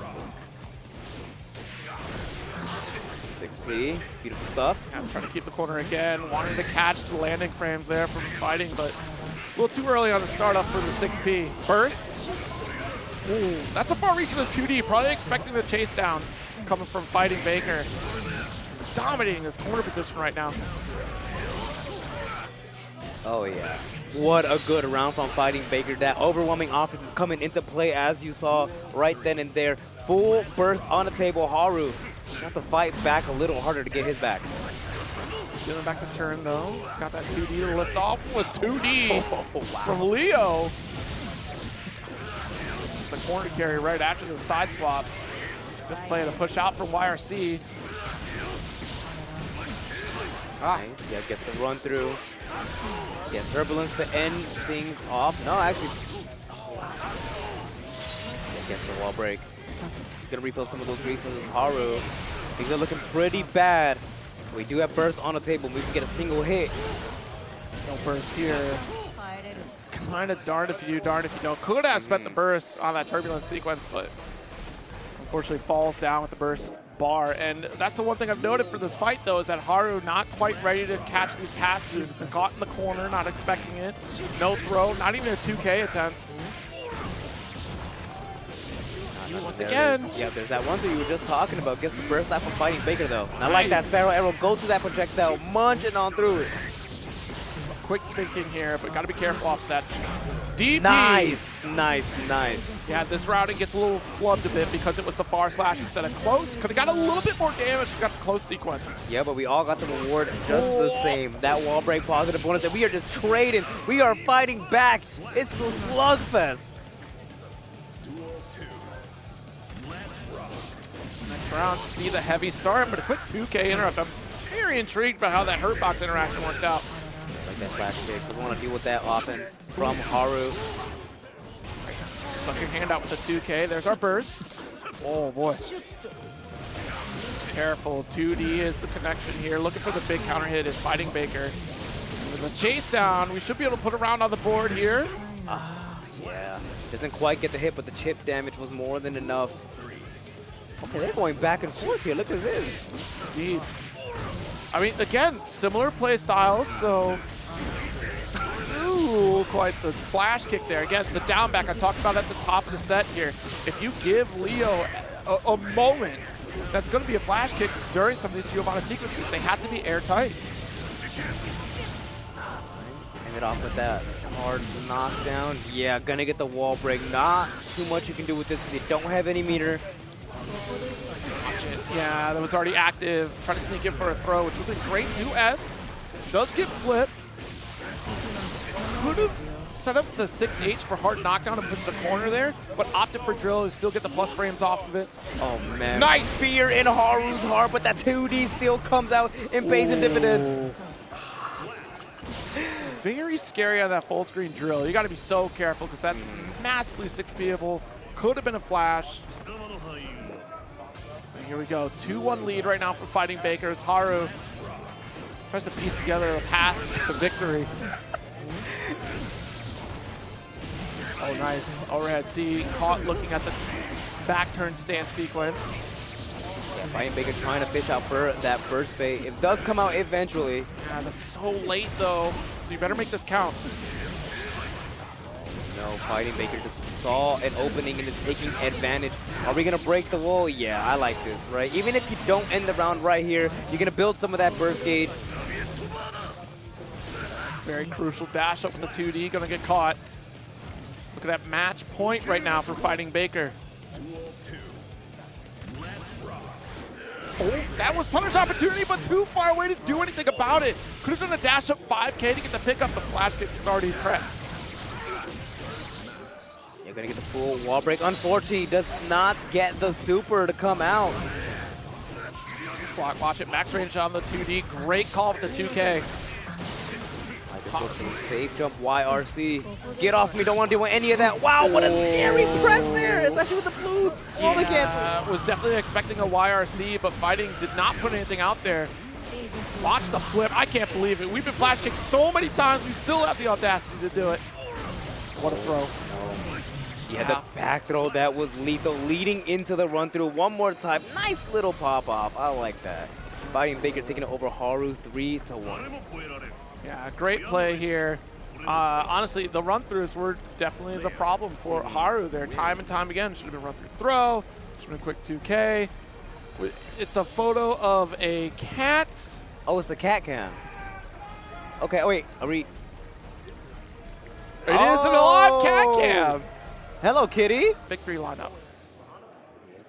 6P, beautiful stuff. I'm trying to keep the corner again. Wanted to catch the landing frames there from fighting, but a little too early on the startup for the 6P. Burst. Ooh, that's a far reach in the 2D. Probably expecting the chase down coming from FightingBaker. He's dominating this corner position right now. Oh yeah. What a good round from FightingBaker. That overwhelming offense is coming into play as you saw right then and there. Full burst on the table. Haru have to fight back a little harder to get his back. Stealing back the turn though. Got that 2D to lift off with 2D from Leo. The corner carry right after the side swap. Good play to push out from YRC. Nice. Yeah, gets the run through. Yeah, turbulence to end things off. No, actually. Yeah, gets the wall break. He's gonna refill some of those resources. Haru. Things are looking pretty bad. We do have burst on the table. We can get a single hit. No burst here. Kind of darned if you do, darned if you don't. Could have spent the burst on that turbulence sequence, but unfortunately falls down with the burst bar. And that's the one thing I've noted for this fight, though, is that Haru not quite ready to catch these pass-throughs. Been caught in the corner, not expecting it. No throw, not even a 2K attempt. See, once again. Yeah, there's that one thing you were just talking about. Gets the burst out from FightingBaker, though. I like that Sparrow Arrow. Go through that projectile, munching on through it. Quick thinking here, but got to be careful off that. DP. Nice, nice, nice. Yeah, this routing gets a little flubbed a bit because it was the far slash instead of close. Could have got a little bit more damage if we got the close sequence. Yeah, but we all got the reward just the same. That wall break positive bonus, and we are just trading. We are fighting back. It's a slugfest. Next round, see the heavy start, but a quick 2K interrupt. I'm very intrigued by how that hurt box interaction worked out. Like that flash kick. We want to deal with that offense from Haru. Stuck your hand out with the 2K. There's our burst. Oh boy. Careful. 2D is the connection here. Looking for the big counter hit is FightingBaker. With the chase down, we should be able to put a round on the board here. Yeah. Doesn't quite get the hit, but the chip damage was more than enough. Okay, they're going back and forth here. Look at this. Indeed. I mean, again, similar play styles, so. Ooh, quite the flash kick there. Again, the down back I talked about at the top of the set here. If you give Leo a moment, that's going to be a flash kick during some of these Giovanna sequences. They have to be airtight. Hang it off with that hard knockdown. Yeah, gonna get the wall break. Not too much you can do with this because you don't have any meter. Yeah, that was already active. Trying to sneak in for a throw, which would have been great. 2S. Does get flipped. Could have set up the 6H for hard knockdown and push the corner there, but opted for drill to still get the plus frames off of it. Oh, man. Nice! Fear in Haru's heart, but that 2D still comes out and pays in dividends. Very scary on that full screen drill. You got to be so careful because that's massively 6P'able. Could have been a flash. And here we go. 2-1 lead right now for FightingBaker as Haru tries to piece together a path to victory. Oh, nice. Overhead C, caught looking at the back turn stance sequence. Yeah, FightingBaker trying to fish out for that burst bait. It does come out eventually. Yeah, that's so late though, so you better make this count. No, FightingBaker just saw an opening and is taking advantage. Are we going to break the wall? Yeah, I like this, right? Even if you don't end the round right here, you're going to build some of that burst gauge. It's very crucial. Dash up with the 2D, going to get caught. Look at that match point right now for FightingBaker. Oh, that was punish opportunity, but too far away to do anything about it. Could have done a dash up 5K to get the pickup. The flash kick is already prepped. You're going to get the full wall break. Unfortunately, does not get the super to come out. Block, watch it. Max range on the 2D. Great call with the 2K. Just go for the safe jump YRC. Get off me, don't want to do any of that. Wow, what a scary press there, especially with the blue wall cancel. Was definitely expecting a YRC, but Fighting did not put anything out there. Watch the flip. I can't believe it. We've been flash kicked so many times, we still have the audacity to do it. What a throw. Yeah, the back throw, that was lethal, leading into the run through one more time. Nice little pop off. I like that. FightingBaker taking it over Haru 3-1. Yeah, great play here. Honestly, the run-throughs were definitely the problem for Haru there, time and time again. Should have been run-through throw, should have been quick 2K. It's a photo of a cat. Oh, it's the cat cam. Okay, oh wait, are we? It is an live cat cam. Hello, kitty. Victory lineup.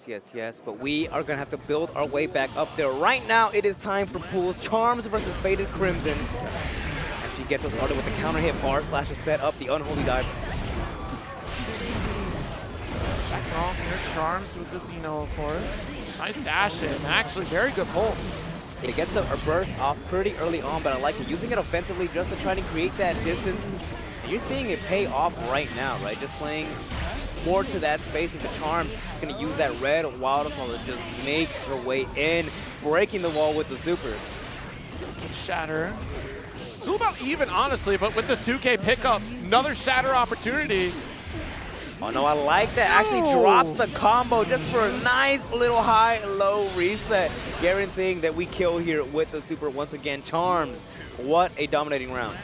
Yes, but we are going to have to build our way back up there. Right now, it is time for pools. Charms versus FatedCrimson. And she gets us started with the counter hit bar slash to set up the unholy dive. Back off here, Charms with the Xeno, of course. Nice dash in. Actually, very good pull. It gets the burst off pretty early on, but I like it. Using it offensively just to try to create that distance. And you're seeing it pay off right now, right? Just playing more to that space, and the Charms going to use that red Wild Assault to just make her way in, breaking the wall with the super. Shatter. Still about even, honestly, but with this 2K pickup, another Shatter opportunity. Oh no, I like that. Actually drops the combo just for a nice little high-low reset, guaranteeing that we kill here with the super once again. Charms, what a dominating round.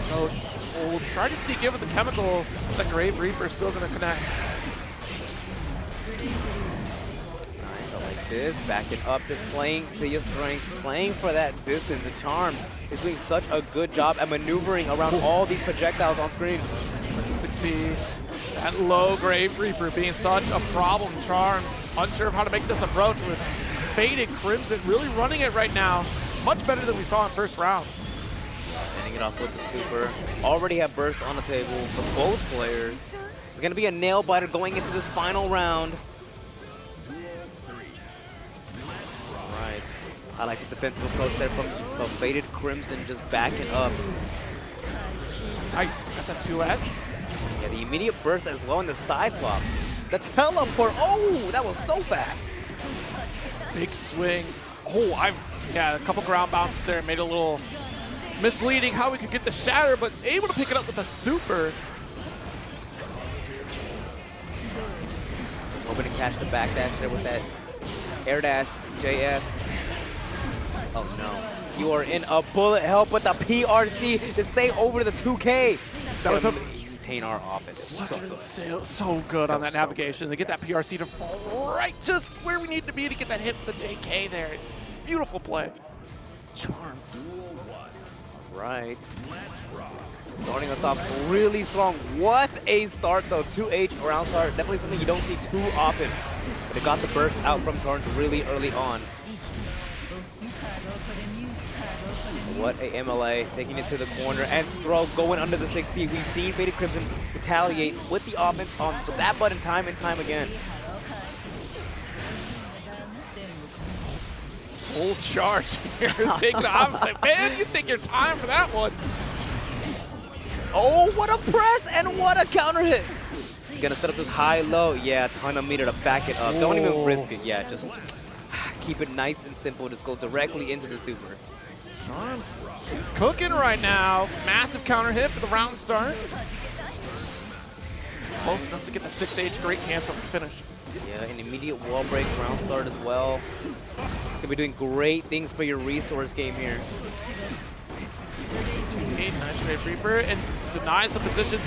So, we'll try to sneak in with the chemical. The Grave Reaper is still going to connect. Nice, I like this. Backing up, just playing to your strengths, playing for that distance. And Charms is doing such a good job at maneuvering around all these projectiles on screen. 6P. That low Grave Reaper being such a problem. Charms unsure of how to make this approach with FatedCrimson really running it right now. Much better than we saw in first round. Ending it off with the super. Already have bursts on the table for both players. It's going to be a nail biter going into this final round. Alright. I like the defensive approach there from FatedCrimson, just backing up. Nice. Got the 2S. Yeah, the immediate burst as well in the side swap. The teleport. Oh, that was so fast. Big swing. Oh, yeah, a couple ground bounces there. Made it a little misleading how we could get the shatter, but able to pick it up with a super. Hoping to catch the back dash there with that air dash, JS. Oh no. You are in a bullet hell, but the PRC to stay over the 2K. That was maintain our offense. So good on that navigation. They get that PRC to fall right just where we need to be to get that hit with the JK there. Beautiful play. Charms. Right. Starting us off really strong. What a start though. 2H around start. Definitely something you don't see too often. But it got the burst out from Charms really early on. What a MLA, taking it to the corner, and Stroke going under the 6P. We've seen FatedCrimson retaliate with the offense on that button time and time again. Full charge here, taking it off. Like, man, you take your time for that one. Oh, what a press and what a counter hit. Gonna set up this high-low. Yeah, a ton of meter to back it up. Whoa. Don't even risk it. Yeah, just keep it nice and simple. Just go directly into the super. Charms, she's cooking right now. Massive counter hit for the round start. Close enough to get the 6H. Great cancel to finish. Yeah, an immediate wall break, round start as well. It's going to be doing great things for your resource game here. Nice Grave Reaper, and denies the position.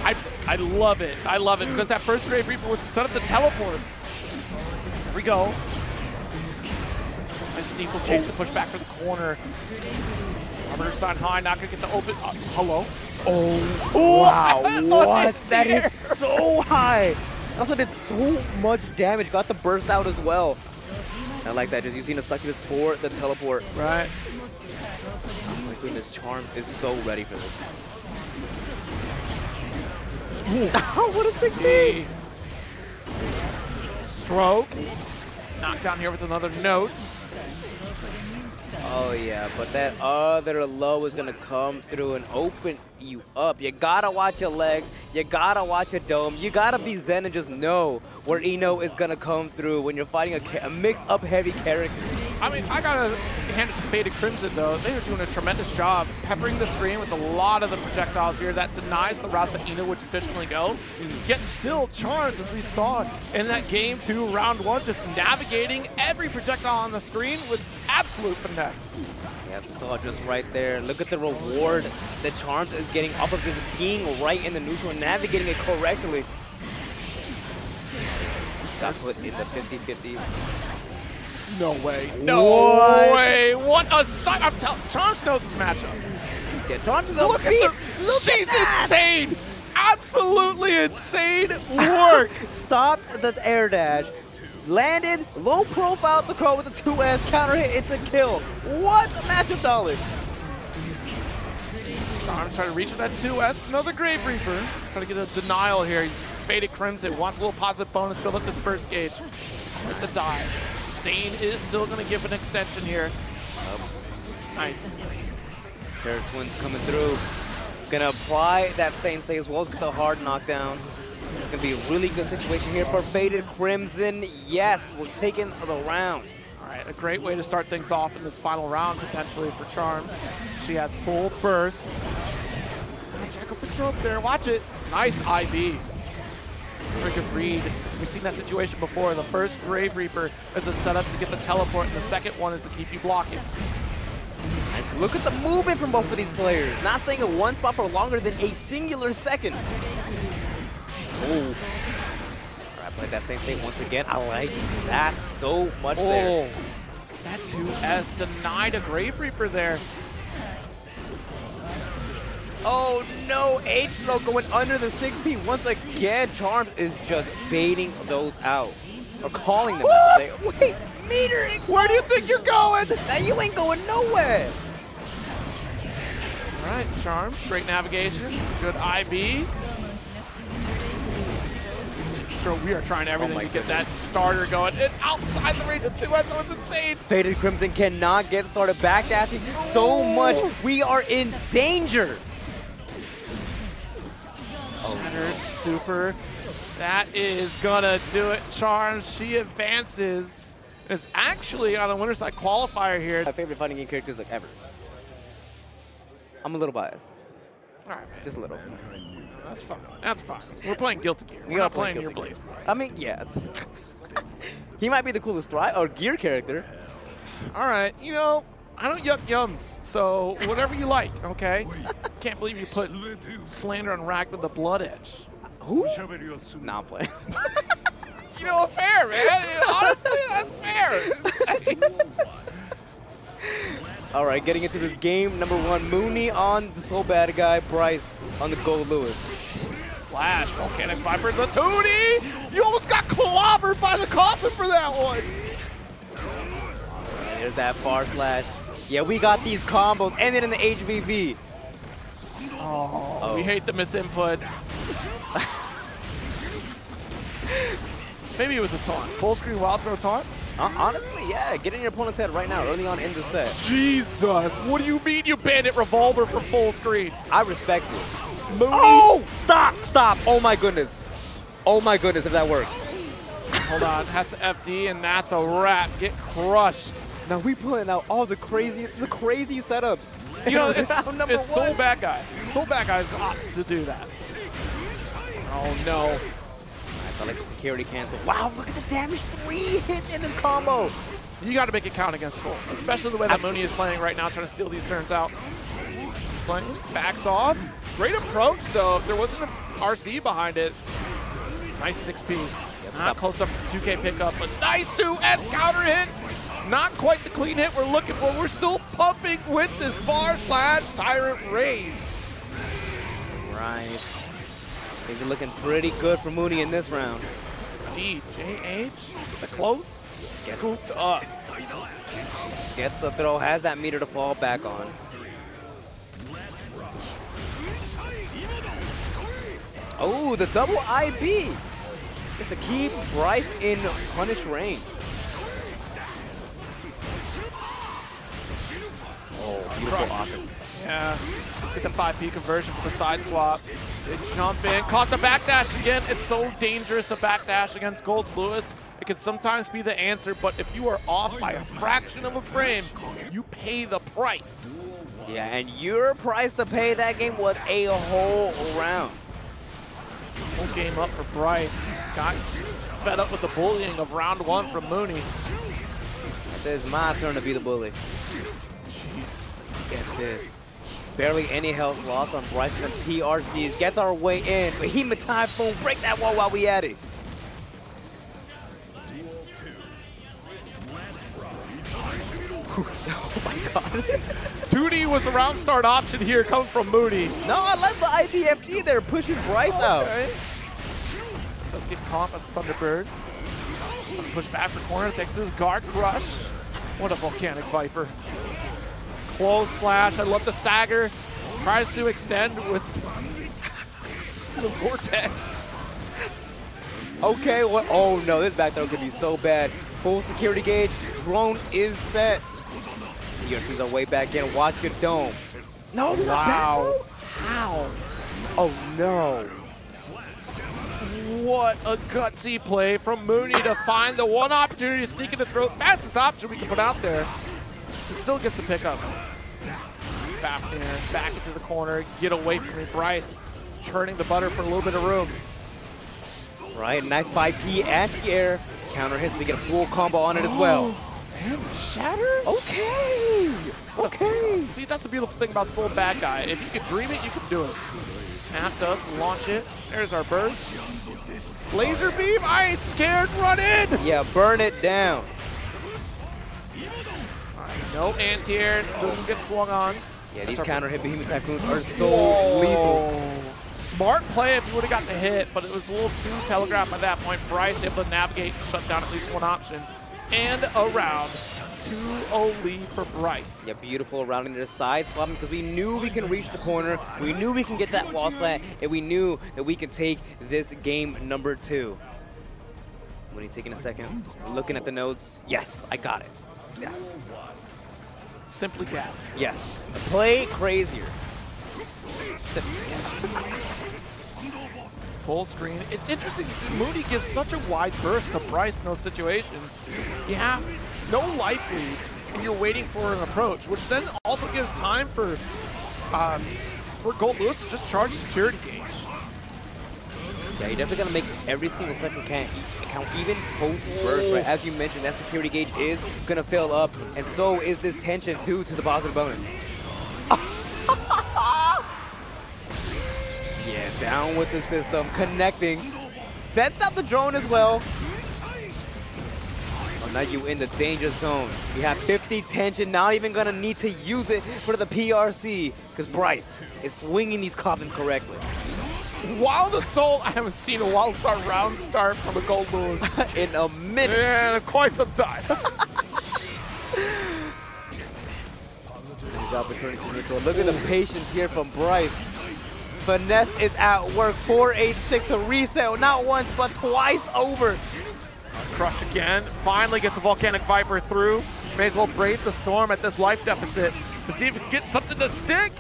I love it. I love it because that first Grave Reaper was set up to teleport. Here we go. Nice steeple chase to push back for the corner. Arbiter side high, not gonna get the open. Hello. Oh, Wow, what? That hit hit so high. Also did so much damage. Got the burst out as well. I like that. Just using the succubus for the teleport. Right. Oh my goodness, Charm is so ready for this. What a 6B! Stroke. Knocked down here with another note. Oh yeah, but that other low is gonna come through and open you up. You gotta watch your legs, you gotta watch your dome, you gotta be zen and just know where Eno is gonna come through when you're fighting a mix-up heavy character. I mean, I gotta hand it to FatedCrimson though. They were doing a tremendous job peppering the screen with a lot of the projectiles here that denies the routes that Eno would traditionally go. Yet still Charms, as we saw in that game 2, round 1, just navigating every projectile on the screen with absolute finesse. Yeah, we saw it just right there. Look at the reward that Charms is getting off of just being right in the neutral and navigating it correctly. Got put in the 50-50. No way. No way. What a stop. I'm telling Charms knows his matchup. Yeah, Charms is a Look beast. at the, she's insane. Absolutely insane work. Stopped the air dash. Landed, low profile the crow with the 2S, counter hit, it's a kill. What matchup knowledge? Charms trying to reach with that 2S, another Grave Reaper. Trying to get a denial here. FatedCrimson wants a little positive bonus, build up this burst gauge. With the dive. Stain is still going to give an extension here. Nice. Terror Twins coming through. Gonna apply that Stain stay as well as the hard knockdown. It's gonna be a really good situation here for FatedCrimson. Yes, we're taking the round. All right, a great way to start things off in this final round potentially for Charms. She has full burst. Check up the stroke there, watch it. Nice IB. Very good read. We've seen that situation before. The first Grave Reaper is a setup to get the teleport, and the second one is to keep you blocking. Nice. Look at the movement from both of these players. Not staying in one spot for longer than a singular second. Oh. Alright, play that same thing once again. I like that so much there. That 2S denied a Grave Reaper there. Oh no, H-throw going under the 6P once again. Charms is just baiting those out. Or calling them out. Say, wait, metering. Where do you think you're going? Now you ain't going nowhere. All right, Charms, great navigation, good IB. So we are trying everything to get that starter going. And outside the range of 2S, that was insane. FatedCrimson cannot get started backdashing so much. We are in danger. Shattered super. That is gonna do it. Charms, she advances. It's actually on a winner's side qualifier here. My favorite fighting game characters like ever. I'm a little biased. All right, man. Just a little. That's fine. That's fine. We're playing Guilty Gear. We're are not playing Guilty your Gear. Blaze. I mean, yes. He might be the coolest or gear character. All right, you know, I don't yuck yums, so whatever you like, okay? Can't believe you put slander on Ragnar the Blood Edge. Who? Nah, I'm playing. You know, fair, man. Honestly, that's fair. All right, getting into this game. Number 1, Mooney on the so bad guy. Bryce on the Goldlewis. Slash, Volcanic Viper, the Tootie! You almost got clobbered by the coffin for that one. There's that far slash. Yeah, we got these combos. Ended in the HVV. Oh, we hate the misinputs. Maybe it was a taunt. Full screen wild throw taunt? Honestly, yeah. Get in your opponent's head right now, early on in the set. Jesus, what do you mean you bandit revolver for full screen? I respect it. Mooney. Oh! Stop! Oh my goodness. Oh my goodness, if that works. Hold on, has to FD, and that's a wrap. Get crushed. Now we pulling out all the crazy setups. You know, it's Soul Bad Guy. Soul Bad Guys ought to do that. Oh no. I like the security cancel. Wow, look at the damage. 3 hits in this combo. You got to make it count against Soul, especially the way that Mooney is playing right now, trying to steal these turns out. He's playing, backs off. Great approach, though. If there wasn't an RC behind it. Nice 6P. Not close up for the 2K pickup, but nice 2S counter hit. Not quite the clean hit we're looking for. We're still pumping with this far slash Tyrant Rage. Right. Things are looking pretty good for Mooney in this round. Indeed, JH, the close. Scooped up. Gets the throw, has that meter to fall back on. Oh, the double IB. Just to keep Bryce in punish range. Oh, beautiful offense. Yeah, let's get the 5P conversion for the side swap. Big jump in, caught the backdash again. It's so dangerous to backdash against Goldlewis. It can sometimes be the answer, but if you are off by a fraction of a frame, you pay the price. Yeah, and your price to pay that game was a whole round. Whole game up for Bryce. Got fed up with the bullying of round 1 from Mooney. It says my turn to be the bully. Jeez. Get this. Barely any health loss on Bryce and PRCs. Gets our way in. Behemoth Typhoon, break that wall while we at it. Oh my god. 2D was the round start option here coming from Mooney. No, I love the IDFT there, pushing Bryce out. Let's get caught by the Thunderbird. Push back for corner, thanks to this guard crush. What a Volcanic Viper. Close slash, I love the stagger. Tries to extend with the Vortex. Okay, what? Oh no, this back throw could be so bad. Full security gauge, drone is set. PRCs are way back in, watch your dome. No, wow. How? Oh no. What a gutsy play from Mooney to find the one opportunity to sneak in the throat. Fastest option we can put out there. It still gets the pickup. Back there, back into the corner, get away from me. Bryce churning the butter for a little bit of room. Right, nice 5P anti-air. Counter hits, we get a full combo on it as well. And the shatter? Okay. Okay. See, that's the beautiful thing about Soul Bad Guy. If you can dream it, you can do it. Tapped us, launch it. There's our burst. Laser beam, I ain't scared, run in! Yeah, burn it down. No anti-air, still can get swung on. Yeah, these counter hit Behemoth Typhoons are so lethal. Smart play if you would have gotten the hit, but it was a little too telegraphed by that point. Bryce able to navigate and shut down at least one option. And a round. 2-0 lead for Bryce. Yeah, beautiful rounding to the side swapping because we knew we can reach the corner. We knew we can get that wall splat, and we knew that we could take this game number 2. When he taking a second, looking at the notes. Yes, I got it. Yes. Simply gas. Yes. Play crazier. Full screen. It's interesting, Mooney gives such a wide berth to Bryce in those situations. You have no life lead, and you're waiting for an approach, which then also gives time for Goldlewis to just charge security gauge. Yeah, you're definitely gonna make every single second count, even post-burst, right? As you mentioned, that security gauge is gonna fill up, and so is this tension due to the positive bonus. Yeah, down with the system, connecting. Sets up the drone as well. Oh, now you in the danger zone. You have 50 tension, not even gonna need to use it for the PRC, because Bryce is swinging these coffins correctly. Wild Assault, I haven't seen a Wild Assault round start from a Goldlewis in a minute. Yeah, in quite some time. Good job returning to neutral. Look at the patience here from Bryce. Finesse is at work. 486 to reset, not once, but twice over. Crush again. Finally gets the Volcanic Viper through. May as well brave the storm at this life deficit to see if he can get something to stick.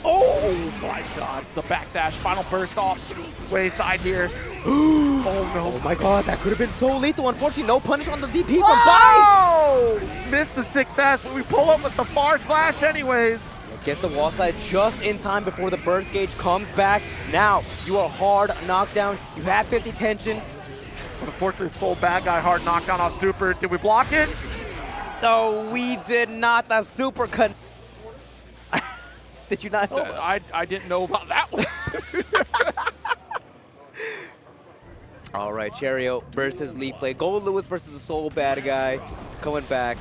Oh my god, the backdash, final burst off wayside here. Oh no. Oh my god, that could have been so lethal. Unfortunately, no punish on the DP from Bryce. Missed the 6S, but we pull up with the far slash anyways. Gets the wall slide just in time before the burst gauge comes back. Now, you are hard knocked down. You have 50 tension. But unfortunately, Soul bad guy hard knockdown on Super. Did we block it? No, we did not. The Super Did you not know? I didn't know about that one. All right, Cherio versus Leaf Blade. Goldlewis versus the Soul bad guy coming back.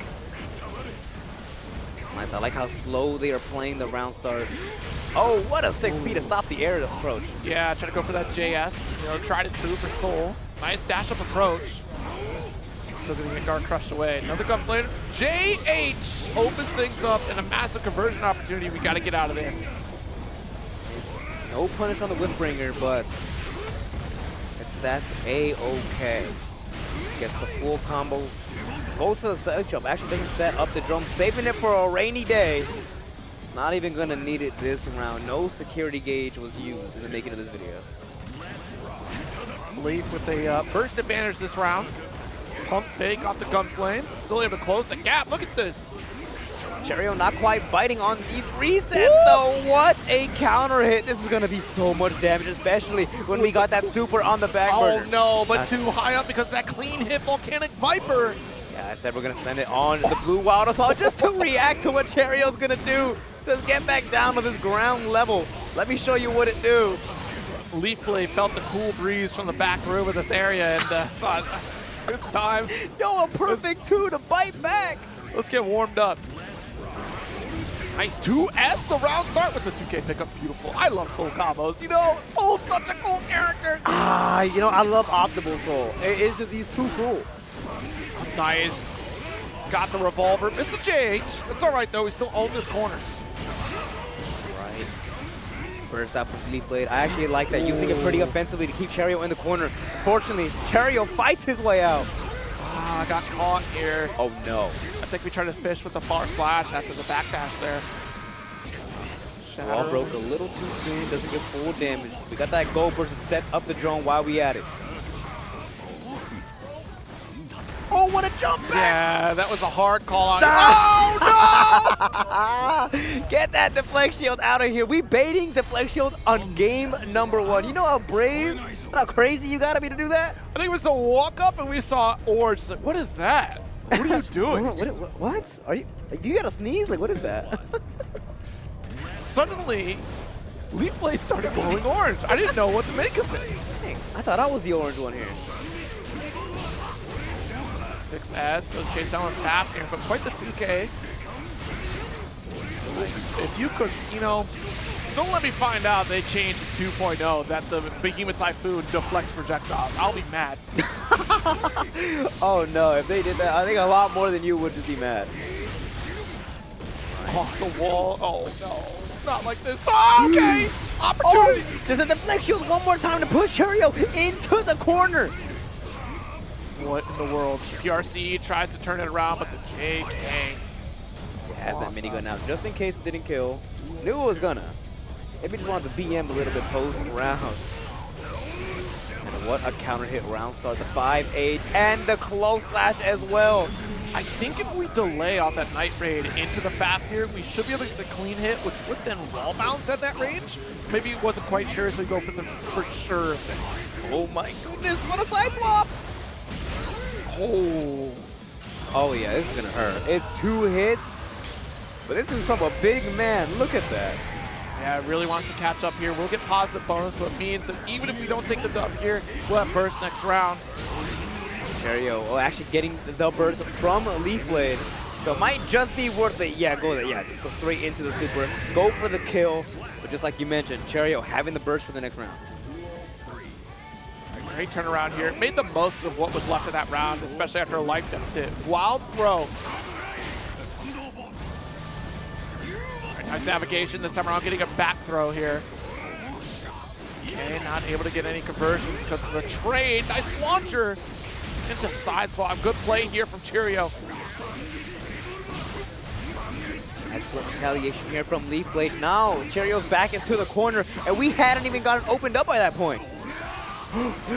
Nice. I like how slow they are playing the round start. Oh, what a 6P to stop the air approach. Yeah, try to go for that JS. You know, tried it true for Soul. Nice dash up approach. Still gonna get guard crushed away. Another gunflame. JH opens things up and a massive conversion opportunity. We gotta get out of there. No punish on the Whipbringer, but that's A-okay. Gets the full combo. Goes for the side jump. Actually doesn't set up the drum, saving it for a rainy day. It's not even gonna need it this round. No security gauge was used in the making of this video. Leaf with a burst advantage this round. Pump fake off the gunflame. Still able to close the gap. Look at this. Cherio not quite biting on these resets though. What a counter hit. This is gonna be so much damage, especially when we got that Super on the back burner. Oh no, but too high up because of that clean hit Volcanic Viper. Yeah, I said we're gonna spend it on the blue Wild Assault just to react to what Cherio's gonna do. Says get back down to this ground level. Let me show you what it do. Leaf Blade felt the cool breeze from the back room of this area and thought, it's time. Yo, a perfect 2 to bite back. Let's get warmed up. Nice 2S, the round start with the 2K pickup. Beautiful. I love Soul combos. You know, Soul's such a cool character. You know, I love Optimal Soul. It's just, he's too cool. Nice. Got the revolver. Missed the JH. That's all right, though. We still own this corner. Right. Burst out from Leaf Blade. I actually like that, using it pretty offensively to keep Cherio in the corner. Unfortunately, Cherio fights his way out. I got caught here. Oh, no. I think we tried to fish with the far slash after the backdash there. Wall broke a little too soon. Doesn't get full damage. We got that gold burst and sets up the drone while we at it. Oh, what a jump back! Yeah, that was a hard call out. Oh, no! Get that deflect shield out of here. We baiting deflect shield on game number 1. You know how brave, how crazy you gotta be to do that? I think it was the walk up and we saw Orange. Like, what is that? What are you doing? What? Are you? Do you gotta sneeze? Like, what is that? Suddenly, Leaf Blade started glowing orange. I didn't know what to make of it. Dang, I thought I was the orange one here. 6S, so chase down with Fafnir, but quite the 2K. If you could, you know, don't let me find out they changed 2.0 that the Behemoth Typhoon deflects projectiles. I'll be mad. Oh no, if they did that, I think a lot more than you would just be mad. Off the wall. Oh no, not like this. Oh, okay, opportunity. Oh, there's a deflect shield one more time to push Cherio into the corner. What in the world? PRC tries to turn it around, but the JK has that minigun out just in case it didn't kill. Knew it was gonna. Maybe just wanted to BM a little bit post round. And what a counter hit round start. The 5H and the close slash as well. I think if we delay off that Night Raid into the Fafnir, we should be able to get the clean hit, which would then wall bounce at that range. Maybe he wasn't quite sure, so we go for the for sure thing. Oh my goodness, what a side swap! Oh yeah, this is gonna hurt. It's 2 hits, but this is from a big man. Look at that. Yeah, really wants to catch up here. We'll get positive bonus, so it means that even if we don't take the dub here, we'll have burst next round. Cherio, actually getting the burst from Leaf Blade, so it might just be worth it. Yeah, go there. Yeah, just go straight into the super. Go for the kill, but just like you mentioned, Cherio having the burst for the next round. Great turnaround here. Made the most of what was left of that round, especially after a life deficit. Wild throw. Nice navigation this time around, getting a back throw here. Okay, not able to get any conversion because of the trade. Nice launcher into side swap. Good play here from Cherio. Excellent retaliation here from Leaf Blade. Now Cherio's back into the corner, and we hadn't even gotten opened up by that point.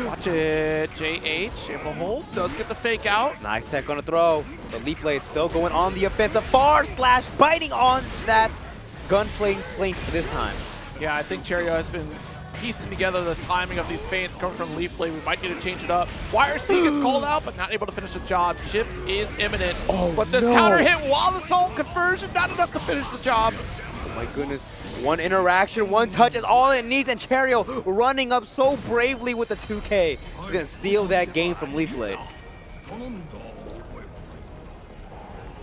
Watch it, JH, able to hold, does get the fake out. Nice tech on the throw. The Leaf Blade still going on the offensive. Far slash biting on that gunflame feint this time. Yeah, I think Cherio has been piecing together the timing of these feints coming from Leaf Blade. We might need to change it up. YRC gets called out, but not able to finish the job. Chipp is imminent. Oh, but this no. counter hit while assault conversion, not enough to finish the job. Oh my goodness. One interaction, one touch is all it needs, and Cherio running up so bravely with the 2K. He's going to steal that game from Leaf Blade.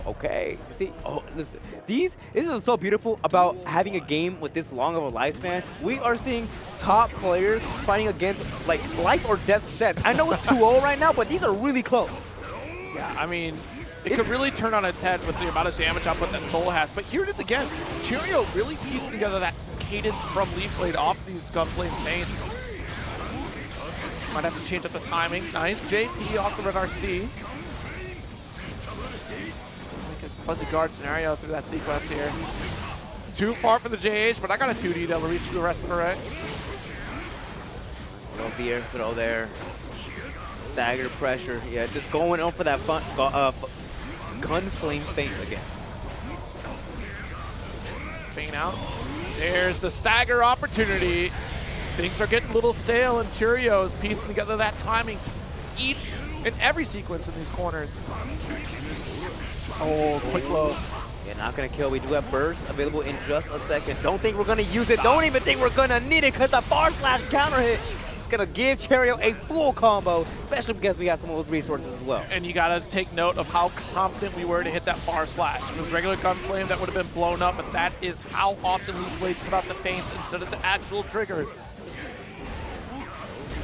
Okay, see, oh, listen, this is so beautiful about having a game with this long of a lifespan. We are seeing top players fighting against, like, life or death sets. I know it's 2-0 right now, but these are really close. Yeah, I mean, it could really turn on its head with the amount of damage output that Soul has. But here it is again. Cherio really piecing together that cadence from Leaf Blade off these Gunflame feints. Might have to change up the timing. Nice. JP off the red RC. Fuzzy guard scenario through that sequence here. Too far for the JH, but I got a 2D that'll reach the rest of the array. Throw here, throw there. Stagger pressure. Yeah, just going on for that gunflame feint again. Feint out. There's the stagger opportunity. Things are getting a little stale, and Cheerio's piecing together that timing each and every sequence in these corners. Oh, quick low. Yeah, not gonna kill. We do have burst available in just a second. Don't think we're gonna use it. Don't even think we're gonna need it because the bar slash counter hit is gonna give Cherio a full combo, especially because we got some of those resources as well. And you gotta take note of how confident we were to hit that bar slash. If it was regular Gunflame, that would have been blown up, but that is how often Leaf Blades put out the feints instead of the actual trigger.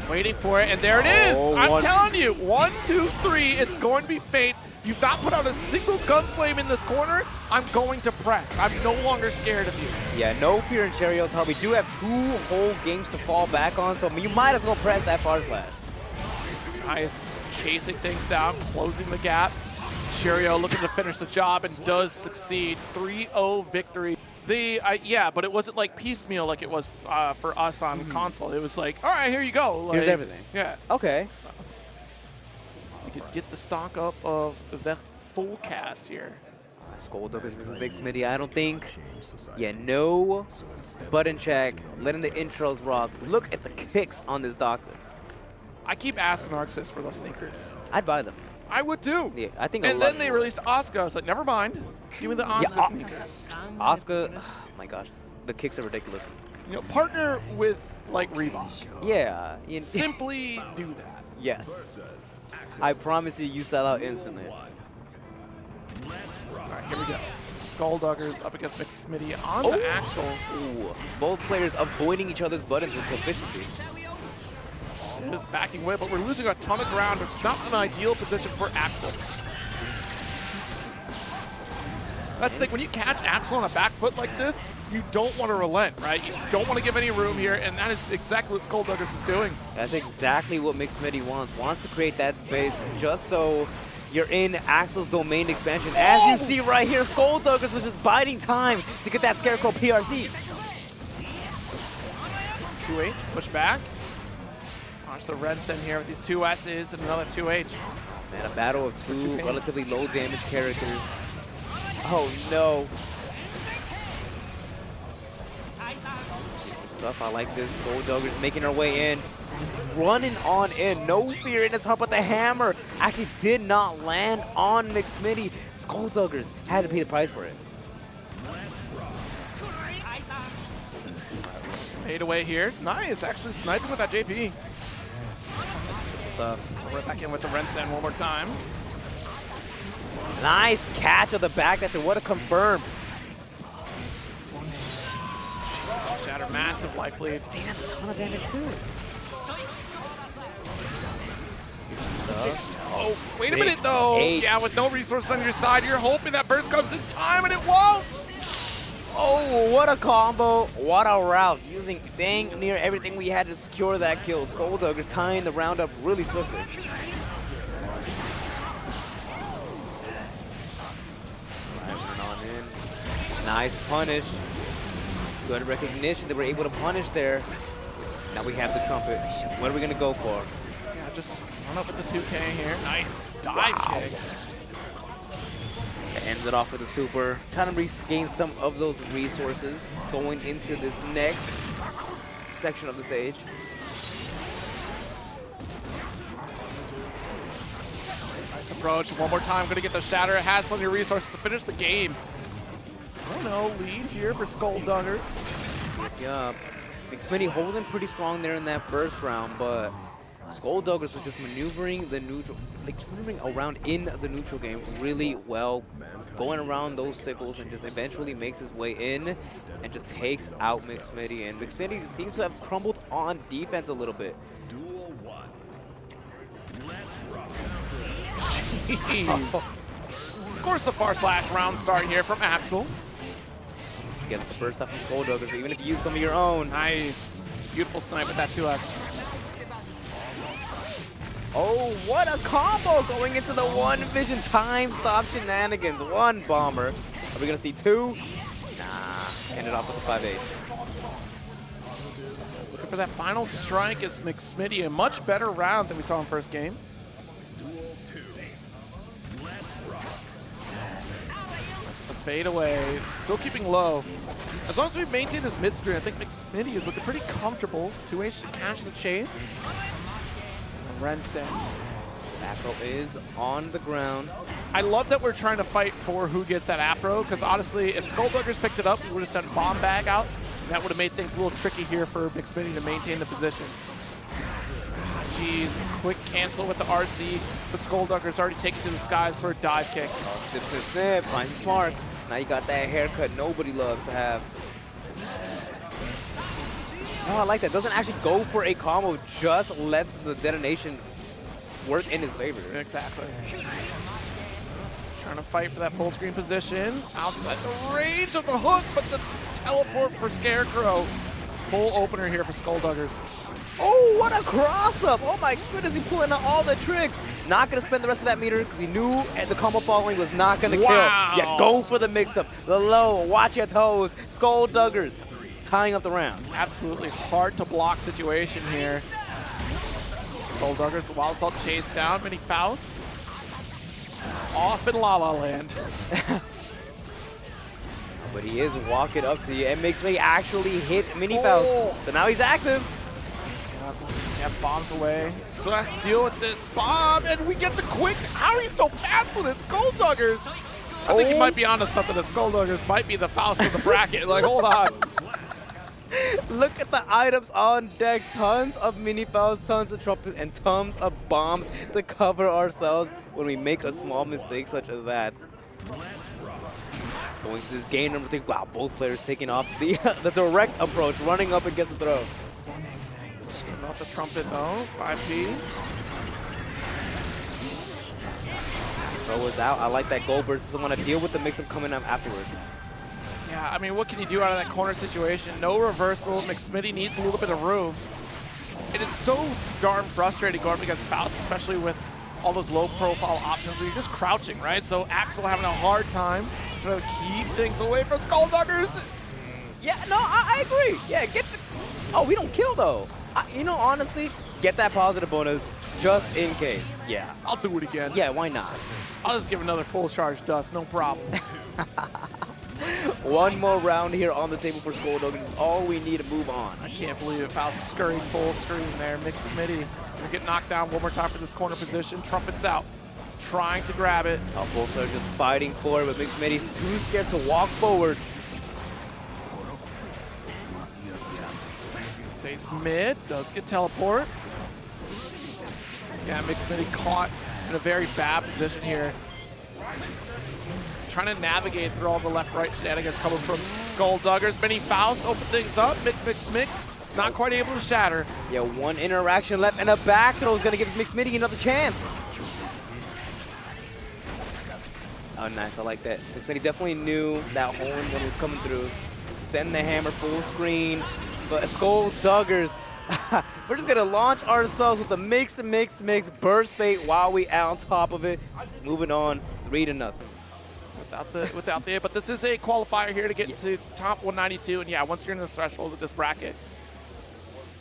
Waiting for it, and there it is! Oh, I'm telling you, 1, 2, 3, it's going to be feint. You've not put out a single Gunflame in this corner. I'm going to press. I'm no longer scared of you. Yeah, no fear in Cherio's heart. We do have 2 whole games to fall back on, so you might as well press that bar slash. Nice, chasing things down, closing the gap. Cherio looking to finish the job and does succeed. 3-0 victory. Yeah, but it wasn't like piecemeal like it was for us on console. It was like, all right, here you go. Like, here's everything. Yeah. Okay. You could get the stock up of the full cast here. Goldlewis versus Millia. I don't think. Yeah, no button check. Letting the intros rock. Look at the kicks on this doctor. I keep asking Arxis for those sneakers. I'd buy them. I would too. Yeah, I think. And then they released Asuka. I was like, never mind. Give me the Asuka sneakers. Asuka, oh my gosh, the kicks are ridiculous. You know, partner with like Reebok. Yeah. Simply do that. Yes. I promise you, you sell out instantly. All right, here we go. Skullduggers up against Millia on the Axel. Ooh. Both players avoiding each other's buttons with proficiency. It is backing away, but we're losing a ton of ground, which is not an ideal position for Axel. That's the thing, when you catch Axel on a back foot like this, you don't want to relent, right? You don't want to give any room here, and that is exactly what Skullduggers is doing. That's exactly what Millia wants to create that space just so you're in Axel's domain expansion. As you see right here, Skullduggers was just biding time to get that Scarecrow PRC. 2H, push back. Watch the Rensen here with these 2 S's and another 2H. Man, a battle of 2 relatively low damage characters. Oh no. Stuff, I like this. Skullduggers making our way in. Just running on in. No fear in his heart, but the hammer actually did not land on Millia. Skullduggers had to pay the price for it. Fade away here. Nice, actually sniping with that JP. Stuff. Right back in with the Rensen one more time. Nice catch of the back. That's what a confirm. Shatter, massive life lead. He has a ton of damage too. Oh, wait a minute though. 8. Yeah, with no resources on your side, you're hoping that burst comes in time, and it won't. Oh, what a combo. What a route. Using dang near everything we had to secure that kill. Skullduggers tying the round up really swiftly. Nice punish. Good recognition that we're able to punish there. Now we have the trumpet. What are we going to go for? Yeah, just run up with the 2K here. Nice dive kick. Ends it off with a super. Trying to regain some of those resources going into this next section of the stage. Nice approach. One more time, going to get the shatter. It has plenty of resources to finish the game. Oh no, lead here for Skullduggers. Yeah, Xfinity holding pretty strong there in that first round, but Skullduggers was just maneuvering the neutral, like just maneuvering around in the neutral game really well, going around those sickles and just eventually makes his way in and just takes out Xfinity. And Xfinity seems to have crumbled on defense a little bit. Jeez. Of course, the far slash round start here from Axel. Gets the burst up from Skullduggers, so even if you use some of your own. Nice. Beautiful snipe with that 2S. Oh, what a combo going into the one vision time stop shenanigans. One bomber. Are we going to see two? Nah. Ended off with a 5-8. Looking for that final strike is Xfinity. A much better round than we saw in first game. Fade away, still keeping low. As long as we maintain this mid screen, I think Xfinity is looking pretty comfortable. 2H to catch the chase. Rensen. Afro is on the ground. I love that we're trying to fight for who gets that Afro, because honestly, if Skullduggers picked it up, we would have sent Bomb Bag out. And that would have made things a little tricky here for Xfinity to maintain the position. Jeez, quick cancel with the RC. The Skullduggers already taken to the skies for a dive kick. Oh, snip, snip, snip. Finds his mark. Now you got that haircut nobody loves to have. Oh, I like that. Doesn't actually go for a combo, just lets the detonation work in his favor. Exactly. Trying to fight for that full screen position. Outside the range of the hook, but the teleport for Scarecrow. Full opener here for Skullduggers. Oh, what a cross-up! Oh my goodness, he's pulling out all the tricks. Not going to spend the rest of that meter because we knew the combo following was not going to kill. Yeah, go for the mix-up. The low, watch your toes. Skullduggers tying up the round. Absolutely hard to block situation here. Skullduggers, Wild Salt chase down. Mini Faust. Off in La La Land. But he is walking up to you and makes me actually hit Mini Faust. So now he's active. Yeah, bombs away. So has to deal with this bomb, and we get the quick. How are you so fast with it, Skullduggers? I think you might be onto something. That Skullduggers might be the Faust of the bracket. Like, hold on. Look at the items on deck. Tons of Mini Faust, tons of trumpets, and tons of bombs to cover ourselves when we make a small mistake such as that. Going to this game number 3. Wow, both players taking off the direct approach, running up against the throw. Not the trumpet though, 5P. Throw is out. I like that gold burst. Doesn't want to deal with the mix-up coming up afterwards. Yeah, I mean, what can you do out of that corner situation? No reversal. Xfinity needs a little bit of room. It is so darn frustrating going up against Faust, especially with all those low-profile options where you're just crouching, right? So Axel having a hard time trying to keep things away from Skullduggers. Yeah, no, I agree. Yeah, get the... Oh, we don't kill, though. You know, honestly, get that positive bonus just in case. Yeah. I'll do it again. Yeah, why not? I'll just give another full charge dust, no problem. One more round here on the table for Skullduggers. It's all we need to move on. I can't believe it. Faust scurrying full screen there. Xfinity gonna get knocked down one more time for this corner position. Trumpets out, trying to grab it. Oh, both are just fighting for it, but Xfinity's too scared to walk forward. Stays mid, does get teleport. Yeah, Xfinity caught in a very bad position here. Trying to navigate through all the left-right shenanigans coming from Skullduggers. Mini Faust open things up, mix. Not quite able to shatter. Yeah, one interaction left, and a back throw is going to give Xfinity another chance. Oh, nice, I like that. Xfinity definitely knew that horn when was coming through. Send the hammer full screen. But Skullduggers, we're just gonna launch ourselves with a mix, burst bait while we out on top of it. Moving on, 3-0. Without the, but this is a qualifier here to get to top 192, and yeah, once you're in the threshold of this bracket,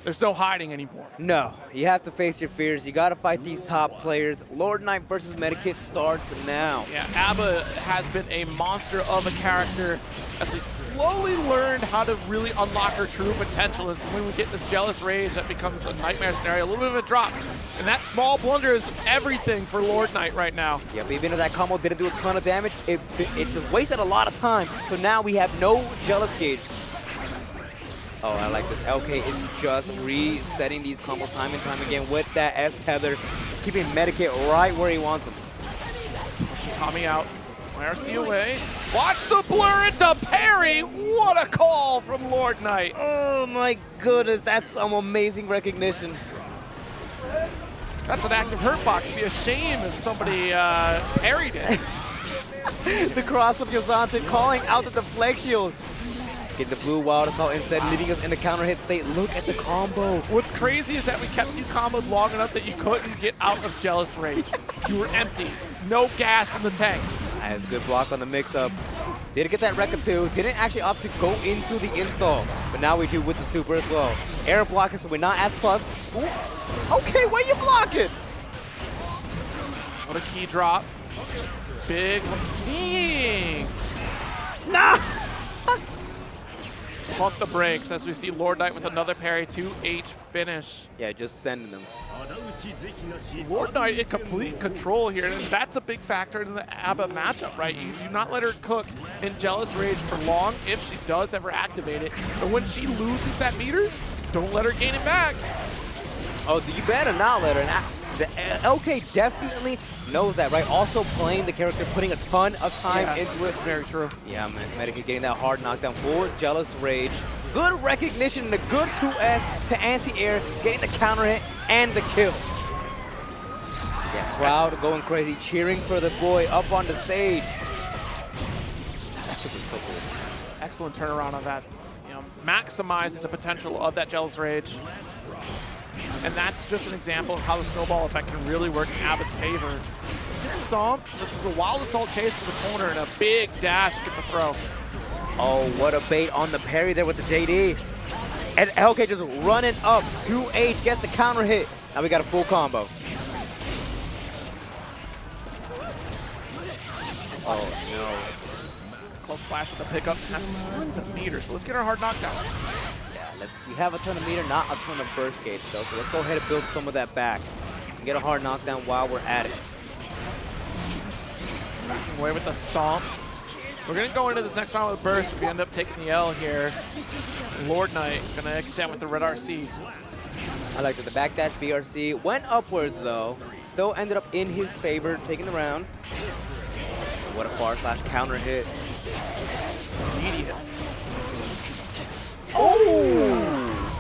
There's no hiding anymore. No, you have to face your fears. You got to fight these top players. Lord Knight versus Medikit starts now. Yeah, A.B.A has been a monster of a character as we slowly learned how to really unlock her true potential. And so when we get this Jealous Rage, that becomes a nightmare scenario, a little bit of a drop. And that small blunder is everything for Lord Knight right now. Yeah, but even if that combo didn't do a ton of damage, it wasted a lot of time. So now we have no Jealous Gauge. Oh, I like this. LK is just resetting these combos time and time again with that S tether. Just keeping Medikit right where he wants him. Tommy out. IRC away. Watch the blur into parry. What a call from Lord Knight. Oh my goodness, that's some amazing recognition. That's an active hurt box. It'd be a shame if somebody parried it. The cross of Yozante calling out the deflect shield. Get the blue Wild Assault instead, leaving us in the counter hit state. Look at the combo. What's crazy is that we kept you comboed long enough that you couldn't get out of Jealous Rage. You were empty. No gas in the tank. That's a good block on the mix-up. Didn't get that Rekka too. Didn't actually opt to go into the install. But now we do with the super as well. Air blocker, so we're not as plus. Ooh. Okay, why you blocking? What a key drop. Big. Dang. Nah! Pump the brakes as we see Lord Knight with another parry, 2H finish. Yeah, just sending them. Lord Knight in complete control here, and that's a big factor in the A.B.A matchup, right? You do not let her cook in Jealous Rage for long if she does ever activate it. But when she loses that meter, don't let her gain it back. Oh, you better not let her. And the LK definitely knows that, right? Also playing the character, putting a ton of time into it. It's very true. Yeah, man. Medikit getting that hard knockdown for Jealous Rage. Good recognition and a good 2S to anti-air, getting the counter hit and the kill. Yeah, crowd going crazy, cheering for the boy up on the stage. That's so cool. Excellent turnaround on that. You know, maximizing the potential of that Jealous Rage. And that's just an example of how the snowball effect can really work in A.B.A.'s favor. Stomp. This is a wild assault chase for the corner and a big dash to get the throw. Oh, what a bait on the parry there with the JD. And LK just running up. 2H gets the counter hit. Now we got a full combo. Oh, no. Close slash with the pickup. Has tons of meters. So let's get our hard knockdown. We have a ton of meter, not a ton of burst gauge though, so let's go ahead and build some of that back and get a hard knockdown while we're at it. Backing away with the stomp. We're going to go into this next round with burst if we end up taking the L here. Lord Knight going to extend with the red RC. I like that the backdash BRC went upwards though, still ended up in his favor, taking the round. What a far slash counter hit. Immediate. Oh!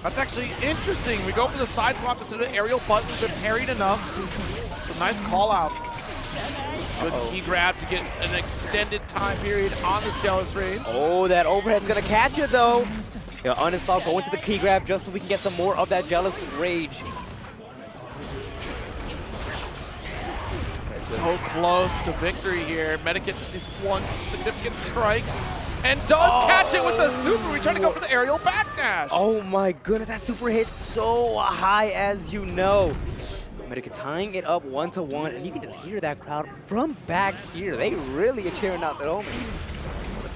That's actually interesting. We go for the side swap instead of aerial button. We've been parried enough. Some nice call out. Good key grab to get an extended time period on this Jealous Rage. Oh, that overhead's gonna catch you though. Yeah, uninstall, go into the key grab just so we can get some more of that Jealous Rage. So close to victory here. Medikit just needs one significant strike. And does catch it with the super. We try to go for the aerial backdash. Oh my goodness, that super hit so high as you know. Medikit tying it up 1-1, and you can just hear that crowd from back here. They really are cheering out their own.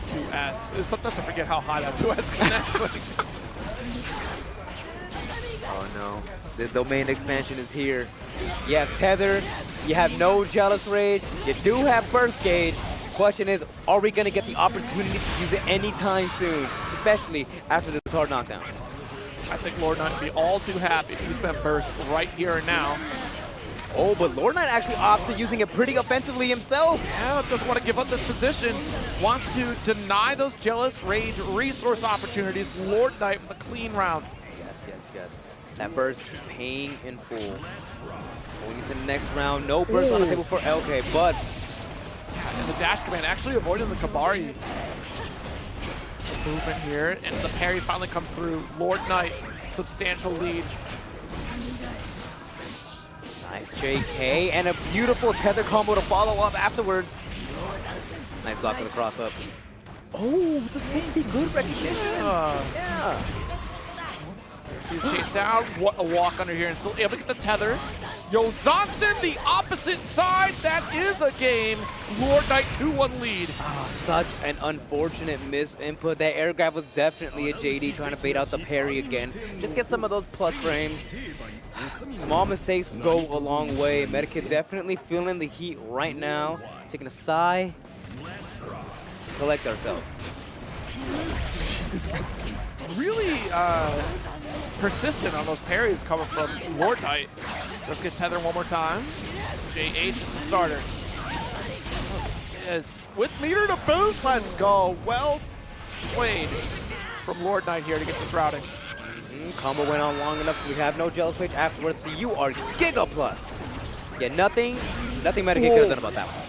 2S. Sometimes I forget how high that 2S can actually. Oh no, the domain expansion is here. You have Tether, you have no Jealous Rage, you do have Burst Gauge. Question is, are we going to get the opportunity to use it anytime soon, especially after this hard knockdown? I think Lord Knight would be all too happy if he spent burst right here and now. Oh, but Lord Knight actually opts to using it pretty offensively himself. Yeah, doesn't want to give up this position. Wants to deny those Jealous Rage resource opportunities. Lord Knight with a clean round. Yes. That burst paying in full. Going into the next round, no burst on the table for LK, but... And the dash command actually avoiding the Kabari movement here, and the parry finally comes through. Lord Knight, substantial lead. Nice JK, and a beautiful tether combo to follow up afterwards. Nice block for the cross up. Oh, the 6B good recognition. Yeah. So chase down, what a walk under here, and still able to get the tether. Yo, Zonson, the opposite side, that is a game. Lord Knight 2-1 lead. Oh, such an unfortunate miss input. That air grab was definitely a JD trying to bait out the parry again. Just get some of those plus frames. Small mistakes go a long way. Medikit definitely feeling the heat right now. Taking a sigh. Collect ourselves. Really persistent on those parries coming from Lord Knight. Let's get tether one more time. JH is the starter. Yes, with meter to boot, let's go. Well played from Lord Knight here to get this routing. Combo went on long enough so we have no Jealous Rage afterwards, so you are Giga Plus. Yeah, nothing Medikit could have done about that one.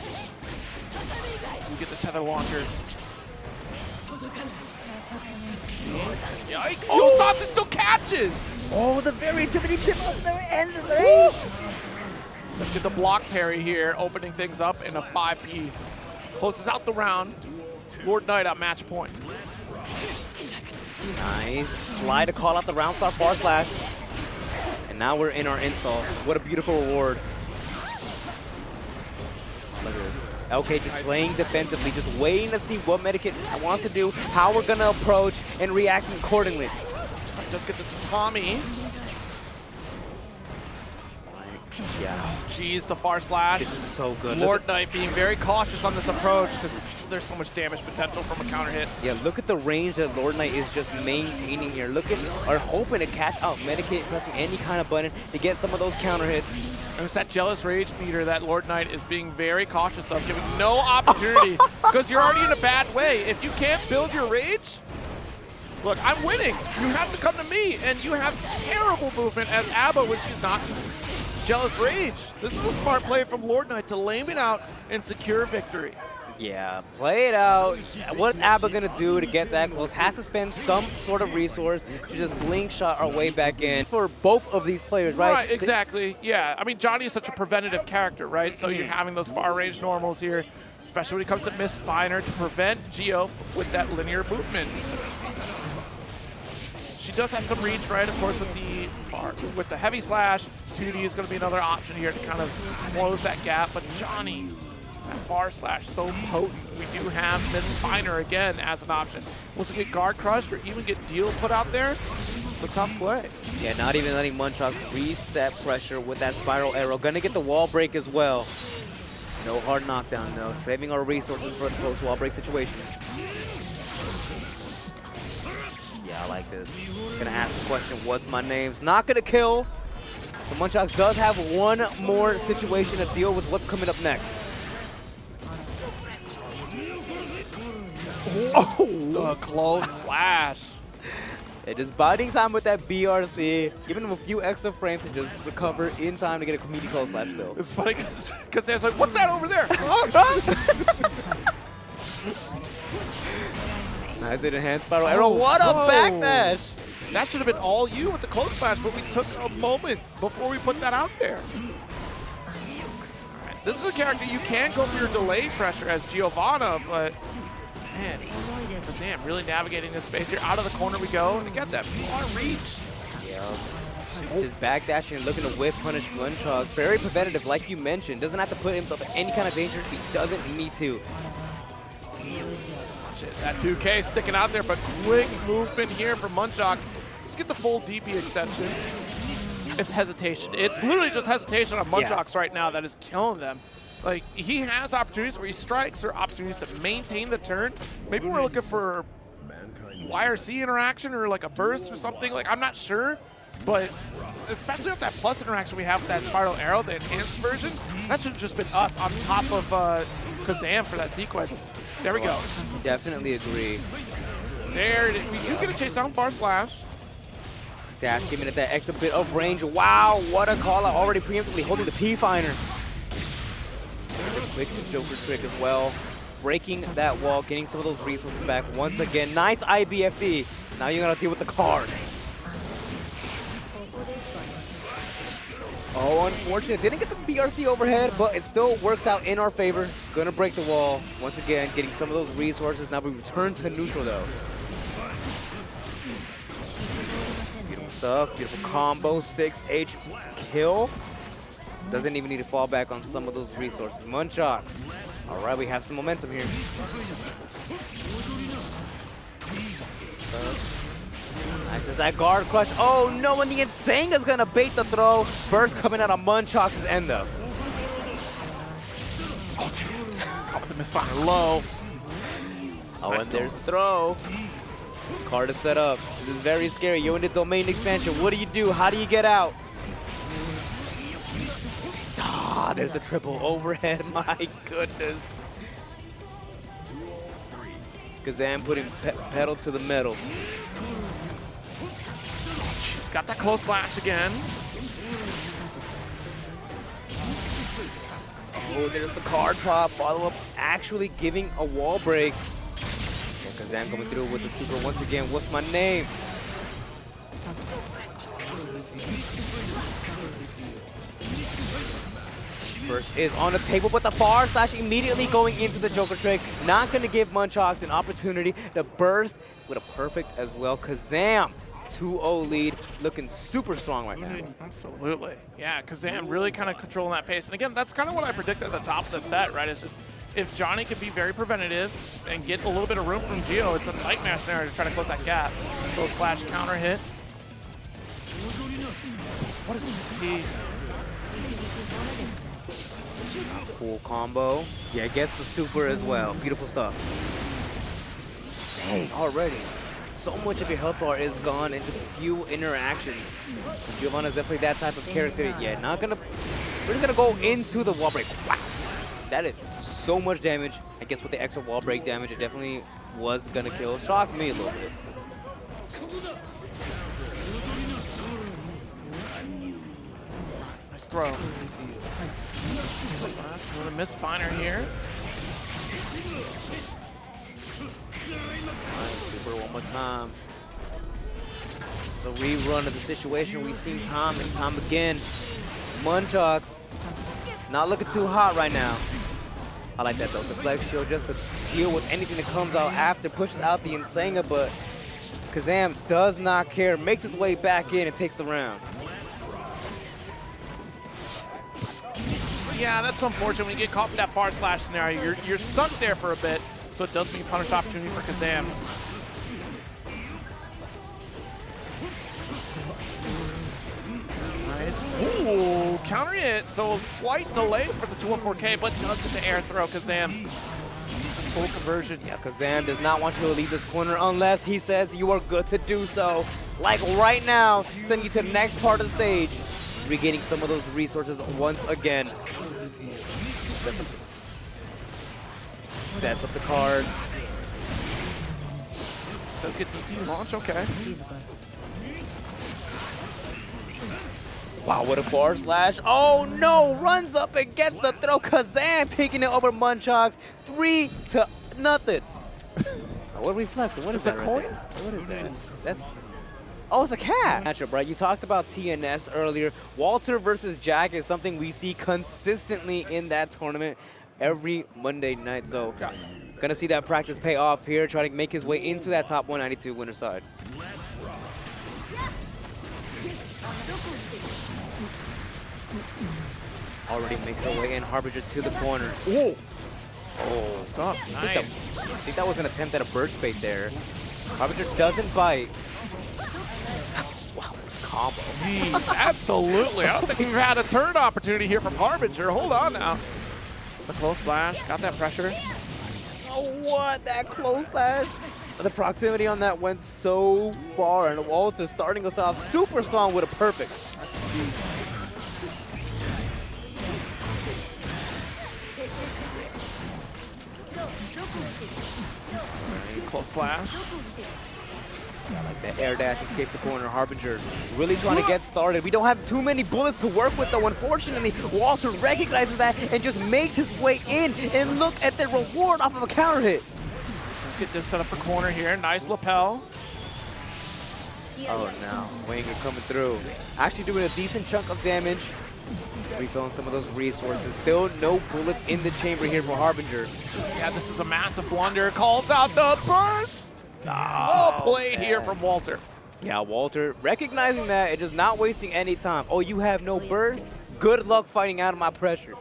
We get the tether launcher. Yikes! Oh, Zonson still catches! Oh, the very tippity tip of the end of the range. Let's get the block parry here, opening things up in a 5P. Closes out the round. Lord Knight at match point. Nice. Slide to call out the round star far slash. And now we're in our install. What a beautiful reward. Look at this. Okay, just playing defensively, just waiting to see what Medikit wants to do, how we're going to approach, and reacting accordingly. Just get the Tatami. Yeah. Jeez, the far slash. This is so good. Lord Knight being very cautious on this approach because there's so much damage potential from a counter hit. Yeah, look at the range that Lord Knight is just maintaining here. Look at, or hoping to catch out Medikit, pressing any kind of button to get some of those counter hits. And it's that Jealous Rage meter that Lord Knight is being very cautious of, giving no opportunity because you're already in a bad way. If you can't build your rage, look, I'm winning. You have to come to me, and you have terrible movement as A.B.A when she's not Jealous Rage. This is a smart play from Lord Knight to lame it out and secure victory. Yeah, play it out. What's A.B.A going to do to get that close? Has to spend some sort of resource to just slingshot our way back in for both of these players, right? Right, exactly. Yeah, I mean, Johnny is such a preventative character, right? So you're having those far-range normals here, especially when it comes to Miss Finer, to prevent Geo with that linear movement. She does have some reach, right? Of course, with the heavy slash, 2D is going to be another option here to kind of close that gap. But Johnny, that far slash, so potent. We do have Miss Finer again as an option. Once we get guard crushed or even get deal put out there, it's a tough play. Yeah, not even letting Munchauks reset pressure with that spiral arrow. Gonna get the wall break as well. No hard knockdown though. Saving our resources for a close wall break situation. Yeah, I like this. Gonna ask the question, what's my name's not gonna kill. So Munchauks does have one more situation to deal with what's coming up next. Oh, the close slash. It is biding time with that BRC, giving him a few extra frames to just recover in time to get a community close slash still. It's funny because there's like, what's that over there? Nice hit hand spiral arrow. What a backdash! That should have been all you with the close slash, but we took a moment before we put that out there. All right, this is a character you can go for your delay pressure as Giovanna, but man, Kazam really navigating this space here. Out of the corner we go, and to get that far reach. Yeah. Just backdashing and looking to whip punish Munchauks. Very preventative, like you mentioned. Doesn't have to put himself in any kind of danger if he doesn't need to. That 2K sticking out there, but quick movement here from Munchauks. Let's get the full DP extension. It's hesitation. It's literally just hesitation on Munchauks right now that is killing them. Like, he has opportunities where he strikes or opportunities to maintain the turn. Maybe we're looking for YRC interaction or like a burst or something. Like, I'm not sure. But especially with that plus interaction we have with that spiral arrow, the enhanced version, that should have just been us on top of Kazam for that sequence. There we go. Definitely agree. There, we do get a chase down far slash. Dash giving it that extra bit of range. Wow, what a call out. Already preemptively holding the P-Finer. Quick Joker trick as well. Breaking that wall, getting some of those resources back once again. Nice IBFD. Now you gotta deal with the card. Oh, unfortunate. Didn't get the BRC overhead, but it still works out in our favor. Gonna break the wall. Once again, getting some of those resources. Now we return to neutral, though. stuff. Beautiful combo. 6H kill. Doesn't even need to fall back on some of those resources. Munchauks. All right, we have some momentum here. Nice as that guard crush. Oh no, and the Insanga's gonna bait the throw. Burst coming out of Munchauks' end though. Oh, jeez. Caught with the misfire low. Oh, and there's the throw. Card is set up. This is very scary. You're in the domain expansion. What do? How do you get out? Ah, there's the triple overhead. My goodness. Kazam putting pedal to the metal. She's got that close slash again. Oh, there's the card drop. Follow up actually giving a wall break. Kazam coming through with the super once again. What's my name? Burst is on the table, but the bar slash immediately going into the Joker trick. Not going to give Munchauks an opportunity to burst with a perfect as well. Kazam, 2-0 lead, looking super strong right now. Absolutely. Yeah, Kazam really kind of controlling that pace. And again, that's kind of what I predicted at the top of the set, right? It's just if Johnny could be very preventative and get a little bit of room from Gio, it's a nightmare scenario to try to close that gap. Little slash counter hit. What is 6P? Full combo. Yeah, gets the super as well. Beautiful stuff. Dang, already. So much of your health bar is gone in just a few interactions. Giovanna's definitely that type of character. Yeah, not gonna. We're just gonna go into the wall break. Wow. That is so much damage. I guess with the extra wall break damage, it definitely was gonna kill. Shocked me a little bit. Nice throw. With a misfiner here. Nice, super one more time. It's a rerun of the situation we've seen time and time again. Munchauks not looking too hot right now. I like that though. The flex shield just to deal with anything that comes out after, pushes out the Insanga, but Kazam does not care, makes his way back in and takes the round. Yeah, that's unfortunate. When you get caught with that far slash scenario, you're stuck there for a bit, so it does mean punish opportunity for Kazam. Nice. Ooh, counter hit. So a slight delay for the 214K, but does get the air throw. Kazam, full conversion. Yeah, Kazam does not want you to leave this corner unless he says you are good to do so. Like right now, sending you to the next part of the stage, regaining some of those resources once again. Sets up the card. Does get to launch, okay. Wow, what a bar slash. Oh no, runs up and gets the throw. Kazam taking it over Munchauks. 3-0. What reflex? What is that? Coin? Right, what is that? That's. Oh, it's a cat. Matchup, right? You talked about TNS earlier. Walter versus Jack is something we see consistently in that tournament every Monday night. So, gonna see that practice pay off here, trying to make his way into that top 192 winner side. Already makes their way in. Harbinger to the corner. Ooh. Oh, stop. Nice. I think that was an attempt at a burst bait there. Harbinger doesn't bite. Wow, combo. Jeez, absolutely. I don't think we've had a turn opportunity here from Harbinger. Hold on now. The close slash, got that pressure. Oh, what? That close slash? The proximity on that went so far, and Walter starting us off super strong with a perfect. That's huge. Close slash. I like that air dash, escape the corner. Harbinger really trying to get started. We don't have too many bullets to work with though. Unfortunately, Walter recognizes that and just makes his way in. And look at the reward off of a counter hit. Let's get this set up for corner here. Nice lapel. Oh no, Winger coming through. Actually doing a decent chunk of damage. Refilling some of those resources. Still no bullets in the chamber here for Harbinger. Yeah, this is a massive blunder. Calls out the burst. Well played here from Walter. Yeah, Walter, recognizing that, and just not wasting any time. Oh, you have no burst? Good luck fighting out of my pressure.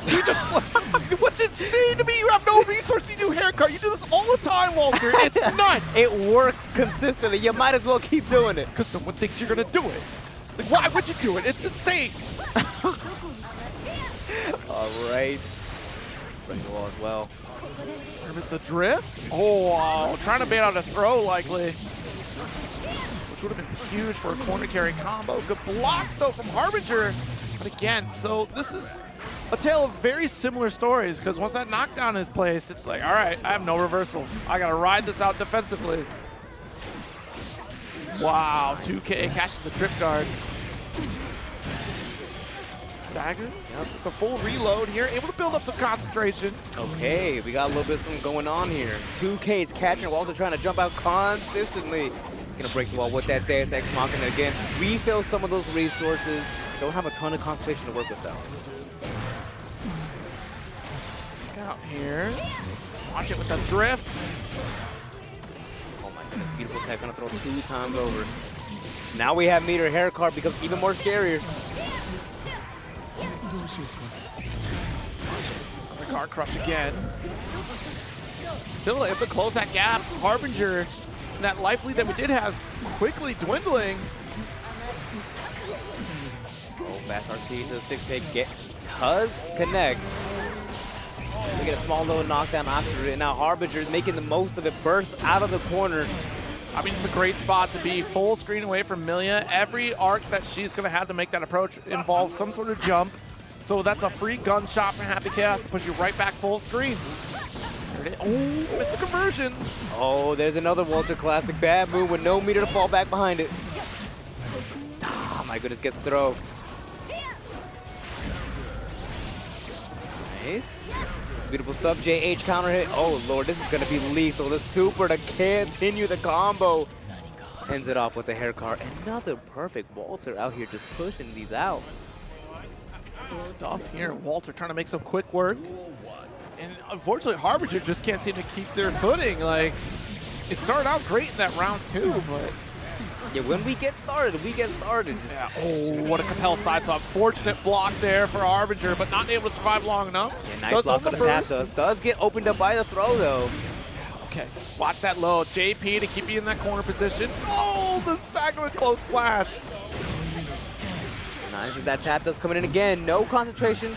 You just, what's insane to me, you have no resource to do haircut. You do this all the time, Walter. It's nuts. It works consistently. You might as well keep doing it. Because no one thinks you're going to do it. Like, why would you do it? It's insane. All right. Bring the wall as well. With the drift? Oh, wow. Trying to bait out a throw, likely. Which would have been huge for a corner carry combo. Good blocks, though, from Harbinger. But again, so this is a tale of very similar stories, because once that knockdown is placed, it's like, all right, I have no reversal. I got to ride this out defensively. Wow, 2K catches the trip guard. Stagger. Yep. The full reload here, able to build up some concentration. Okay, we got a little bit of something going on here. 2K is catching Walter, trying to jump out consistently. Gonna break the wall with that Deus Ex Machina again. Refill some of those resources. Don't have a ton of concentration to work with though. Check out here. Watch it with the drift. Oh my goodness, beautiful tech, gonna throw 2 times over. Now we have meter hair card becomes even more scarier. The guard crush again. Still able to close that gap. Harbinger, that life lead that we did have is quickly dwindling. Oh, fast RC to the 6 hit does connect. We get a small little knockdown after it. And now Harbinger is making the most of it, bursts out of the corner. I mean, it's a great spot to be full screen away from Millia. Every arc that she's going to have to make that approach involves some sort of jump. So that's a free gunshot from Happy Chaos to push you right back full screen. Oh, missed the conversion. Oh, there's another Walter classic. Bad move with no meter to fall back behind it. Ah, my goodness, gets the throw. Nice. Beautiful stuff. JH counter hit. Oh, Lord, this is going to be lethal. The super to continue the combo. Ends it off with the hair card. Another perfect Walter out here just pushing these out. Stuff here. Walter trying to make some quick work. And unfortunately, Harbinger just can't seem to keep their footing. Like, it started out great in that round 2, but... Yeah, when we get started, we get started. Yeah. Oh, what a compel side swap. Fortunate block there for Harbinger, but not able to survive long enough. Yeah, nice block on the tap us. Does get opened up by the throw, though. Okay, watch that low. JP to keep you in that corner position. Oh, the stagger with close slash. Nice, that tap does coming in again. No concentration.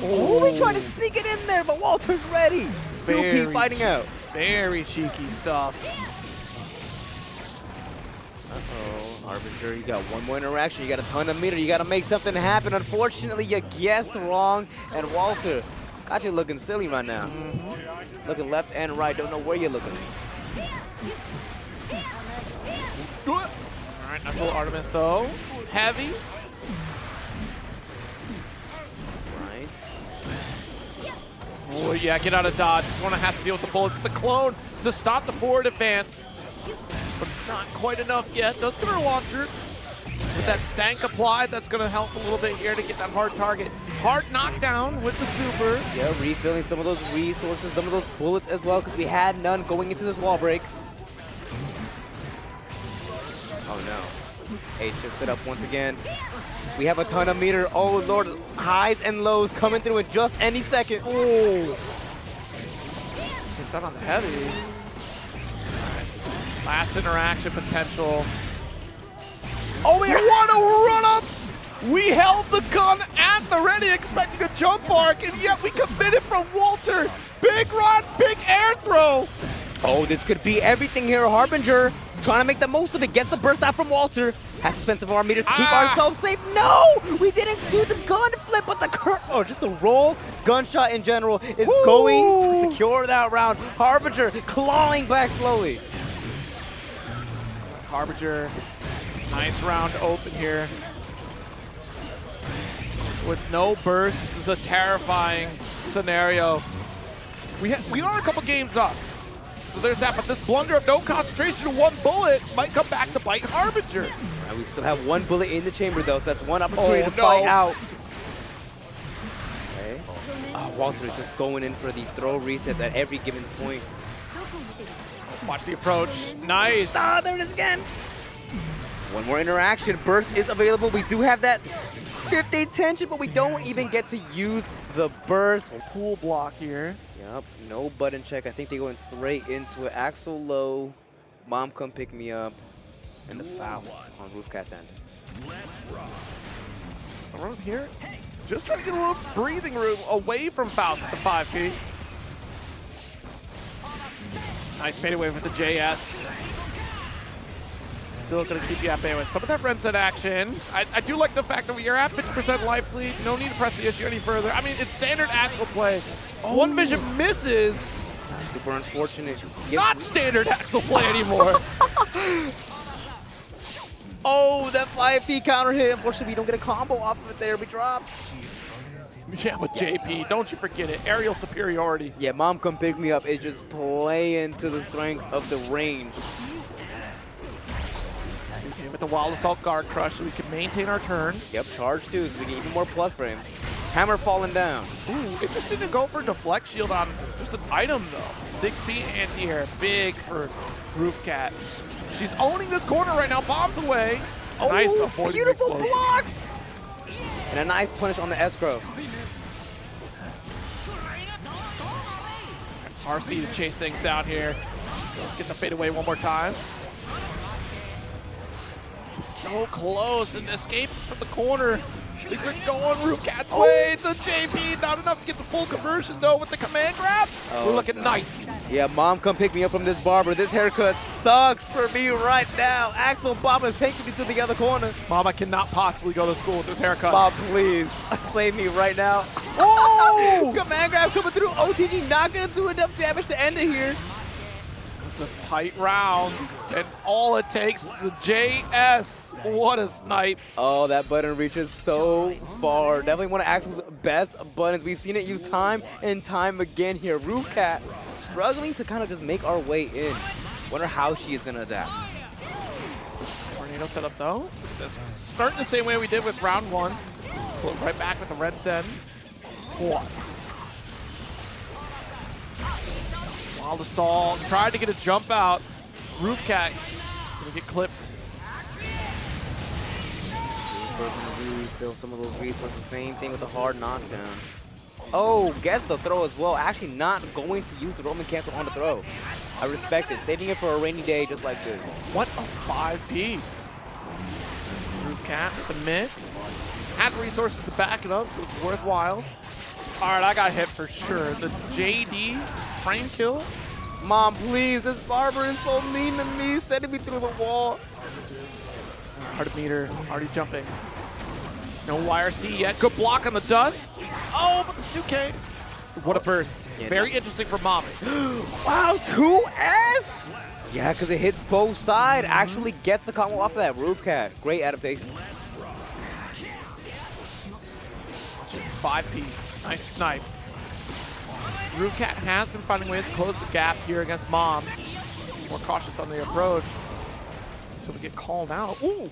Oh, we tried to sneak it in there, but Walter's ready. 2P fighting out. Very cheeky stuff. Uh-oh, Harbinger, you got one more interaction. You got a ton of meter. You got to make something happen. Unfortunately, you guessed wrong. And Walter, got you looking silly right now. Looking left and right. Don't know where you're looking. All right, nice little Artemis, though. Heavy. Oh, yeah, get out of dodge. Just want to have to deal with the bullets. The clone to stop the forward advance. But it's not quite enough yet. Does get her launcher. With that stank applied, that's going to help a little bit here to get that hard target. Hard knockdown with the super. Yeah, refilling some of those resources, some of those bullets as well, because we had none going into this wall break. Oh, no. H just set up once again. We have a ton of meter. Oh, Lord. Highs and lows coming through in just any second. Oh. It's out on the heavy. Last interaction potential. Oh, we want to run up. We held the gun at the ready, expecting a jump arc, and yet we committed from Walter. Big run, big air throw. Oh, this could be everything here. Harbinger trying to make the most of it. Gets the burst out from Walter. Has to spend some more meters to keep ourselves safe. No! We didn't do the gun flip, but the just the roll gunshot in general is going to secure that round. Harbinger clawing back slowly. Harbinger, nice round open here. With no burst, this is a terrifying scenario. We are a couple games up. So there's that, but this blunder of no concentration to one bullet might come back to bite Harbinger. Right, we still have one bullet in the chamber though, so that's one opportunity to fight out. Okay. Walter is just going in for these throw resets at every given point. Watch the approach. Nice. Ah, there it is again. One more interaction. Burst is available. We do have that 50 tension, but we don't even get to use the burst. Pool block here. Yep, no button check. I think they're going straight into it. Axel low. Mom come pick me up. And the Faust on Roofcat's end. Around here. Just trying to get a little breathing room away from Faust at the 5P. Nice fadeaway with the JS. Still going to keep you at bay with some of that red set action. I do like the fact that we are at 50% life lead. No need to press the issue any further. I mean, it's standard Axel play. One vision misses. Super unfortunate. Not standard Axel play anymore. Oh, that 5P counter hit. Unfortunately, we don't get a combo off of it there. We dropped. Yeah, with JP, don't you forget it. Aerial superiority. Yeah, Mom come pick me up. It's just playing to the strengths of the range. Okay, with the Wild Assault guard crush so we can maintain our turn. Yep, charge too, so we get even more plus frames. Hammer falling down. Ooh, interesting to go for deflect shield on just an item though. 6B anti-air, big for Roofcat. She's owning this corner right now, bombs away. Oh, nice, beautiful blocks! And a nice punish on the escrow. RC to chase things down here. Let's get the fadeaway one more time. It's so close, and escape from the corner. Things are going Roofcat's way. The JP, not enough to get the full conversion though with the command grab. We're looking nice. Yeah, Mom come pick me up from this barber. This haircut sucks for me right now. Axel Bob is taking me to the other corner. Mom, I cannot possibly go to school with this haircut. Bob, please, save me right now. Oh! Command grab coming through. OTG not gonna do enough damage to end it here. It's a tight round, and all it takes is a JS. What a snipe. Oh, that button reaches so far. Definitely one of Axel's best buttons. We've seen it used time and time again here. Roofcat struggling to kind of just make our way in. Wonder how she is gonna adapt. Tornado setup though. Starting the same way we did with round one. Pull it right back with the red send. Toss. Wild Assault, tried to get a jump out. Roofcat gonna get clipped. Refill some of those resources. Same thing with the hard knockdown. Oh, gets the throw as well. Actually not going to use the Roman cancel on the throw. I respect it. Saving it for a rainy day just like this. What a 5P. Roofcat with the mix. Had resources to back it up, so it's worthwhile. All right, I got hit for sure. The JD frame kill. Mom, please, this barber is so mean to me, sending me through the wall. Hard to meet her, already jumping. No YRC yet, good block on the dust. Oh, but the 2K. What a burst. Yeah, Very interesting for Mom. Wow, 2S? Yeah, because it hits both sides. Actually gets the combo off of that Roofcat. Great adaptation. 5P, nice snipe. Roofcat has been finding ways to close the gap here against Mom. More cautious on the approach until we get called out. Ooh!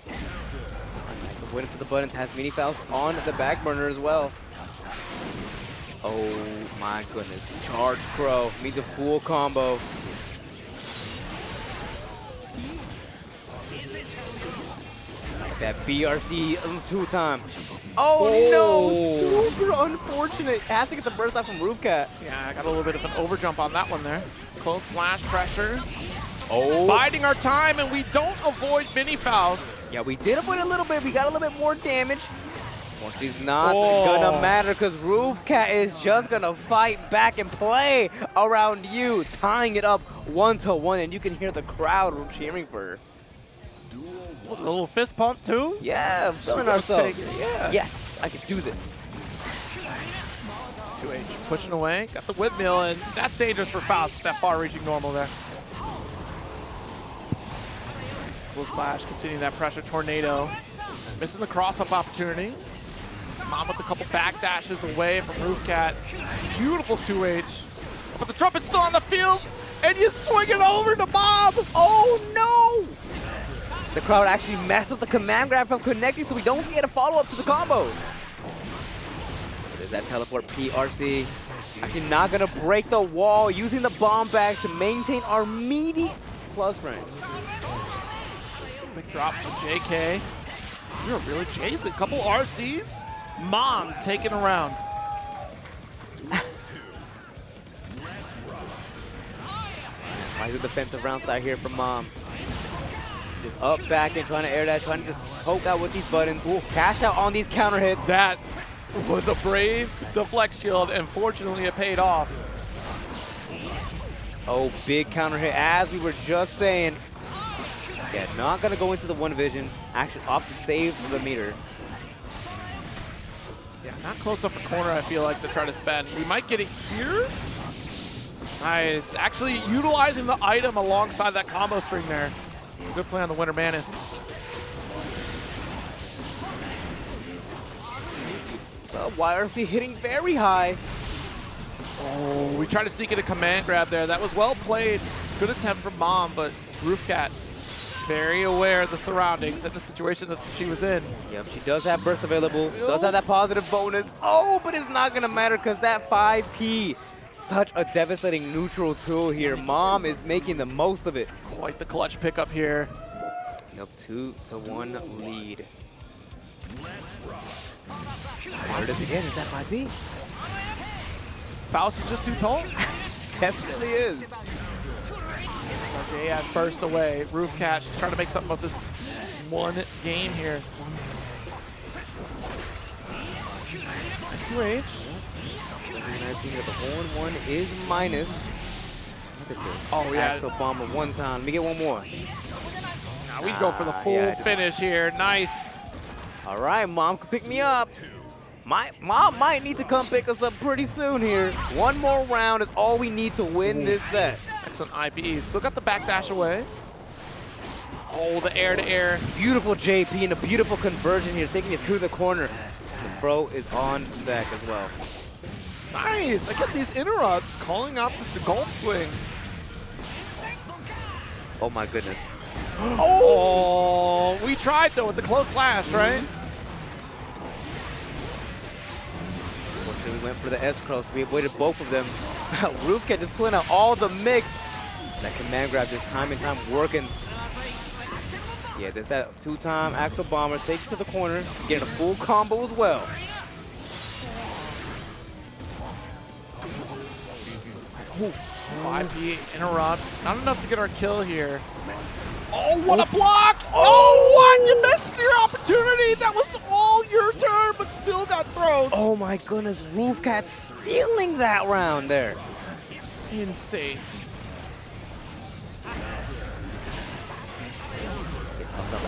Nice avoidance of the buttons. Has mini Faust on the back burner as well. Oh my goodness. Charge Crow means a full combo. That BRC 2-time. Oh no, super unfortunate. Has to get the burst out from Roofcat. Yeah, I got a little bit of an overjump on that one there. Close slash pressure. Oh. Biding our time, and we don't avoid mini Faust. Yeah, we did avoid a little bit. We got a little bit more damage. Well, she's not gonna matter because Roofcat is just gonna fight back and play around you, tying it up 1-1, and you can hear the crowd cheering for her. A little fist pump too? Yeah, feeling ourselves. Yeah. Yes, I can do this. It's 2H pushing away, got the windmill, and that's dangerous for Faust with that far-reaching normal there. Full slash, continuing that pressure tornado. Missing the cross-up opportunity. Mom with a couple back dashes away from Roofcat. Beautiful 2H. But the trumpet's still on the field, and you swing it over to Bob. Oh no! The crowd actually messed up the command grab from connecting, so we don't get a follow-up to the combo. There's that teleport PRC. Actually not gonna break the wall, using the bomb bag to maintain our meaty plus range. Big drop from JK. You're really Jason. Couple RCs. Mom taking around. Nice defensive round side here from Mom. Just up, back, and trying to air that, trying to just poke out with these buttons. Ooh, cash out on these counter hits. That was a brave deflect shield, and fortunately it paid off. Oh, big counter hit, as we were just saying. Yeah, not gonna go into the one vision. Actually opts to save the meter. Yeah, not close up the corner, I feel like, to try to spend. We might get it here. Nice. Actually utilizing the item alongside that combo string there. Good play on the Winter Manus. The YRC hitting very high. Oh, we tried to sneak in a command grab there. That was well played. Good attempt from Mom, but Roofcat very aware of the surroundings and the situation that she was in. Yep, she does have burst available, does have that positive bonus. Oh, but it's not gonna matter because that 5P, such a devastating neutral tool here. Mom is making the most of it. Quite the clutch pickup here. Yep, 2-1 lead. There it is again, is that 5P? Faust is just too tall. Definitely is. JS burst away. Roofcat she's trying to make something of this one game here. Nice 2H. Nice seeing that the 4-1 is minus. Look at this. Oh, yeah. Axel bomber one time. Let me get one more. Now we go for the full yeah, finish here. Nice. All right, Mom can pick me up. Mom might need to come pick us up pretty soon here. One more round is all we need to win this set. Excellent IPE. Still got the backdash away. Oh, the air-to-air. Beautiful JP and a beautiful conversion here, taking it to the corner. The throw is on deck as well. Nice. I get these interrupts calling out the golf swing. Oh my goodness. Oh, we tried though with the close slash, right? We went for the S-Cross. We avoided both of them. Roofcat just pulling out all the mix. That command grab just time and time working. Yeah, there's that two-time Axel Bomber. Takes it to the corner. Getting a full combo as well. Ooh, 5P interrupts. Not enough to get our kill here. Oh, what a block! Oh, what? You missed your opportunity! That was all your turn, but still got thrown. Oh my goodness, Roofcat stealing that round there. Insane.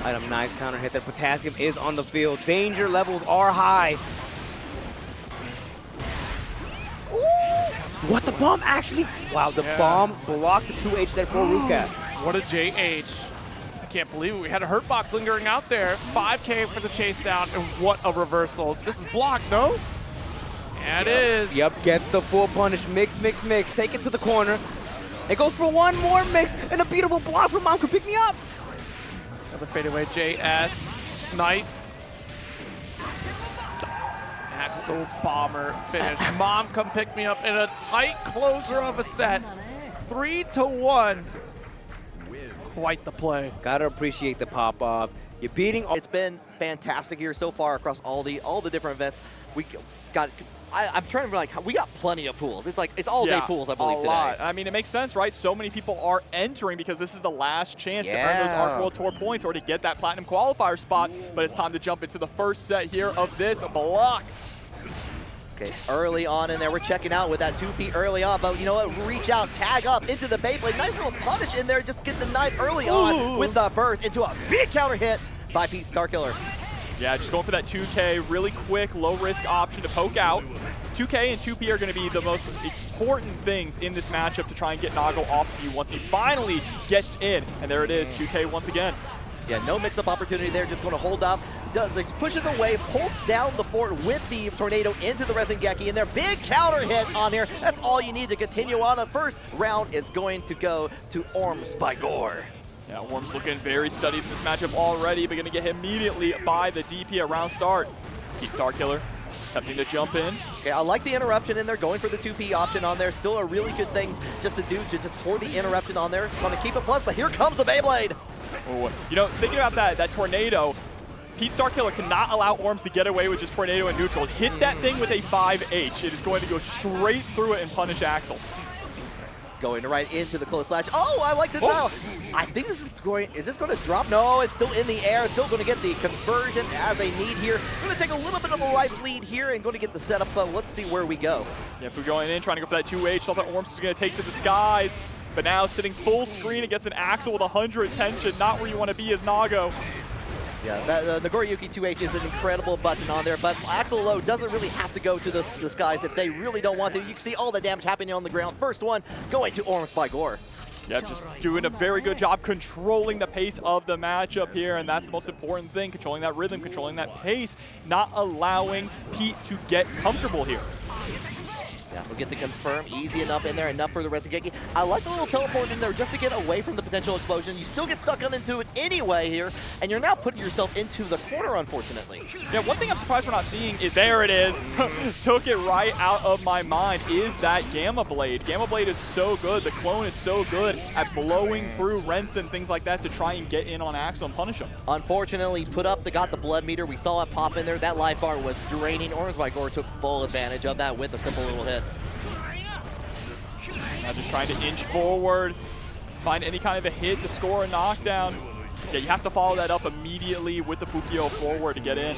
Item, nice counter hit there. Potassium is on the field. Danger levels are high. Ooh. What, the bomb actually? Wow, the bomb blocked the 2H there for Roofcat. What a JH. I can't believe it. We had a hurt box lingering out there. 5K for the chase down, and what a reversal. This is blocked, no? Yeah, it is. Yep, gets the full punish. Mix, mix, mix. Take it to the corner. It goes for one more mix, and a beautiful block from Mom could pick me up. Another fadeaway JS. Snipe. Axel Bomber finish. Mom come pick me up in a tight closer of a set. 3-1. Quite the play. Gotta appreciate the pop off. You're beating. It's been fantastic here so far across all the different events. We got. I'm trying to like we got plenty of pools. It's like it's all day pools, I believe, a today. lot. I mean, it makes sense, right? So many people are entering because this is the last chance to earn those Arc World Tour points or to get that Platinum qualifier spot. But it's time to jump into the first set here of this block. Okay, early on in there, we're checking out with that 2P early on, but you know what? Reach out, tag up into the Beyblade. Nice little punish in there, just get denied early on with the burst into a big counter hit by Pete Starkiller. Yeah, just going for that 2K, really quick, low-risk option to poke out. 2K and 2P are going to be the most important things in this matchup to try and get Nago off of you once he finally gets in. And there it is, 2K once again. Yeah, no mix-up opportunity there, just going to hold up. Pushes away, pulls down the fort with the tornado into the Resin Geki, and their big counter hit on here. That's all you need to continue on. The first round is going to go to Orms by Gore. Yeah, Worm's looking very studied in this matchup already, but going to get hit immediately by the DP at round start. Pete Starkiller Attempting to jump in. Okay, I like the interruption in there, going for the 2P option on there. Still a really good thing just to do, to just pour the interruption on there. It's going to keep it plus, but here comes the Beyblade. Oh, you know, thinking about that tornado, Pete Starkiller cannot allow Orms to get away with just tornado and neutral. Hit that thing with a 5H. It is going to go straight through it and punish Axel. Going right into the close slash. Oh, I like this now. I think this is going to drop? No, it's still in the air. Still going to get the conversion as they need here. Going to take a little bit of a life lead here and going to get the setup, but let's see where we go. Yeah, if we're going in, trying to go for that 2H, thought that Orms is going to take to the skies, but now sitting full screen against an Axel with 100 tension. Not where you want to be as Nago. Yeah, that Nagoriyuki 2H is an incredible button on there, but Axel Low doesn't really have to go to the skies if they really don't want to. You can see all the damage happening on the ground. First one going to Orms by Gore. Yeah, just doing a very good job controlling the pace of the matchup here, and that's the most important thing, controlling that rhythm, controlling that pace, not allowing Pete to get comfortable here. Yeah, we'll get the confirm easy enough in there, enough for the Resengeki. I like the little teleport in there just to get away from the potential explosion. You still get stuck into it anyway here, and you're now putting yourself into the corner, unfortunately. Yeah, one thing I'm surprised we're not seeing is, there it is, took it right out of my mind, is that Gamma Blade. Gamma Blade is so good, the clone is so good at blowing through rents and things like that to try and get in on Axel and punish him. Unfortunately, got the blood meter. We saw it pop in there. That life bar was draining. Orms by Gore took full advantage of that with a simple little hit. Now just trying to inch forward, find any kind of a hit to score a knockdown. Yeah, you have to follow that up immediately with the Fukio forward to get in.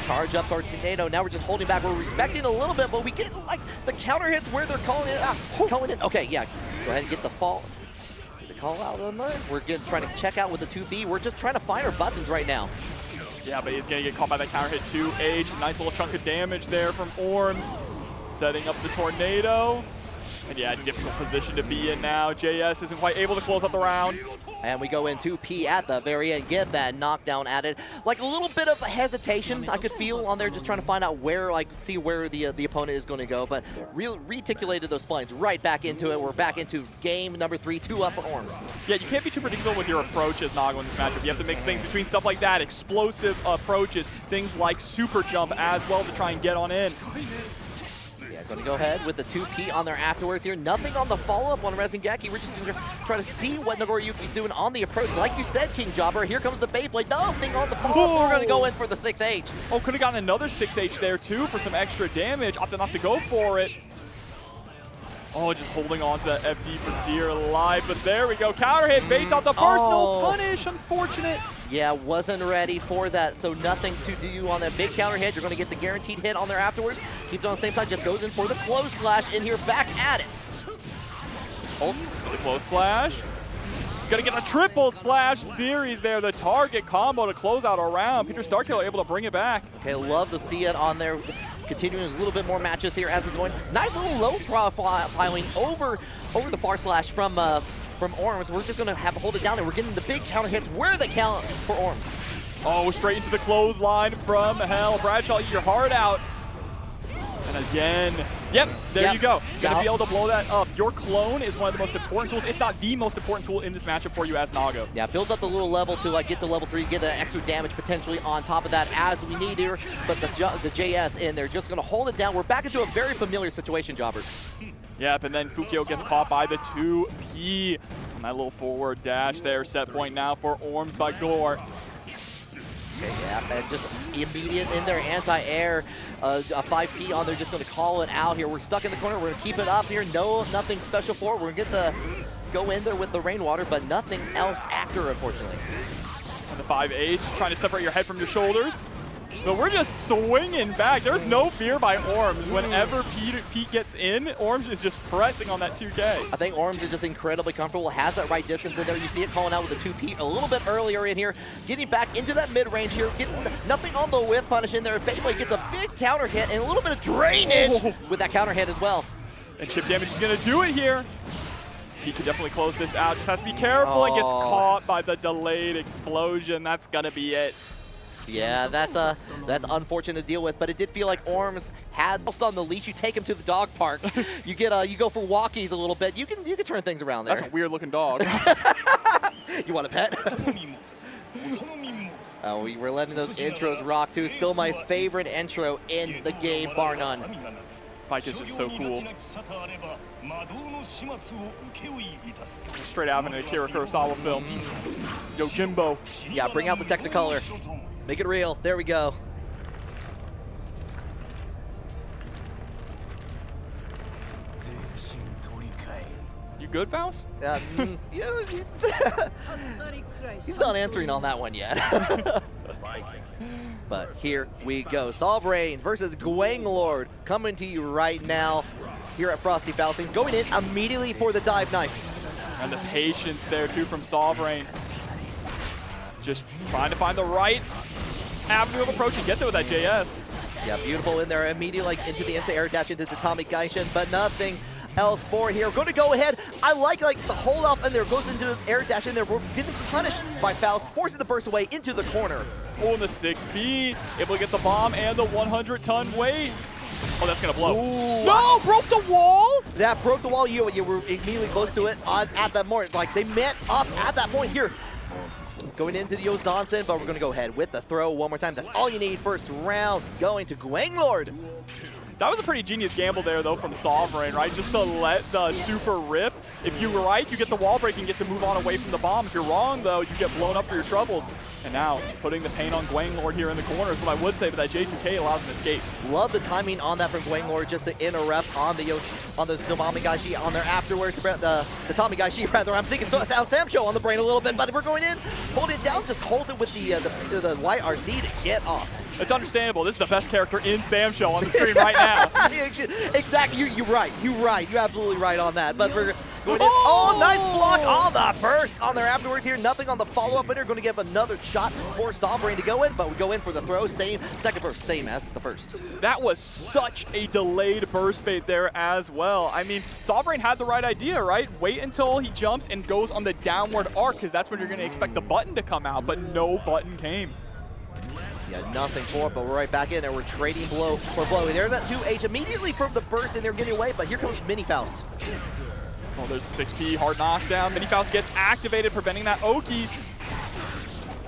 Charge up our tornado. Now we're just holding back. We're respecting a little bit, but we get like the counter hits where they're calling it out. Calling in. Okay, yeah. Go ahead and get the fall. The call out on there. We're trying to check out with the 2B. We're just trying to find our buttons right now. Yeah, but he's going to get caught by that counter hit 2H. Nice little chunk of damage there from Orms. Setting up the tornado. And yeah, difficult position to be in now. JS isn't quite able to close up the round. And we go in 2P at the very end, get that knockdown added. Like a little bit of hesitation I could feel on there, just trying to find out where, see where the opponent is going to go. But reticulated those splines right back into it. We're back into game number 3, 2 up for Orms. Yeah, you can't be too predictable with your approach as Nago in this matchup. You have to mix things between stuff like that, explosive approaches, things like super jump as well to try and get on in. Going to go ahead with the 2P on there afterwards here. Nothing on the follow-up on Resengeki. We're just going to try to see what Nagoriyuki's doing on the approach. Like you said, King Jobber, here comes the Beyblade. Nothing on the follow-up. We're going to go in for the 6H. Oh, could have gotten another 6H there, too, for some extra damage. Opted not to go for it. Oh, just holding on to that FD for dear life. But there we go. Counter hit, baits out the first. No punish. Unfortunate. Yeah, wasn't ready for that, so nothing to do on that big counter hit. You're going to get the guaranteed hit on there afterwards. Keeps it on the same side, just goes in for the close slash in here, back at it. Oh, the close slash. Gonna get a triple slash series there. The target combo to close out a round. Peter Starkiller able to bring it back. Okay, love to see it on there. Continuing a little bit more matches here as we're going. Nice little low profiling over the far slash from Orms. We're just going to have to hold it down, and we're getting the big counter hits where they count for Orms. Oh, straight into the clothesline from hell. Bradshaw, eat your heart out. And again, yep, there you go. Gonna be able to blow that up. Your clone is one of the most important tools, if not the most important tool in this matchup for you as Nago. Yeah, builds up the little level to get to level 3, get the extra damage potentially on top of that as we need here. But the JS in there just gonna hold it down. We're back into a very familiar situation, Jobber. Yep, and then Fukio gets caught by the 2P. And that little forward dash there. Set point now for Orms by Gore. Okay, yeah, and just immediate in there, anti-air, a 5P on there, just going to call it out here. We're stuck in the corner. We're going to keep it up here. Nothing special for it. We're going to go in there with the rainwater, but nothing else after, unfortunately. And the 5H, trying to separate your head from your shoulders. So we're just swinging back. There's no fear by Orms. Whenever Pete gets in, Orms is just pressing on that 2K. I think Orms is just incredibly comfortable, has that right distance in there. You see it calling out with the 2P a little bit earlier in here, getting back into that mid-range here, getting nothing on the whip punish in there. Beyblade gets a big counter hit and a little bit of drainage with that counter hit as well. And chip damage is going to do it here. He can definitely close this out. Just has to be careful and gets caught by the delayed explosion. That's going to be it. Yeah, that's unfortunate to deal with, but it did feel like Orms had Faust on the leash. You take him to the dog park. You go for walkies a little bit. You can turn things around there. That's a weird looking dog. You want a pet? We were letting those intros rock too. Still my favorite intro in the game, bar none. Baiken's just so cool. Straight out of an Akira Kurosawa film. Yo, Jimbo. Yeah, bring out the Technicolor. Make it real. There we go. You good, Faust? Yeah, he's not answering on that one yet. But here we go. Sovereign versus Gwanglord coming to you right now here at Frosty Faustings. Going in immediately for the dive knife. And the patience there, too, from Sovereign. Just trying to find the right avenue of approach. He gets it with that JS. Yeah, beautiful in there. Immediately into the air dash into the Tommy Gaishin, but nothing else for here. Going to go ahead. I like the hold off in there. Goes into the air dash in there. We're getting punished by Faust. Forces the burst away into the corner. Oh, and the 6B. Able to get the bomb and the 100-ton weight. Oh, that's going to blow. Ooh. No! Broke the wall? That broke the wall. You were immediately close to it at that moment. Like, they met up at that point here. Going into the Ozansen, but we're going to go ahead with the throw one more time. That's all you need. First round going to Gwanglord. That was a pretty genius gamble there, though, from Sovereign, right? Just to let the super rip. If you were right, you get the wall break and get to move on away from the bomb. If you're wrong, though, you get blown up for your troubles. And now, putting the pain on Gwanglord here in the corner is what I would say, but that J2K allows an escape. Love the timing on that from Gwanglord, just to interrupt on the Tamagaishi on there afterwards. The Tamagaishi, rather. I'm thinking Sam Show on the brain a little bit, but if we're going in, hold it down, just hold it with the light RC to get off. It's understandable. This is the best character in Sam Show on the screen right now. Exactly. You're right. You're absolutely right on that. But we're going in. Oh, nice block on the burst on there afterwards here. Nothing on the follow-up hitter. Going to give another shot for Sovereign to go in, but we go in for the throw. Second burst, same as the first. That was such a delayed burst bait there as well. I mean, Sovereign had the right idea, right? Wait until he jumps and goes on the downward arc, because that's when you're going to expect the button to come out, but no button came. Yeah, nothing for it, but we're right back in there. We're trading blow for blow. There's that 2H immediately from the burst, and they're getting away, but here comes Mini Faust. Oh, there's 6P, hard knockdown. Mini Faust gets activated, preventing that Oki.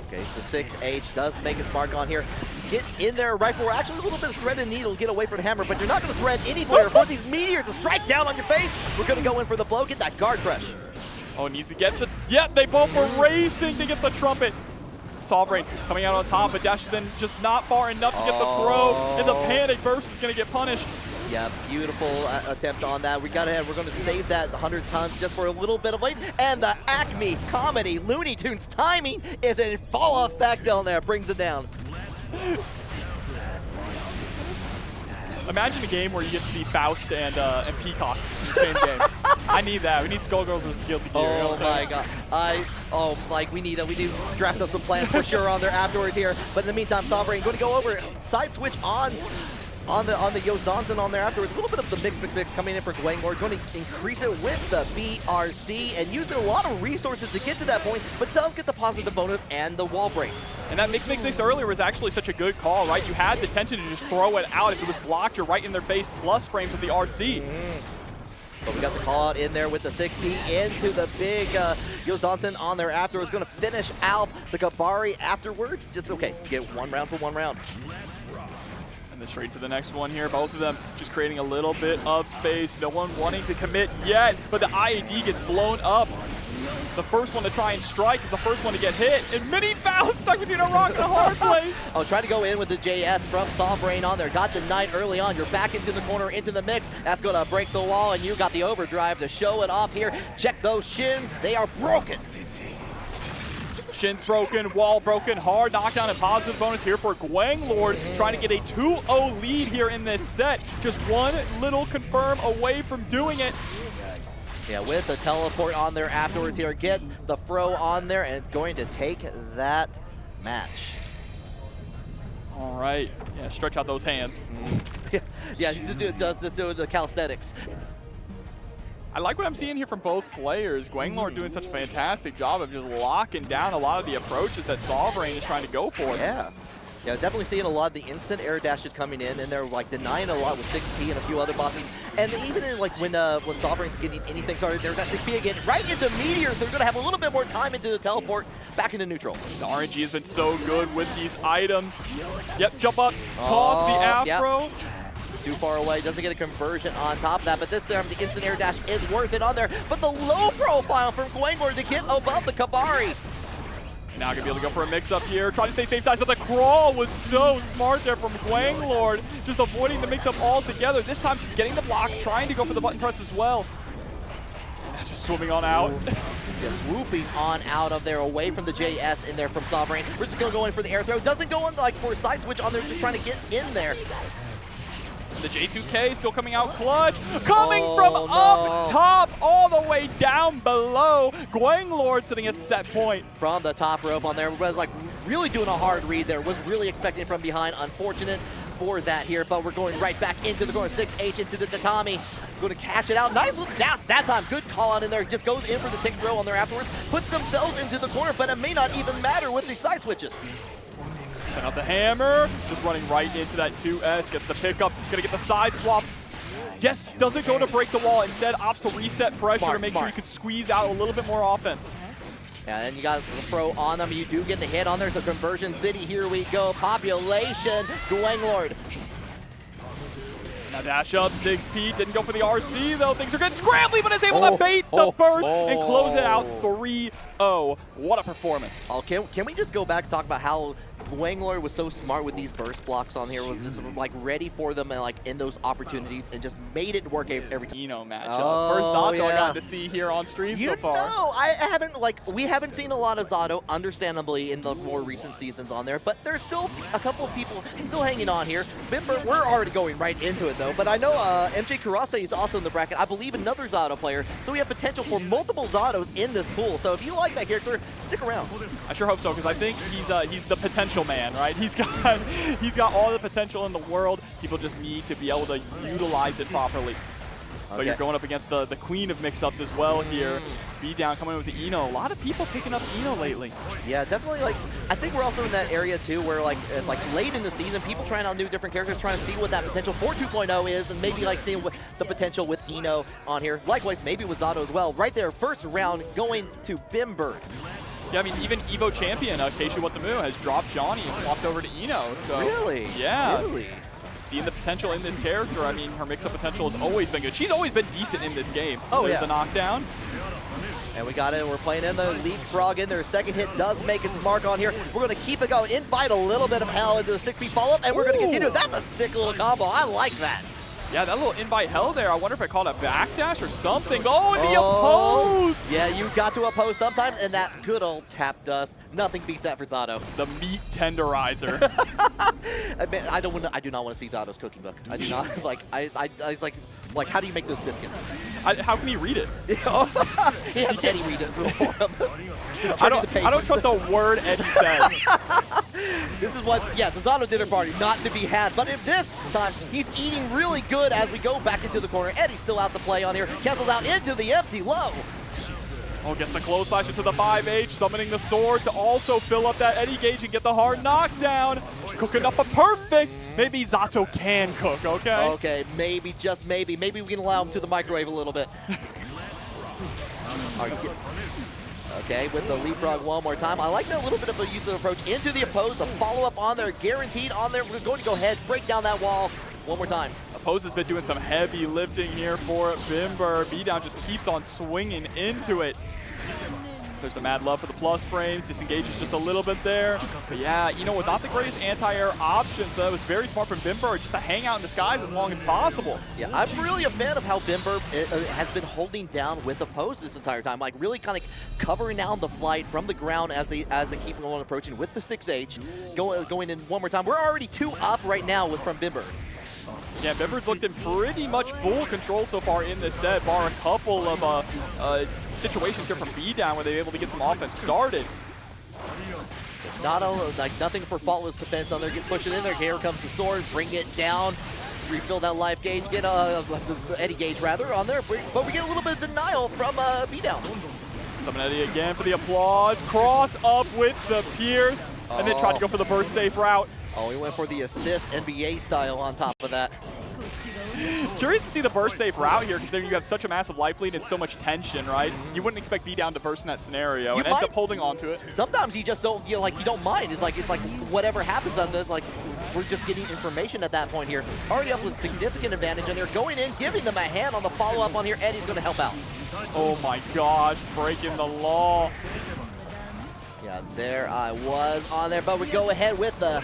Okay, the 6H does make its mark on here. Get in there right for actually a little bit of thread and needle, get away from the hammer, but you're not going to thread anywhere. For these meteors to strike down on your face, we're going to go in for the blow, get that guard crush. Oh, needs to get the, yep, they both were racing to get the trumpet. Sovereign coming out on top, but dashes in just not far enough to get the throw, and the panic burst is going to get punished. Yeah, beautiful attempt on that. We're going to save that 100 tons just for a little bit of late. And the Acme comedy Looney Tunes timing is in full effect on there, brings it down. Imagine a game where you get to see Faust and Peacock in the same game. I need that. We need Skullgirls versus Guilty Gear. Oh my god. We need to draft up some plans for sure on there afterwards here. But in the meantime, Sovereign going to go over, side switch on the Yozansen on there afterwards. A little bit of the mix coming in for Gwanglord. Going to increase it with the BRC and using a lot of resources to get to that point, but does get the positive bonus and the wall break. And that mix earlier was actually such a good call, right? You had the tension to just throw it out. If it was blocked, you're right in their face, plus frames with the RC. But we got the call out in there with the 6P into the big Yozansen on there afterwards. Going to finish out the Kabari afterwards. Just okay, get one round for one round. And then straight to the next one here. Both of them just creating a little bit of space. No one wanting to commit yet, but the IAD gets blown up. The first one to try and strike is the first one to get hit. And Mini Faust stuck between a rock and a hard place. Oh, trying to go in with the JS from Sovereign on there. Got denied early on. You're back into the corner, into the mix. That's going to break the wall, and you got the overdrive to show it off here. Check those shins. They are broken. Shins broken, wall broken, hard knockdown and positive bonus here for Gwanglord, trying to get a 2-0 lead here in this set. Just one little confirm away from doing it. Yeah, with the teleport on there afterwards here, get the throw on there and going to take that match. All right, yeah, stretch out those hands. Yeah, he does the calisthenics. I like what I'm seeing here from both players. Gwanglord doing such a fantastic job of just locking down a lot of the approaches that Sovereign is trying to go for. Yeah, definitely seeing a lot of the instant air dashes coming in, and they're like denying a lot with 6P and a few other bosses. And even in like when Sovereign's getting anything started, there's that 6P again right into Meteor, so they're gonna have a little bit more time into the teleport. back into neutral. The RNG has been so good with these items. Yep, jump up, toss the afro. Yep. Too far away, doesn't get a conversion on top of that, but this time the instant air dash is worth it on there. But the low profile from Gwangler to get above the Kabari. Now gonna be able to go for a mix-up here, try to stay safe side, but the crawl was so smart there from Gwangler, just avoiding the mix-up altogether. This time getting the block, trying to go for the button press as well. And that's just swimming on out. Just swooping on out of there, away from the JS in there from Sovereign. We're just gonna go in for the air throw. Doesn't go in like for a side switch on there, just trying to get in there. The J2K still coming out clutch. Coming from up top all the way down below. Gwangler sitting at set point. From the top rope on there, was like really doing a hard read there. Was really expecting from behind. Unfortunate for that here, but we're going right back into the corner. 6H into the tatami. Going to catch it out. Nice little down that time. Good call out in there. Just goes in for the tick throw on there afterwards. Puts themselves into the corner, but it may not even matter with the side switches. Send out the hammer, just running right into that 2S, gets the pickup, gonna get the side swap. Yes, doesn't go to break the wall, instead opts to reset pressure to make sure you can squeeze out a little bit more offense. Yeah, and you got the throw on them, you do get the hit on there, so Conversion City, here we go, population, Gwangler. Now dash up, 6P, didn't go for the RC though, things are good. Scrambly, but is able to bait the burst and close it out 3-0. What a performance. Okay, can we just go back and talk about how Gwangler was so smart with these burst blocks on here, was just like ready for them and like in those opportunities and just made it work every time. Matchup. First Zato I got to see here on stream so far. No, I haven't, we haven't seen a lot of Zato, understandably, in the more recent seasons on there, but there's still a couple of people still hanging on here. Bimber, we're already going right into it though, but I know MJ Kurase is also in the bracket. I believe another Zato player, so we have potential for multiple Zatos in this pool. So if you like that character, stick around. I sure hope so, because I think he's the potential man, right? He's got all the potential in the world. People just need to be able to utilize it properly. But you're going up against the queen of mix-ups as well here. B-Down coming in with the Eno. A lot of people picking up Eno lately. Yeah, definitely. Like, I think we're also in that area too where like late in the season, people trying out new different characters, trying to see what that potential for 2.0 is, and maybe like seeing what the potential with Eno on here. Likewise, maybe with Zato as well. Right there, first round going to Bimber. Yeah, I mean, even Evo champion Kshuewhatdamoo has dropped Johnny and swapped over to Eno. So really? Yeah. Really? Seeing the potential in this character, I mean, her mix-up potential has always been good. She's always been decent in this game. Oh, There's yeah. the knockdown. And we got it. We're playing in the leapfrog in there. Second hit does make its mark on here. We're going to keep it going. Invite a little bit of hell into the 6P follow-up, and we're going to continue. That's a sick little combo. I like that. Yeah, that little invite hell there. I wonder if it called a backdash or something. Oh, and the oppose! Yeah, you got to oppose sometimes, and that good old tap dust. Nothing beats that for Zato. The meat tenderizer. I do not want to see Zato's cooking book. I do not. It's like, how do you make those biscuits? How can he read it? He has Eddie read it for him. I don't trust a word Eddie says. This is what, yeah, the Zato dinner party, not to be had. But if this time, he's eating really good as we go back into the corner. Eddie's still out to play on here. Cancels out into the empty low. Oh, gets the close slash into the 5H, summoning the sword to also fill up that Eddie gauge and get the hard knockdown. Cooking up a perfect. Maybe Zato can cook, okay? Okay, maybe, just maybe. Maybe we can allow him to the microwave a little bit. Okay, with the leapfrog one more time. I like that little bit of a use of approach into the oppose. The follow-up on there, guaranteed on there. We're going to go ahead, break down that wall one more time. Oppose has been doing some heavy lifting here for Bimber. B-Down just keeps on swinging into it. There's the mad love for the plus frames. Disengages just a little bit there. But yeah, you know, without the greatest anti-air option, so that was very smart from Bimber just to hang out in the skies as long as possible. Yeah, I'm really a fan of how Bimber has been holding down with Oppose this entire time. Like really kind of covering down the flight from the ground as they keep on approaching with the 6H. Going in one more time. We're already 2 up right now from Bimber. Yeah, Bimber's looked in pretty much full control so far in this set, bar a couple of situations here from B-Down where they were able to get some offense started. Nothing for faultless defense on there. Get pushing in there. Here comes the sword. Bring it down. Refill that life gauge. Get Eddie gauge rather on there. But we get a little bit of denial from B-Down. Summon Eddie again for the applause. Cross up with the Pierce. And then tried to go for the burst safe route. Oh, he went for the assist NBA style on top of that. Curious to see the burst safe route here, considering you have such a massive life lead and so much tension, right? You wouldn't expect B-Down to burst in that scenario, and ends up holding on to it. Sometimes you just don't, you don't mind. It's like whatever happens on this, like we're just getting information at that point here. Already up with significant advantage on here, going in, giving them a hand on the follow-up on here. Eddie's going to help out. Oh my gosh, breaking the law. Yeah, there I was on there, but we go ahead with the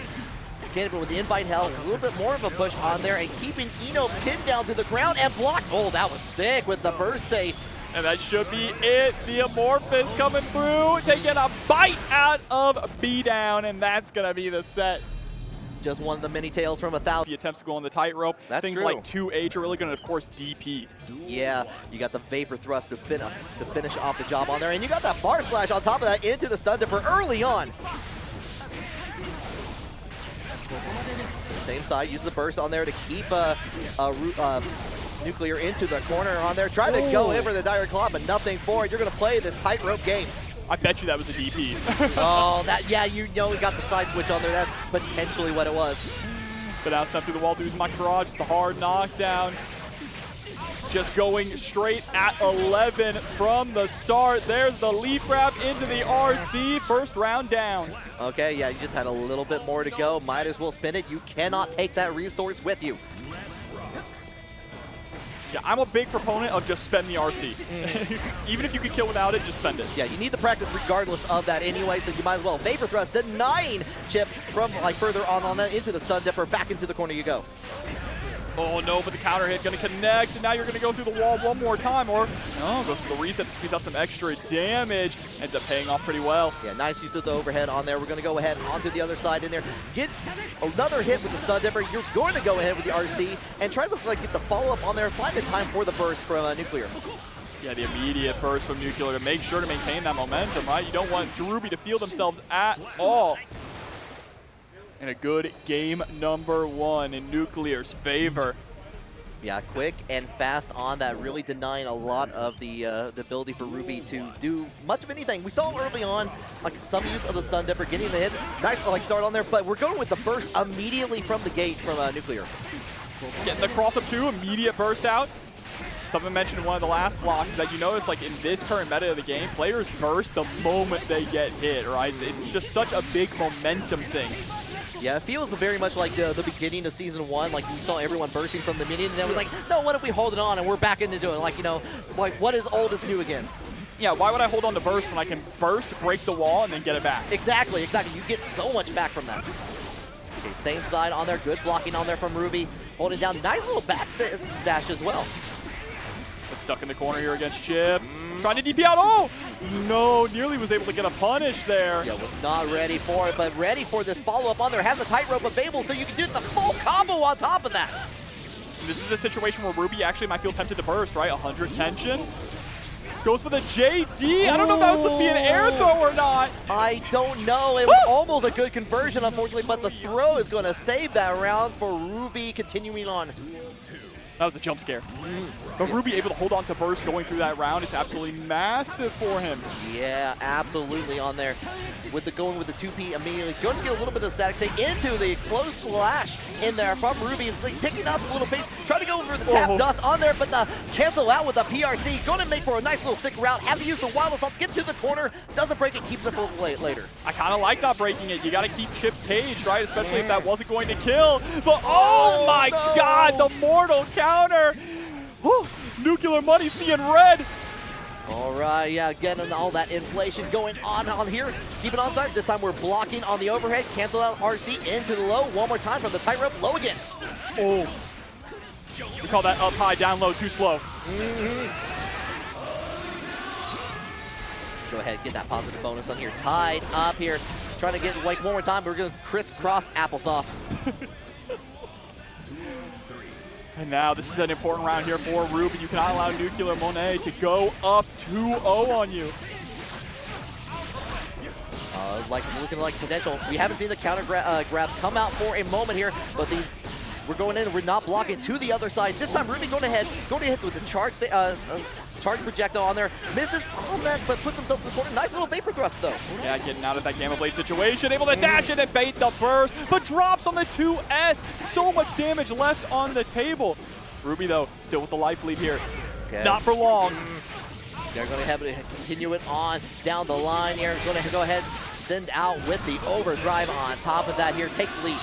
with the invite help, a little bit more of a push on there, and keeping Eno pinned down to the ground and blocked. Oh, that was sick with the burst safe. And that should be it. The Amorphous coming through, taking a bite out of B-Down, and that's going to be the set. Just one of the mini tails from 1,000. He attempts to go on the tightrope. That's Things true. like 2H are really going to, of course, DP. Yeah, you got the Vapor Thrust to finish off the job on there, and you got that Far Slash on top of that into the Stun Dipper early on. Same side, use the burst on there to keep Nuclear into the corner on there. Trying to go in for the direct claw, but nothing for it. You're going to play this tightrope game. I bet you that was a DP. Oh, yeah, you know he got the side switch on there. That's potentially what it was. But now step through the wall, through my garage. It's a hard knockdown. Just going straight at 11 from the start. There's the leaf grab into the RC. First round down. Okay, yeah, you just had a little bit more to go. Might as well spin it. You cannot take that resource with you. Yeah, I'm a big proponent of just spend the RC. Even if you could kill without it, just spend it. Yeah, you need the practice regardless of that anyway, so you might as well. Vapor Thrust denying Chipp from like further on that into the Stun Dipper. Back into the corner you go. Oh no, but the counter hit going to connect, and now you're going to go through the wall one more time, or no, goes for the reset to squeeze out some extra damage. Ends up paying off pretty well. Yeah, nice use of the overhead on there. We're going to go ahead onto the other side in there. Get another hit with the Stun Dipper. You're going to go ahead with the RC and try to get the follow-up on there. Find the time for the burst from Nuclear. Yeah, the immediate burst from Nuclear to make sure to maintain that momentum, right? You don't want Ruby to feel themselves at all. And a good game number one in Nuclear's favor. Yeah, quick and fast on that, really denying a lot of the ability for Ruby to do much of anything. We saw early on like some use of the Stun Dipper, getting the hit, nice start on there, but we're going with the burst immediately from the gate from Nuclear. Getting the cross up too, immediate burst out. Something mentioned in one of the last blocks is that you notice, like in this current meta of the game, players burst the moment they get hit, right? It's just such a big momentum thing. Yeah, it feels very much like the beginning of Season 1, like we saw everyone bursting from the minion, and then we're like, no, what if we hold it on and we're back into doing it? Like, like what is old is new again? Yeah, why would I hold on to burst when I can burst, break the wall, and then get it back? Exactly. You get so much back from that. Okay, same side on there, good blocking on there from Ruby. Holding down, nice little back dash as well. But stuck in the corner here against Chipp. Trying to DP out. Oh! No, nearly was able to get a punish there. Yeah, was not ready for it, but ready for this follow-up on there. Has a tightrope available, so you can do the full combo on top of that. This is a situation where Ruby actually might feel tempted to burst, right? 100 tension. Goes for the JD. I don't know if that was supposed to be an air throw or not. I don't know. It was almost a good conversion, unfortunately, but the throw is going to save that round for Ruby continuing on. That was a jump scare. But Ruby able to hold on to burst going through that round is absolutely massive for him. Yeah, absolutely on there. With the going with the 2P immediately. Going to get a little bit of static stay into the close slash in there from Ruby. Picking up a little pace. Trying to go for the tap dust on there, but the cancel out with the PRC. Going to make for a nice little sick route. Has to use the Wild Assault to get to the corner. Doesn't break it, keeps it for later. I kind of like not breaking it. You got to keep Chipp caged, right? Especially if that wasn't going to kill. But oh my God, the mortal counter. Whew. Nuclear Money seeing red. All right, yeah, getting all that inflation going on here. Keep it onside. This time we're blocking on the overhead. Cancel out RC into the low. One more time from the tightrope. Low again. Oh. We call that up high, down low, too slow. Go ahead, get that positive bonus on here. Tied up here. Trying to get like one more time, but we're going to crisscross Applesauce. And now this is an important round here for Ruby. You cannot allow Nuclear Monet to go up 2-0 on you. Like looking like potential. We haven't seen the counter grab come out for a moment here, but we're going in and we're not blocking to the other side. This time Ruby going ahead with the charge projectile on there. Misses on that, but puts himself in the corner. Nice little Vapor Thrust though. Yeah, getting out of that Gamma Blade situation. Able to dash in and bait the burst, but drops on the 2S. So much damage left on the table. Ruby, though, still with the life lead here. Okay. Not for long. They're going to have to continue it on down the line here. Going to go ahead, send out with the overdrive on top of that here. Take the lead.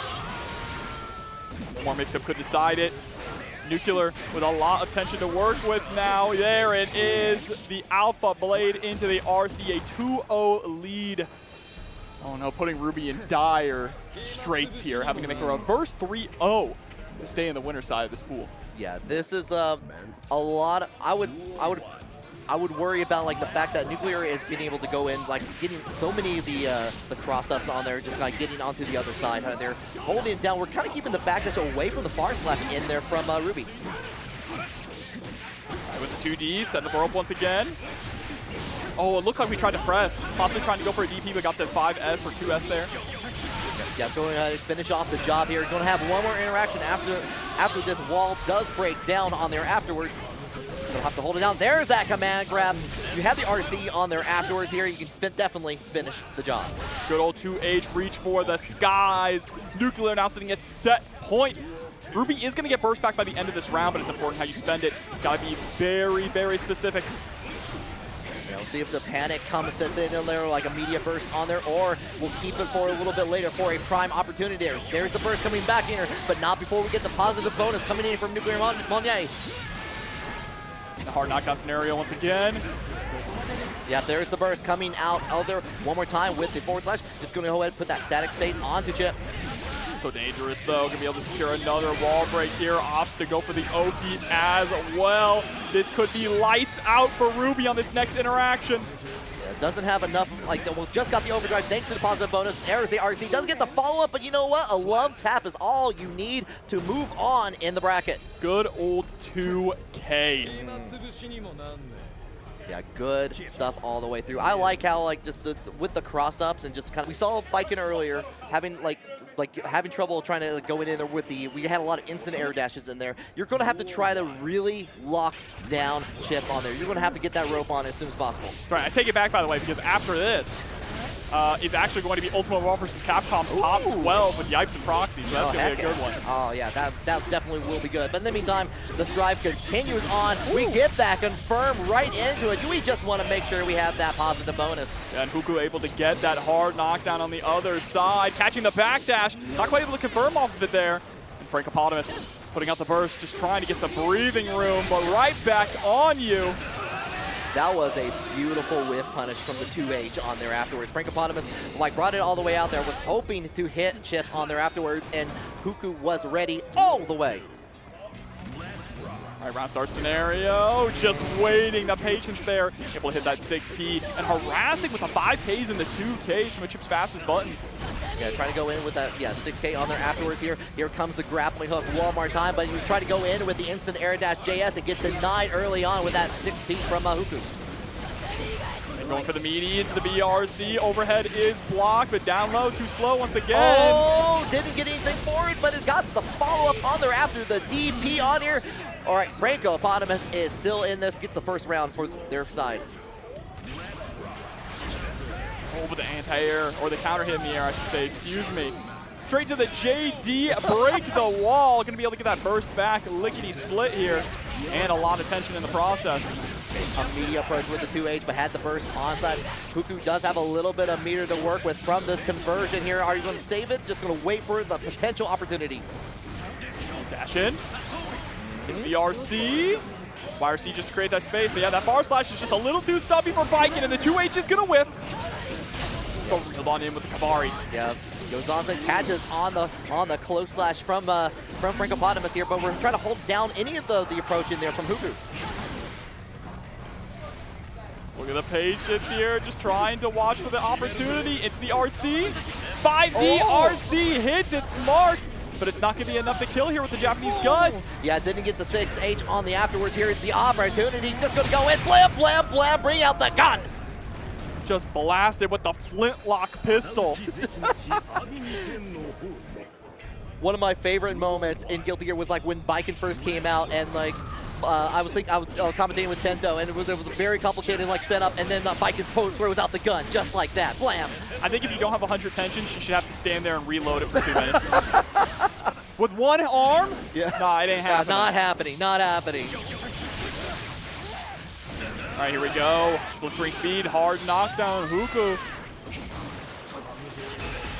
One more mix-up could decide it. Nuclear with a lot of tension to work with now. There it is. The Alpha Blade into the RC, a 2-0 lead. Oh no, putting Ruby in dire straits here, having to make a reverse 3-0 to stay in the winner's side of this pool. Yeah, this is a lot of, I would worry about like the fact that Nuclear is being able to go in, like getting so many of the cross-ups on there, just like getting onto the other side. They're holding it down. We're kind of keeping the backdash away from the far slap in there from Ruby. With the 2D, setting the up once again. Oh, it looks like we tried to press. Possibly trying to go for a DP, but got the 5S or 2S there. Yeah, going to finish off the job here. Going to have one more interaction after this wall does break down on there afterwards. You'll have to hold it down. There's that command grab. You have the RC on there afterwards here. You can definitely finish the job. Good old 2H reach for the skies. Nuclear now sitting at set point. Ruby is going to get burst back by the end of this round, but it's important how you spend it. Got to be very, very specific. We'll see if the panic comes sets in there like a media burst on there, or we'll keep it for a little bit later for a prime opportunity there. There's the burst coming back in here, but not before we get the positive bonus coming in from Nuclear Monnier. The hard knockdown scenario once again. Yeah, there's the burst coming out of there one more time with the forward slash. Just going to go ahead and put that static state onto Chipp. So dangerous, though. Going to be able to secure another wall break here. Opts to go for the Oki as well. This could be lights out for Ruby on this next interaction. Yeah, doesn't have enough, like, well, just got the overdrive thanks to the positive bonus. There's the RC. Doesn't get the follow-up, but you know what? A love tap is all you need to move on in the bracket. Good old 2K. Yeah, good stuff all the way through. I like how, like, just with the cross-ups and just kind of, we saw Baiken earlier having, like having trouble trying to go in there with we had a lot of instant air dashes in there. You're going to have to try to really lock down Chipp on there. You're going to have to get that rope on as soon as possible. Sorry, I take it back, by the way, because after this is actually going to be Ultimate War vs. Capcom top 12 with Yipes and Proxy, so that's going to be a good one. Oh, yeah, that definitely will be good. But in the meantime, the strive continues on. We get that confirmed right into it. We just want to make sure we have that positive bonus. And Huku able to get that hard knockdown on the other side, catching the backdash. Not quite able to confirm off of it there. And Frankopotamus putting out the burst, just trying to get some breathing room, but right back on you. That was a beautiful whiff punish from the 2H on there afterwards. Frankopotamus, like, brought it all the way out there, was hoping to hit Chipp on there afterwards, and Huku was ready all the way. All right, round start scenario, just waiting, the patience there, able to hit that 6P, and harassing with the 5Ks and the 2Ks from Chipp's fastest buttons. Yeah, trying to go in with that, 6K on there afterwards here. Here comes the grappling hook one more time, but you try to go in with the instant air dash JS and get denied early on with that 6P from Huku. And going for the meaty into the BRC, overhead is blocked, but down low, too slow once again. Oh, didn't get anything for it, but it got the follow-up on there after the DP on here. All right, Frankopotamus is still in this, gets the first round for their side. Over the anti-air, or the counter hit in the air, I should say, excuse me. Straight to the JD, break the wall. Gonna be able to get that burst back, lickety split here, and a lot of tension in the process. A media approach with the 2H, but had the burst onside. Huku does have a little bit of meter to work with from this conversion here. Are you going to save it? Just going to wait for the potential opportunity. Dash in. It's the RC. YRC just to create that space, but yeah, that bar slash is just a little too stubby for Baiken, and the 2H is gonna whiff. Go reeled on in with the Kabari. Yeah, goes on and catches on the close slash from Frankopotamus here, but we're trying to hold down any of the approach in there from Huku. Look at the patience here, just trying to watch for the opportunity into the RC. 5D RC hits its mark, but it's not going to be enough to kill here with the Japanese guts. Yeah, didn't get the 6H on the afterwards. Here is the opportunity. Just going to go in. Blam, blam, blam. Bring out the gun. Just blasted with the flintlock pistol. One of my favorite moments in Guilty Gear was like when Baiken first came out, and like I was commentating with Tento, and it was a very complicated like setup, and then Baiken throws out the gun just like that. Blam. I think if you don't have 100 tensions, you should have to stand there and reload it for 2 minutes. with one arm? Yeah. Nah, it ain't happening. Not happening. Not happening. All right, here we go. Blistering speed, hard knockdown. Huku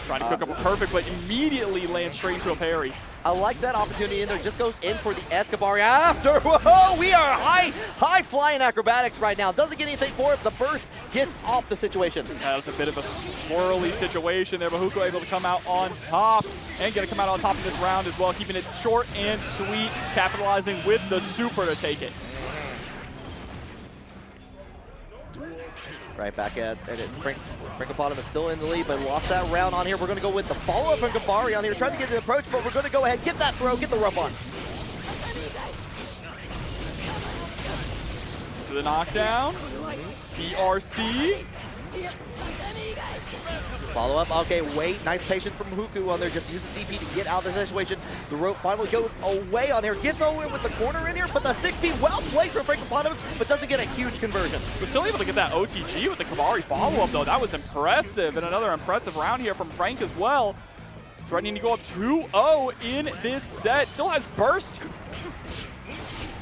trying to cook up a perfect, but immediately lands straight into a parry. I like that opportunity in there. Just goes in for the Escabari after. Whoa, we are high flying acrobatics right now. Doesn't get anything for it. The burst gets off the situation. That was a bit of a swirly situation there, but Huku able to come out on top and going to come out on top of this round as well, keeping it short and sweet, capitalizing with the super to take it. Right back at it. Frankopotamus is still in the lead, but lost that round on here. We're going to go with the follow-up from Gabari on here. Trying to get the approach, but we're going to go ahead, get that throw, get the rope on. To the knockdown. BRC. Follow up. Okay, wait. Nice patience from Huku on there. Just uses DP to get out of the situation. The rope finally goes away on here. Gets away with the corner in here, but the 6P well played for Frankopotamus, but doesn't get a huge conversion. We're still able to get that OTG with the Kabari follow-up, though. That was impressive, and another impressive round here from Frank as well. Threatening to go up 2-0 in this set. Still has burst.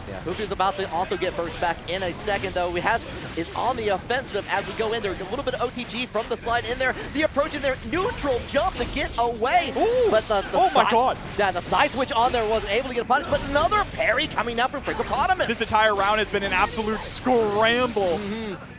Yeah, Huku's about to also get burst back in a second, though. He is on the offensive as we go in there. A little bit of OTG from the slide in there. The approach in there, neutral jump to get away. Ooh. But the oh my god. Yeah, the side switch on there wasn't able to get a punish, but another parry coming out from Frankopotamus. This entire round has been an absolute scramble.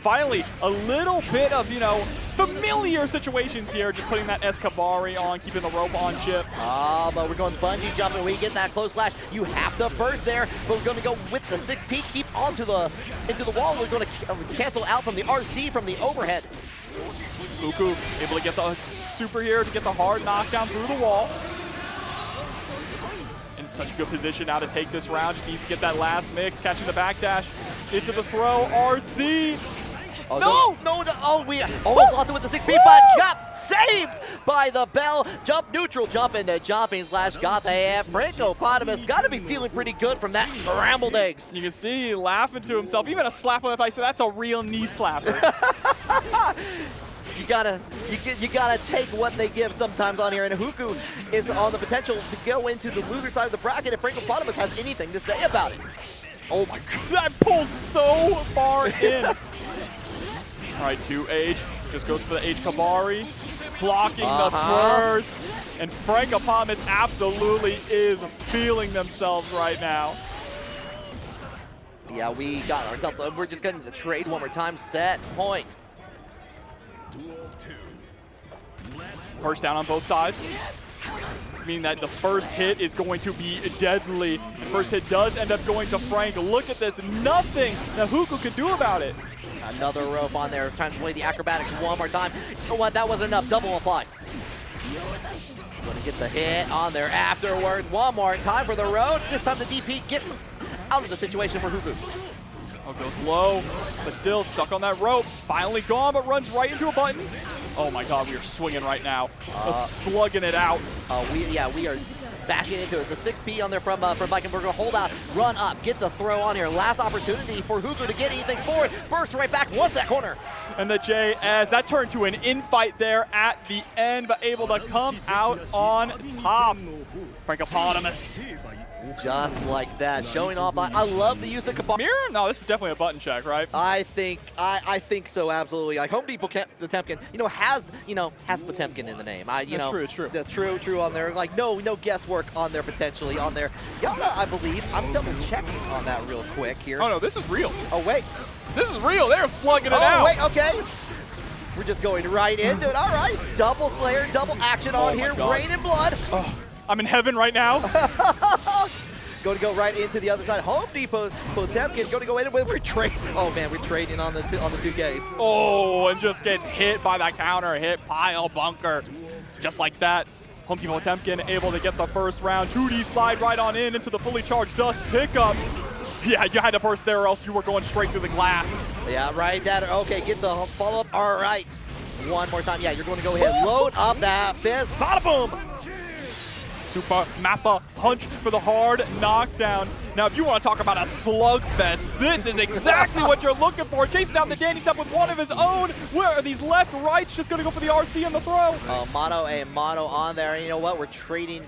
Finally, a little bit of, you know, familiar situations here. Just putting that Escabari on, keeping the rope on Chipp. Ah, but we're going bungee jumping. We get that close slash. You have to burst there, but we're going to go with the 6P, keep into the wall. We're going to cancel out from the RC from the overhead. Huku able to get the super here to get the hard knockdown through the wall. In such a good position now to take this round. Just needs to get that last mix, catching the backdash into the throw. RC. Oh, no! Oh, we almost lost it with the 6P, but jump saved by the bell. Jump neutral, jump into jumping slash got the hand. Frankopotamus got to be feeling pretty good from that scrambled eggs. You can see laughing to himself. Even a slap on the face. That's a real knee slapper. You gotta take what they give sometimes on here, and Huku is on the potential to go into the loser side of the bracket if Frankopotamus has anything to say about it. Oh my god, that pulled so far in. All right, 2H, just goes for the H Kabari, blocking the burst, and Frankopotamus absolutely is feeling themselves right now. Yeah, we got ourselves, we're just getting the trade one more time, set point. First down on both sides, meaning that the first hit is going to be deadly. The first hit does end up going to Frank. Look at this, nothing that Huku could do about it. Another rope on there, trying to play the acrobatics one more time. You know what, that wasn't enough, double apply. Gonna get the hit on there afterwards. One more time for the road. This time the DP gets out of the situation for Huku. Oh, goes low, but still stuck on that rope. Finally gone, but runs right into a button. Oh my god, we are swinging right now. Slugging it out. We are backing into it. The 6P on there from Baiken. We're gonna hold out, run up, get the throw on here. Last opportunity for Huku to get anything forward. Burst right back, once that corner. And the J, as that turned to an infight there at the end, but able to come out on top. Frankopotamus. Just like that, showing off. I love the use of Kabari. Mirror? No, this is definitely a button check, right? I think so, absolutely. Like Home Depot Potemkin, has Potemkin in the name. It's true. The true on there. Like no guesswork on there potentially on there. Giovanna, I believe. I'm double checking on that real quick here. Oh no, this is real. Oh wait. This is real. They're slugging it out. Oh wait, okay. We're just going right into it. All right, double Slayer, double action on here. Rain and blood. Oh, I'm in heaven right now. Going to go right into the other side. Home Depot Potemkin going to go in with we're trading. Oh man, we're trading on the 2Ks. Oh, and just gets hit by that counter hit pile bunker. Just like that. Home Depot Potemkin able to get the first round. 2D slide right on in into the fully charged dust pickup. Yeah, you had to burst there or else you were going straight through the glass. Yeah, right. Okay, get the follow-up. All right. One more time. Yeah, you're going to go ahead. Load up that fist. Bada boom. Super Mappa punch for the hard knockdown. Now, if you want to talk about a slugfest, this is exactly what you're looking for. Chasing down the Danny Step with one of his own. Where are these left, rights? Just going to go for the RC on the throw. Mono on there. And you know what? We're trading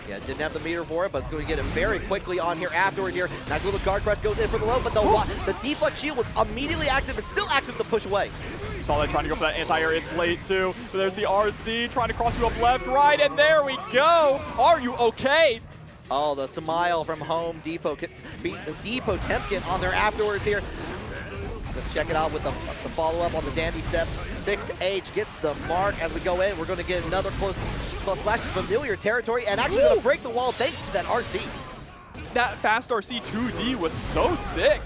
Yeah, didn't have the meter for it, but it's going to get it very quickly on here afterwards here. Nice little guard crush goes in for the low, but the deflect shield was immediately active and still active to push away. You saw that trying to go for that anti-air. It's late too. But there's the RC trying to cross you up left, right, and there we go. Are you okay? Oh, the smile from Home Depot beat the Depot Temkin on there afterwards here. Let's check it out with the follow-up on the dandy step. 6H gets the mark as we go in. We're going to get another close slash familiar territory and actually going to break the wall thanks to that RC. That fast RC 2D was so sick.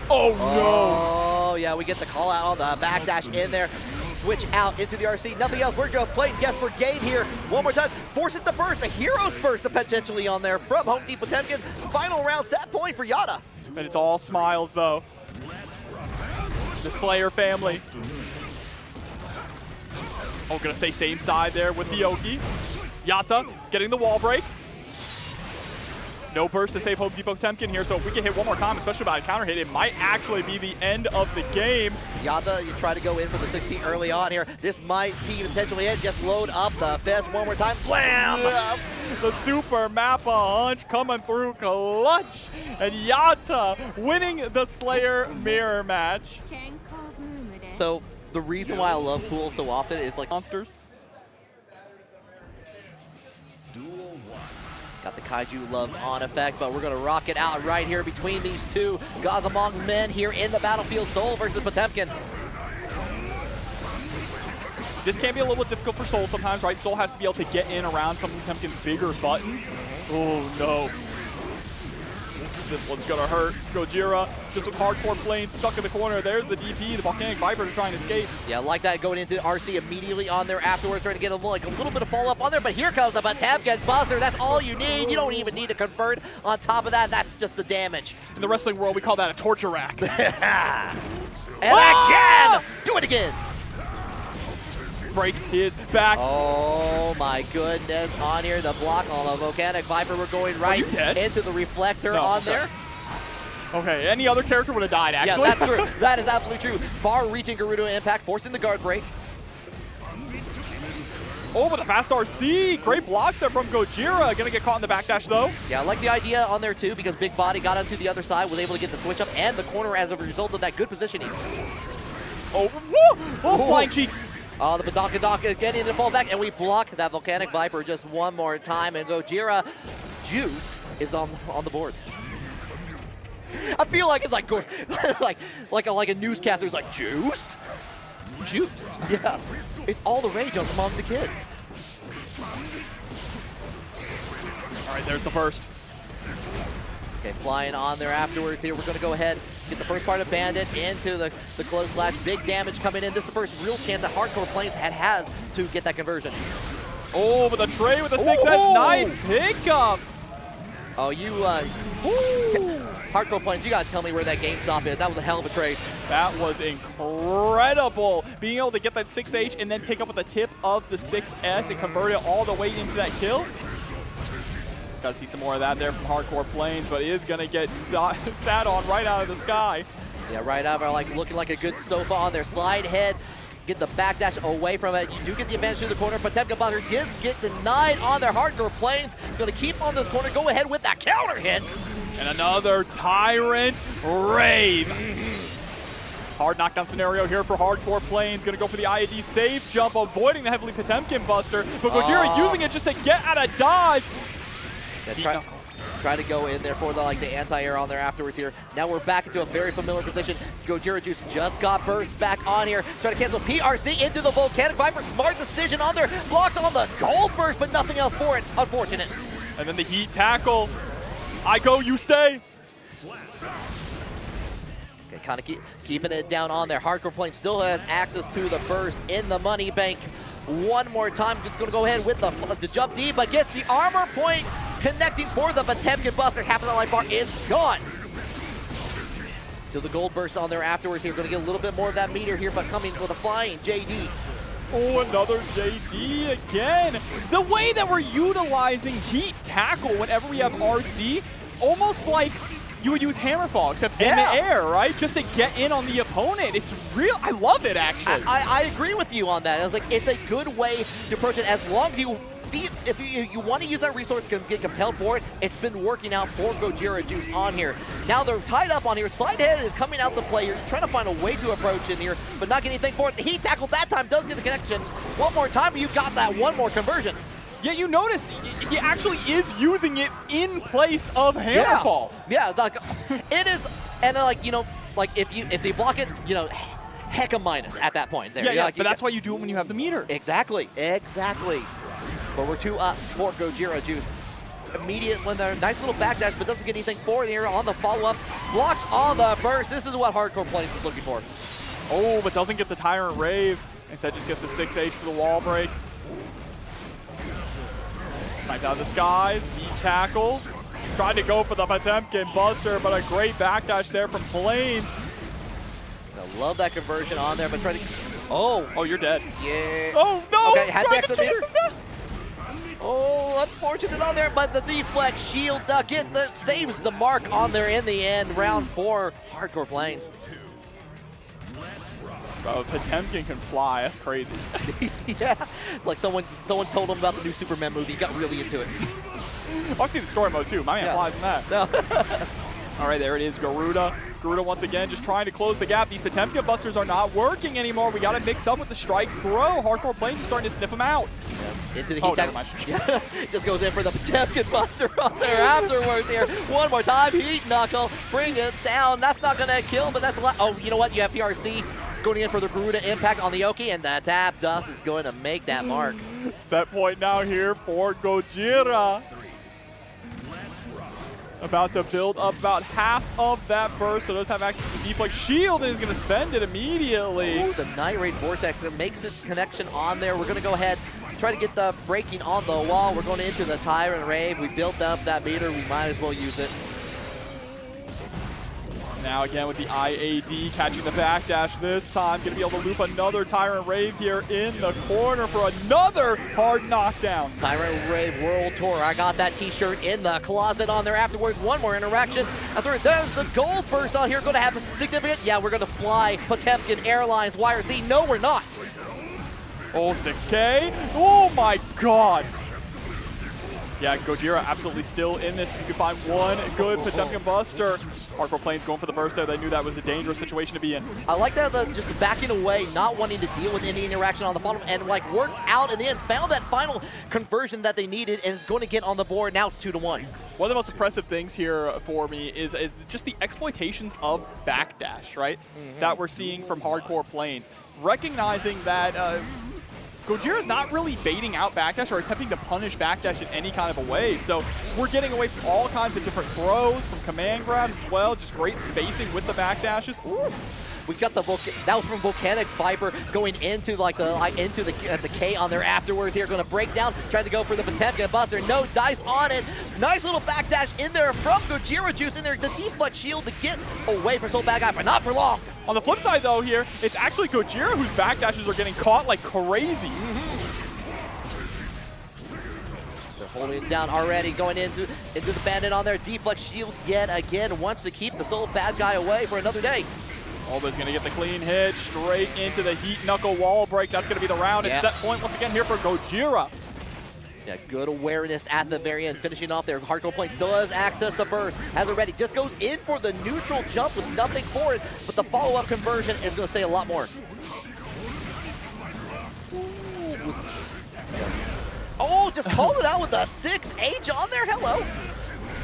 Oh no! Oh yeah, we get the call out on the backdash in there. Switch out into the RC. Nothing else. We're going to play guess for game here. One more time. Force it to burst. The hero's burst potentially on there from Home Depot Temkin. Final round set point for Yada. And it's all smiles though. The Slayer family. Oh, gonna stay same side there with the Oki. Yata getting the wall break. No burst to save Home Depot Temkin here, so if we can hit one more time, especially about a counter hit, it might actually be the end of the game. Yata, you try to go in for the 6P early on here. This might be potentially it. Just load up the fist one more time. Blam! Yeah. The Super Mappa Hunch coming through clutch. And Yata winning the Slayer mirror match. So the reason why I love Pool so often is like monsters. Got the Kaiju Love on effect, but we're going to rock it out right here between these two Gazamong men here in the battlefield. Soul versus Potemkin. This can be a little bit difficult for Soul sometimes, right? Soul has to be able to get in around some of Potemkin's bigger buttons. Oh no. This one's gonna hurt. Gojira just with hardcore planes stuck in the corner. There's the DP, the Volcanic Viper to try and escape. Yeah, like that going into RC immediately on there afterwards, trying to get a little bit of follow-up on there, but here comes the Potemkin Buster. That's all you need. You don't even need to convert. On top of that, that's just the damage. In the wrestling world, we call that a torture rack. And again! Do it again! Break his back. Oh my goodness, on here, the block on the Volcanic Viper. We're going right into the reflector on there. Okay, any other character would have died, actually. Yeah, that's true. That is absolutely true. Far-reaching Gerudo impact, forcing the guard break. Oh, but the fast RC. Great blocks there from Gojira. Gonna get caught in the backdash, though. Yeah, I like the idea on there, too, because Big Body got onto the other side, was able to get the switch up and the corner as a result of that good positioning. Oh, woo! Oh, flying cheeks. The Badaka is getting to fall back, and we block that Volcanic Viper just one more time, and Gojira Juice is on the board. I feel like it's like a newscaster who's like, Juice? Juice? Yeah, it's all the rage among the kids. All right, there's the burst. Okay, flying on there afterwards here. We're going to go ahead, get the first part of Bandit into the close slash. Big damage coming in. This is the first real chance that Hardcore Plains has to get that conversion. Oh, but the tray with the 6S. Nice pickup. Oh, you, Hardcore Plains, you got to tell me where that GameStop is. That was a hell of a trade. That was incredible. Being able to get that 6H and then pick up with the tip of the 6S and convert it all the way into that kill. Got to see some more of that there from Hardcore Plains, but it is going to get sat on right out of the sky. Yeah, right out of like looking like a good sofa on their slide head. Get the backdash away from it. You do get the advantage to the corner. Potemkin Buster did get denied on their Hardcore Plains. Going to keep on this corner. Go ahead with that counter hit. And another Tyrant Rave. Hard knockdown scenario here for Hardcore Plains. Going to go for the IAD safe jump, avoiding the heavily Potemkin Buster. But Gojira using it just to get out of dodge. Yeah, try to go in there for the anti-air on there afterwards here. Now we're back into a very familiar position. Gojira Juice just got burst back on here. Trying to cancel PRC into the Volcanic Viper. Smart decision on there. Blocks on the gold burst, but nothing else for it. Unfortunate. And then the heat tackle. I go, you stay. Okay, kind of keeping it down on there. Hardcore Plains still has access to the burst in the money bank. One more time, it's going to go ahead with the jump D, but gets the armor point connecting for the Potemkin Buster. Half of the life bar is gone. To the gold burst on there afterwards here. Going to get a little bit more of that meter here, but coming with a flying JD. Oh, another JD again. The way that we're utilizing heat tackle whenever we have RC, almost like you would use Hammerfall, except in the air, right? Just to get in on the opponent. It's real. I love it, actually. I agree with you on that. I was like, it's a good way to approach it as long as you if you want to use that resource to get compelled for it, it's been working out for GGST on here. Now they're tied up on here. Slide Head is coming out the play. You're trying to find a way to approach in here, but not getting anything for it. The heat tackle that time does get the connection. One more time, but you got that one more conversion. Yeah, you notice he actually is using it in place of Hammerfall. Yeah, like, it is, and like, you know, like if they block it, you know, heck a minus at that point there. Yeah, like, but that's why you do it when you have the meter. Exactly. But we're 2 up for GGST. Immediate when they're nice little backdash, but doesn't get anything for it here on the follow-up. Blocks on the burst. This is what Hardcore Plains is looking for. Oh, but doesn't get the Tyrant Rave. Instead just gets the 6H for the wall break. Sniped out of the skies, beat tackle. Tried to go for the Potemkin Buster, but a great backdash there from Plains. I love that conversion on there, but try to... Oh, you're dead. Yeah. Oh, no! Okay, had the Tried to extra chase meter. him down. Oh, unfortunate on there, but the deflect shield saves the mark on there in the end. Round 4, Hardcore Plains. Bro, Potemkin can fly. That's crazy. Yeah, like someone told him about the new Superman movie. He got really into it. I've seen the story mode too. My man flies in that. No. All right, there it is, Garuda. Garuda once again just trying to close the gap. These Potemkin Busters are not working anymore. We got to mix up with the strike throw. Hardcore Plains is starting to sniff them out. Yeah. Into the Oh, heat never tackle. mind. Yeah. Just goes in for the Potemkin Buster on there afterwards here. One more time, heat knuckle, bring it down. That's not going to kill, but that's a lot. Oh, you know what? You have PRC going in for the Garuda impact on the Oki, and the tap dust is going to make that mark. Set point now here for Gojira. About to build up about half of that burst, so does have access to deflect shield and is going to spend it immediately. Ooh, the Night Raid Vortex, it makes its connection on there. We're going to go ahead, try to get the breaking on the wall. We're going into the Tyrant Rave. We built up that meter. We might as well use it. Now again with the IAD catching the backdash this time. Going to be able to loop another Tyrant Rave here in the corner for another hard knockdown. Tyrant Rave World Tour. I got that t-shirt in the closet on there afterwards. One more interaction. After there's the gold first on here. Going to have significant. Yeah, we're going to fly Potemkin Airlines YRC. No, we're not. Oh, 6K. Oh my God. Yeah, Gojira absolutely still in this. If you can find one good Potemkin Buster. Hardcore Plains going for the burst there. They knew that was a dangerous situation to be in. I like that just backing away, not wanting to deal with any interaction on the bottom, and like worked out and then found that final conversion that they needed and is going to get on the board. Now it's 2-1. One of the most impressive things here for me is just the exploitations of backdash, right? That we're seeing from Hardcore Plains. Recognizing that Gojira's not really baiting out backdash or attempting to punish backdash in any kind of a way. So we're getting away from all kinds of different throws, from command grabs as well. Just great spacing with the backdashes. Ooh. We got the that was from Volcanic Viper going into the K on there afterwards here. Going to break down, trying to go for the Potemkin Buster. No dice on it. Nice little backdash in there from GGST in there. The deflect shield to get away from Soul Bad Guy, but not for long. On the flip side though here, it's actually Gojira whose backdashes are getting caught like crazy. They're holding it down already, going into the bandit on there. Deflect shield yet again, wants to keep the Soul Bad Guy away for another day. Obby's going to get the clean hit straight into the heat knuckle wall break. That's going to be the round and set point once again here for Gojira. Yeah, good awareness at the very end, finishing off there. Hardcore Plains still has access to burst, has it ready, just goes in for the neutral jump with nothing for it, but the follow-up conversion is going to say a lot more. Oh, just called it out with a 6H on there, hello.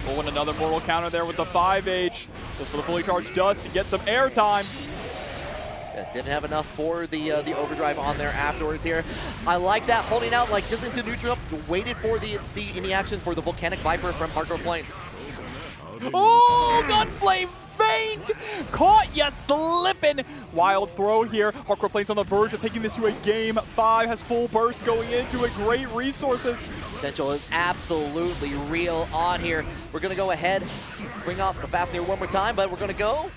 Pulling another mortal counter there with the 5H. Just for the fully charged dust to get some airtime. Yeah, didn't have enough for the overdrive on there afterwards here. I like that, holding out like just into neutral, waited for see any action for the Volcanic Viper from Hardcore Plains. Oh, Gunflame feint! Caught ya slipping! Wild throw here. Hardcore Plains on the verge of taking this to a game 5. Has full burst going into it. Great resources. Potential is absolutely real on here. We're going to go ahead, bring off the Fafnir one more time, but we're going to go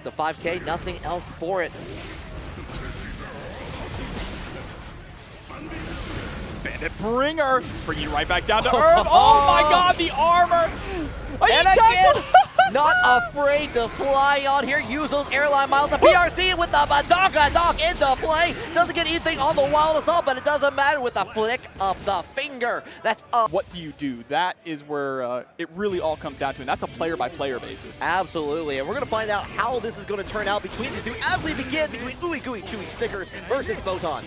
the 5K, nothing else for it. Bandit Bringer, bringing right back down to earth. Oh my God, the armor! And again, not afraid to fly on here. Use those airline miles. The PRC with the Badonka Dock into play. Doesn't get anything on the Wild Assault, but it doesn't matter with the flick of the finger. That's up. What do you do? That is where it really all comes down to, and that's a player-by-player basis. Absolutely, and we're going to find out how this is going to turn out between the two as we begin between Ooey Gooey Chewy Snickers versus Botan.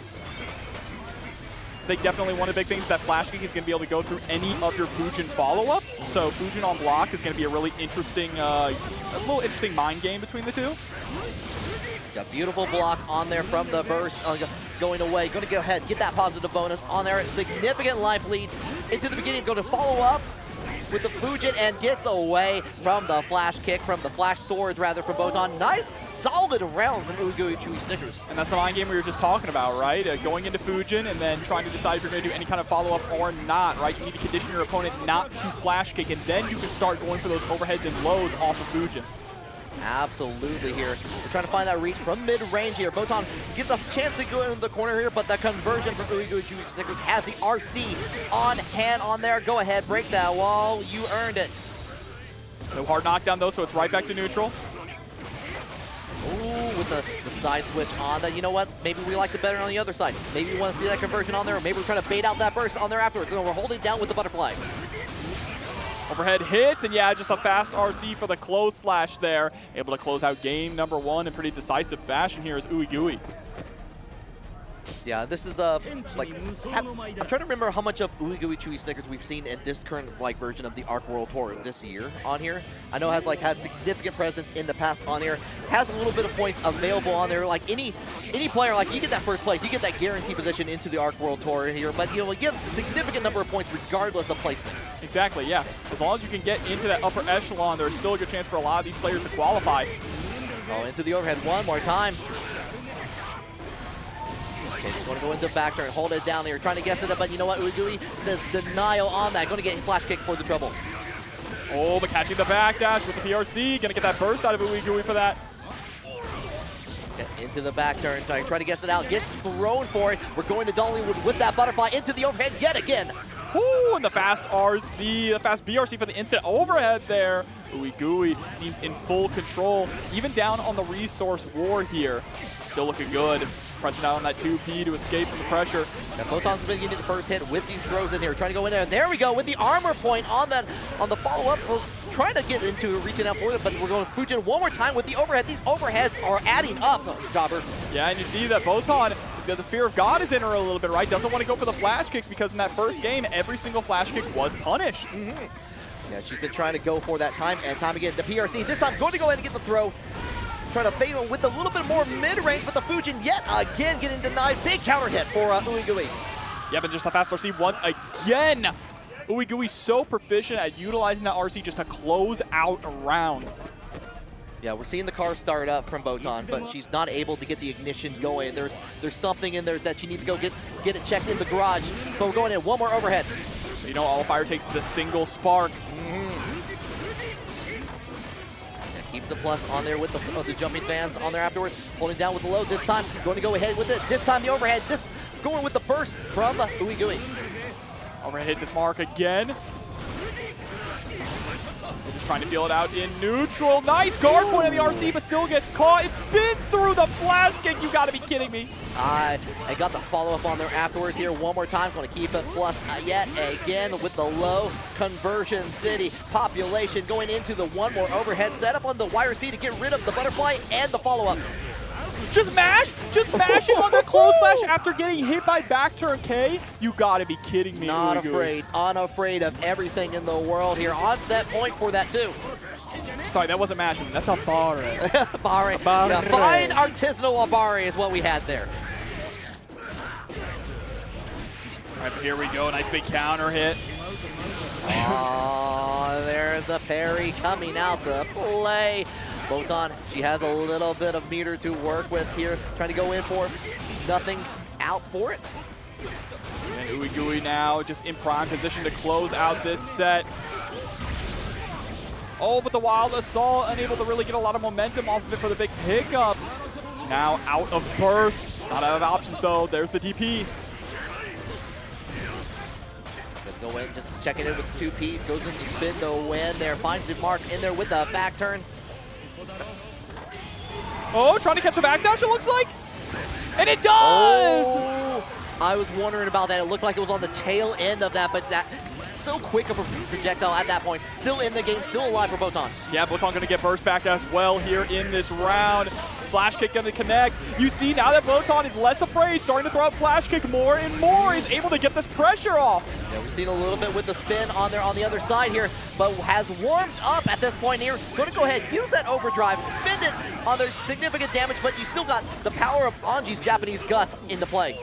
I think definitely one of the big things that Flash King is going to be able to go through any of your Fujin follow-ups. So Fujin on block is going to be a really interesting, a little interesting mind game between the two. Got beautiful block on there from the burst going away. Going to go ahead, get that positive bonus on there. Significant life lead into the beginning. Going to follow up with the Fujin and gets away from the flash kick, from the flash swords rather, from Botan. Nice, solid round from Ooey Gooey Chewy Snickers. And that's the mind game we were just talking about, right? Going into Fujin and then trying to decide if you're going to do any kind of follow-up or not, right? You need to condition your opponent not to flash kick, and then you can start going for those overheads and lows off of Fujin. Absolutely here. We're trying to find that reach from mid-range here. Botan gets a chance to go into the corner here, but the conversion from Ooey Gooey Chewy Snickers has the RC on hand on there. Go ahead, break that wall. You earned it. No hard knockdown though, so it's right back to neutral. Ooh, with the side switch on that. You know what? Maybe we like it better on the other side. Maybe we want to see that conversion on there, or maybe we're trying to bait out that burst on there afterwards. So we're holding down with the butterfly. Overhead hits, and yeah, just a fast RC for the close slash there. Able to close out game number one in pretty decisive fashion here is Ooey Gooey. Yeah, this is like, I'm trying to remember how much of Ooey Gooey Chewy Snickers we've seen in this current version of the Arc World Tour this year on here. I know it has had significant presence in the past on here. Has a little bit of points available on there. Like any player, like you get that first place, you get that guaranteed position into the Arc World Tour here. But you get a significant number of points regardless of placement. Exactly, yeah. As long as you can get into that upper echelon, there's still a good chance for a lot of these players to qualify. Oh, into the overhead one more time. Okay, just want to go into the back there and hold it down there. Trying to guess it up, but you know what? Ooey Gooey says denial on that. Going to get flash kick for the trouble. Oh, but catching the backdash with the PRC. Going to get that burst out of Ooey Gooey for that. Into the back turn, trying to guess it out. Gets thrown for it. We're going to Dollywood with that butterfly into the overhead yet again. Woo, and the fast RC, the fast BRC for the instant overhead there. Ooey Gooey seems in full control, even down on the resource war here. Still looking good. Pressing out on that 2P to escape from the pressure. And Botan's been getting the first hit with these throws in here, trying to go in there. There we go with the armor point on that, on the follow-up. We're trying to get into reaching out for it, but we're going Fujin one more time with the overhead. These overheads are adding up, Jobber. Yeah, and you see that Botan, the fear of God is in her a little bit, right? Doesn't want to go for the flash kicks because in that first game, every single flash kick was punished. Yeah, she's been trying to go for that time and time again. The PRC this time going to go ahead and get the throw. Trying to fade him with a little bit more mid-range, but the Fujin yet again getting denied. Big counter hit for Ooey Gooey. Yeah, but just a fast RC once again. Ooey Gooey so proficient at utilizing that RC just to close out rounds. Yeah, we're seeing the car start up from Botan, but she's not able to get the ignition going. There's something in there that she needs to go get it checked in the garage. But we're going in one more overhead. You know, all fire takes is a single spark. Keeps the plus on there with the jumping fans on there afterwards. Holding down with the low this time. Going to go ahead with it. This time the overhead. This going with the burst from Ooey Gooey. Overhead hits its mark again. We're just trying to feel it out in neutral. Nice guard point on the RC, but still gets caught. It spins through the flash kick. You gotta be kidding me. I got the follow-up on there afterwards here one more time. Going to keep it plus yet again with the low conversion city population going into the one more overhead setup on the wire C to get rid of the butterfly and the follow-up. Just mashing on the close slash after getting hit by back turn K. You gotta be kidding me. Not Ooey Gooey. afraid, unafraid of everything in the world here. On set point for that too. Sorry, that wasn't mashing. That's a barre. Barre. Yeah, fine artisanal Abare is what we had there. All right, but here we go. Nice big counter hit. Oh, there's the parry coming out the play. Botan, she has a little bit of meter to work with here. Trying to go in for nothing out for it. And Ooey Gooey now just in prime position to close out this set. Oh, but the Wild Assault unable to really get a lot of momentum off of it for the big pickup. Now out of burst. Not out of options though. There's the DP. Go in, just checking in with 2P, goes into spin the win there, finds the mark in there with the back turn. Oh, trying to catch a backdash, it looks like. And it does! Oh, I was wondering about that. It looked like it was on the tail end of that, but that so quick of a projectile at that point. Still in the game, still alive for Botan. Yeah, Botan going to get burst back as well here in this round. Flash kick going to connect. You see now that Botan is less afraid, starting to throw out flash kick more and more. He's able to get this pressure off. Yeah, we've seen a little bit with the spin on there on the other side here, but has warmed up at this point here. Going to go ahead, use that overdrive, spin it on their significant damage, but you still got the power of Anji's Japanese guts into play.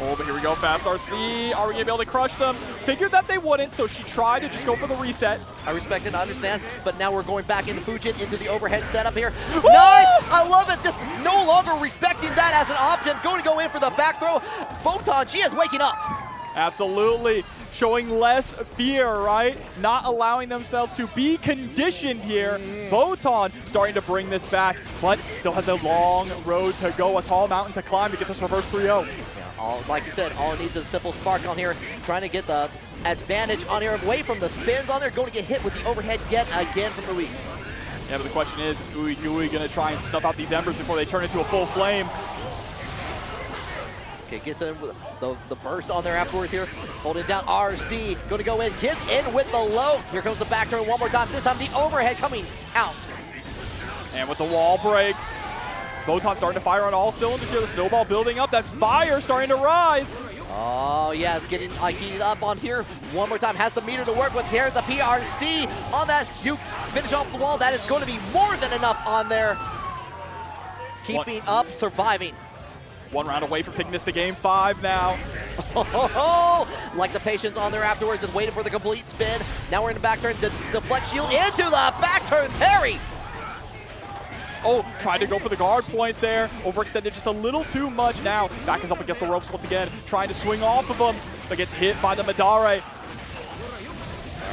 Oh, but here we go, Fast RC. Are we going to be able to crush them? Figured that they wouldn't, so she tried to just go for the reset. I respect it, I understand, but now we're going back into Fujin, into the overhead setup here. Woo! Nice! I love it, just no longer respecting that as an option. Going to go in for the back throw. Botan, she is waking up. Absolutely. Showing less fear, right? Not allowing themselves to be conditioned here. Botan starting to bring this back, but still has a long road to go, a tall mountain to climb to get this reverse 3-0. Like you said, all it needs is a simple spark on here, trying to get the advantage on here, away from the spins on there, going to get hit with the overhead yet again from Uwi. Yeah, but the question is Uwi going to try and snuff out these embers before they turn into a full flame? Okay, gets in with the burst on there afterwards here, holding down RC, going to go in, gets in with the low. Here comes the back turn one more time, this time the overhead coming out. And with the wall break, Botan starting to fire on all cylinders here. The snowball building up. That fire starting to rise. Oh, yeah, it's getting heated up on here. One more time. Has the meter to work with here. The PRC on that. You finish off the wall. That is going to be more than enough on there. Keeping up, surviving. One round away from taking this to game 5 now. Like the patience on there afterwards. Just waiting for the complete spin. Now we're in the back turn. Deflect shield into the back turn. Parry. Oh, tried to go for the guard point there. Overextended just a little too much now. Back is up against the ropes once again. Trying to swing off of them, but gets hit by the Madare. All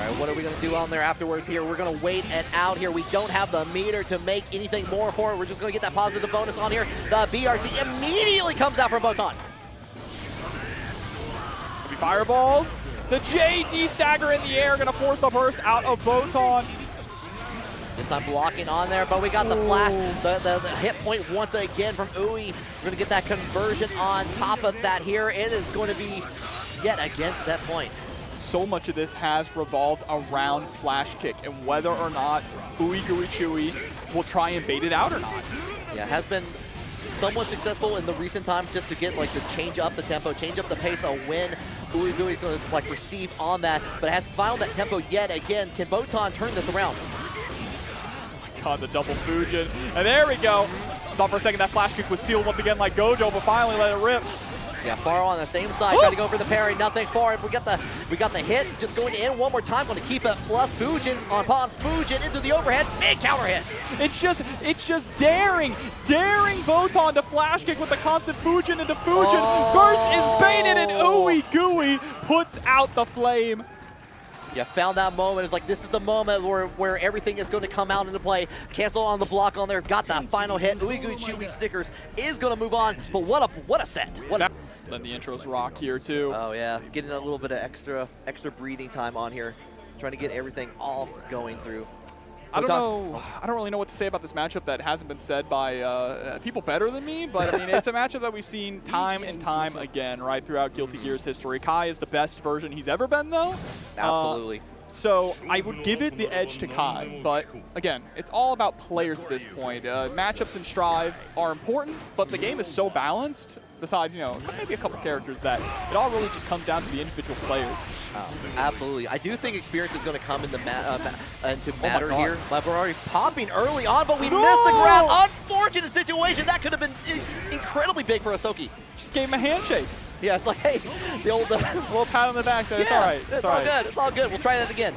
right, what are we going to do on there afterwards here? We're going to wait it out here. We don't have the meter to make anything more for it. We're just going to get that positive bonus on here. The BRC immediately comes out from Botan. Maybe fireballs. The JD stagger in the air, going to force the burst out of Botan. This time blocking on there, but we got the flash, the hit point once again from Uwi. We're going to get that conversion on top of that here. It is going to be yet again set point. So much of this has revolved around flash kick and whether or not Uwi Chewy will try and bait it out or not. Yeah, has been somewhat successful in the recent times just to get like the change up the tempo, change up the pace, a win. Uwi is going to like receive on that, but has found that tempo yet again. Can Botan turn this around? God, the double Fujin. And there we go. Thought for a second that flash kick was sealed once again like Gojo, but finally let it rip. Yeah, Faro on the same side, trying to go for the parry, nothing for it. We got the hit, just going in one more time, going to keep it, plus Fujin upon Fujin into the overhead, big counter hit. It's just daring Botan to flash kick with the constant Fujin into Fujin. Oh. Burst is baited and Uwi Gooey puts out the flame. Yeah, found that moment. It's like, this is the moment where everything is going to come out into play. Cancel on the block on there. Got that final hit. Uigui Chewy Stickers is going to move on. But what a set. Then the intros rock here too. Oh yeah, getting a little bit of extra breathing time on here. Trying to get everything all going through. I don't really know what to say about this matchup that hasn't been said by people better than me, but I mean, it's a matchup that we've seen time and time again, right, throughout Guilty Gear's history. Kai is the best version he's ever been, though. Absolutely. So I would give it the edge to Kai, but again, it's all about players at this point. Matchups in Strive are important, but the game is so balanced, besides, you know, maybe a couple characters, that it all really just comes down to the individual players. Absolutely. I do think experience is going to come into matter here. But we're already popping early on, but we missed the grab. Unfortunate situation. That could have been incredibly big for Asoki. Just gave him a handshake. Yeah, it's like, hey, the old little pat on the back, so it's all right. It's all good. It's all good. We'll try that again.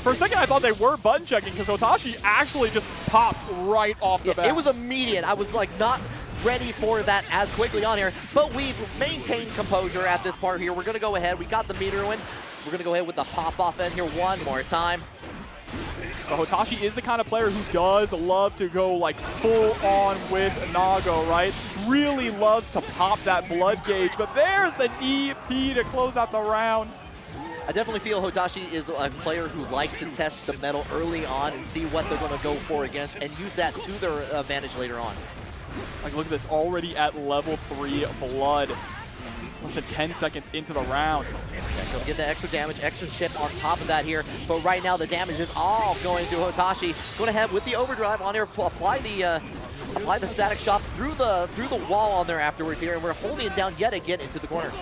For a second, I thought they were button checking because Otashi actually just popped right off the bat. It was immediate. I was like not ready for that as quickly on here, but we've maintained composure at this part here. We're going to go ahead. We got the meter win. We're going to go ahead with the pop-off end here one more time. But Hotashi is the kind of player who does love to go like full on with Nago, right? Really loves to pop that blood gauge, but there's the DP to close out the round. I definitely feel Hotashi is a player who likes to test the metal early on and see what they're going to go for against and use that to their advantage later on. Like, look at this, already at level 3 blood. Less than 10 seconds into the round. Yeah, so get the extra damage, extra chip on top of that here. But right now the damage is all going to Hotashi. Going ahead with the overdrive on here, apply the static shock through the wall on there afterwards here, and we're holding it down yet again into the corner.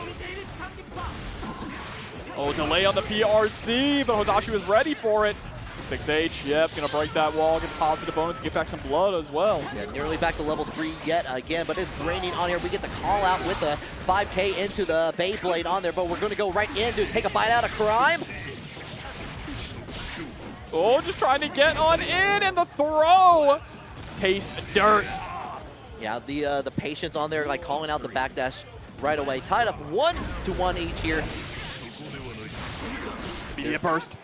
Oh, delay on the PRC, but Hotashi was ready for it. 6H, yep, gonna break that wall, get a positive bonus, get back some blood as well. Yeah, nearly back to level 3 yet again, but it's draining on here. We get the call out with the 5K into the Beyblade on there, but we're gonna go right in to take a bite out of Crime. Oh, just trying to get on in, and the throw! Taste dirt. Yeah, the patience on there, like calling out the backdash right away. Tied up 1-1 each here. Immediate burst.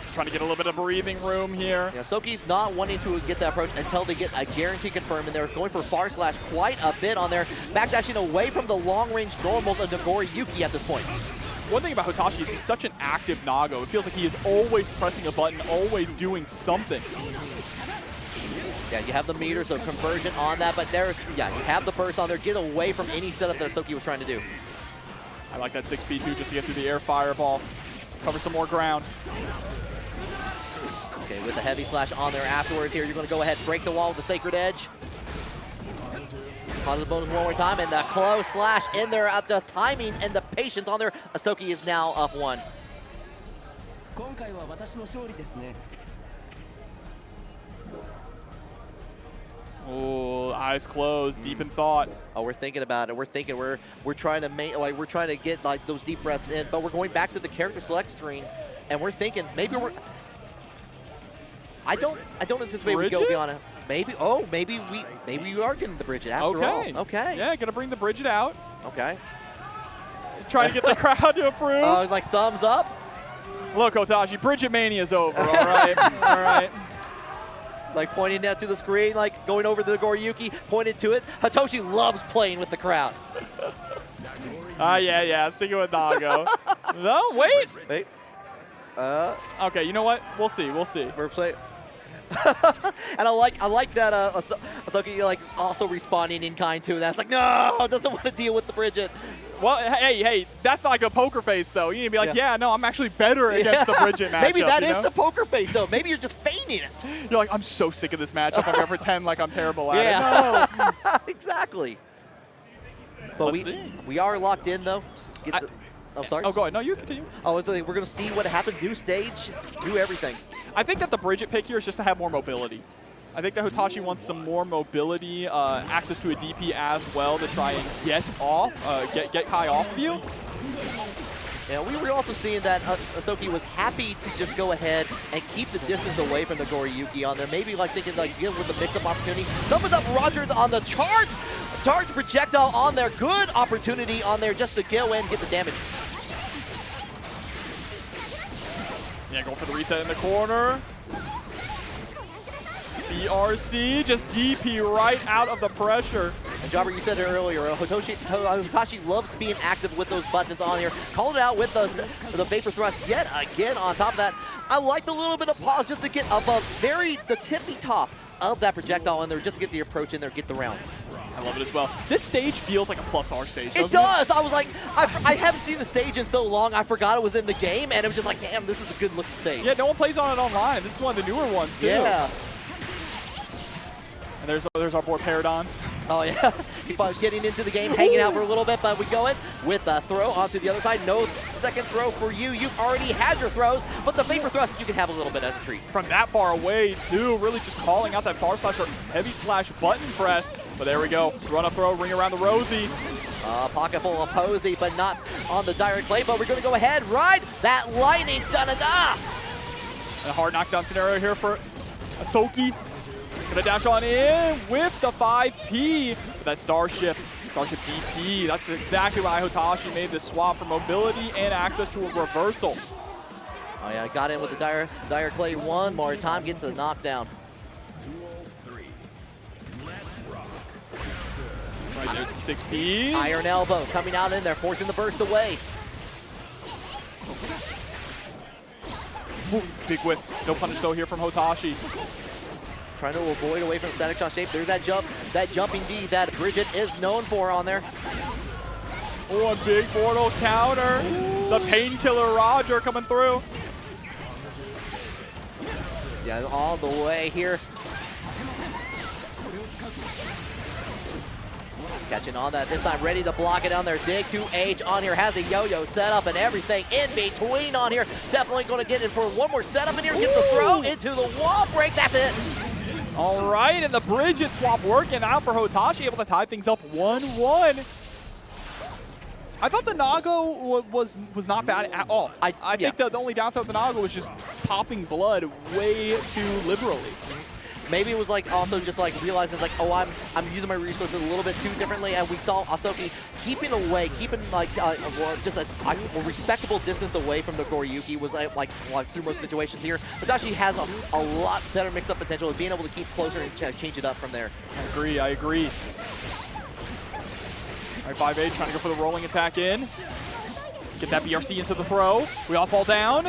Just trying to get a little bit of breathing room here. Yeah, Soki's not wanting to get that approach until they get a guarantee confirmed, and they're going for far slash quite a bit on there, backdashing away from the long-range normals of Nagoriyuki at this point. One thing about Hotashi is he's such an active Nago. It feels like he is always pressing a button, always doing something. Yeah, you have the meter, so conversion on that, but there, yeah, you have the burst on there. Get away from any setup that Soki was trying to do. I like that 6B2 just to get through the air fireball. Cover some more ground. Okay, with the heavy slash on there afterwards here, you're going to go ahead, break the wall with the Sacred Edge. Positive bonus one more time, and the close slash in there at the timing and the patience on there. Asoki is now up 1. Oh, eyes closed, deep in thought. Oh, we're thinking about it. We're thinking we're trying to get like those deep breaths in, but we're going back to the character select screen, and we're thinking maybe we're. I don't anticipate we go beyond it. Maybe we are getting the Bridget after all. Okay. Yeah, gonna bring the Bridget out. Okay. Trying to get the crowd to approve. Like thumbs up. Look, Hotashi, Bridget Mania's over. All right. All right. Like pointing that to the screen, like going over to Nagoriyuki, pointed to it. Hitoshi loves playing with the crowd. Yeah, sticking with Nago. No, wait. Okay, you know what? We'll see. We're playing. And I like that Asoki like also responding in kind too. That's like, no, doesn't want to deal with the Bridget. Well, hey, that's not like a poker face though. You need to be like, yeah, no, I'm actually better against the Bridget matchup. Maybe that is the poker face though. Maybe you're just feigning it. You're like, I'm so sick of this matchup. I'm gonna pretend like I'm terrible at it. No. Exactly. But we are locked in though. I'm sorry. Oh, go ahead. No, you continue. Oh, we're gonna see what happens. New stage, new everything. I think that the Bridget pick here is just to have more mobility. I think that Hotashi wants some more mobility, access to a DP as well to try and get off, get Kai off of you. Yeah, we were also seeing that Asoki was happy to just go ahead and keep the distance away from the Nagoriyuki on there. Maybe like thinking like deal with the mix-up opportunity. Summons up Rogers on the charge projectile on there. Good opportunity on there just to go in and get the damage. Yeah, going for the reset in the corner. BRC just DP right out of the pressure. And Jobber, you said it earlier, Hotashi loves being active with those buttons on here. Called it out with the Vapor Thrust yet again on top of that. I like the little bit of pause just to get above the tippy top of that projectile in there, just to get the approach in there, get the round. I love it as well. This stage feels like a plus R stage, doesn't it? Does. I was like, I haven't seen the stage in so long, I forgot it was in the game, and it was just like, damn, this is a good looking stage. Yeah, no one plays on it online. This is one of the newer ones, too. Yeah. And there's our boy Paradon. Oh, yeah. He's getting into the game, hanging out for a little bit, but we go in with a throw onto the other side. No second throw for you. You've already had your throws, but the Vapor Thrust you can have a little bit as a treat. From that far away, too. Really just calling out that far slash or heavy slash button press. But there we go. Run up throw, ring around the Rosie. Pocket full of Posey, but not on the direct play. But we're going to go ahead, ride that lightning. Da-da-da! A hard knockdown scenario here for Asoki. Gonna dash on in with the 5P. That Starship DP. That's exactly why Hotashi made this swap for mobility and access to a reversal. Oh yeah, got in with the dire clay one more time, gets the knockdown. Right, there's the 6P. Iron elbow coming out in there, forcing the burst away. Ooh, big whip. No punish though here from Hotashi. Trying to avoid away from static shot shape. There's that jumping D that Bridget is known for on there. Oh, a big mortal counter. Ooh. The painkiller Roger coming through. Yeah, all the way here. Catching on that this time, ready to block it on there. Dig to H on here, has the yo-yo set up and everything in between on here. Definitely going to get in for one more setup in here. Gets the throw into the wall break. That's it. All right, and the Bridget swap working out for Hotashi, able to tie things up 1-1. I thought the Nago was not bad at all. I think the only downside with the Nago was just popping blood way too liberally. Maybe it was like also just like realizing like, oh, I'm using my resources a little bit too differently, and we saw Asuka keeping away, keeping like just a respectable distance away from the Nagoriyuki was like through most situations here. But she has a lot better mix-up potential of being able to keep closer and change it up from there. I agree. All right, 5A trying to go for the rolling attack in. Get that BRC into the throw. We all fall down.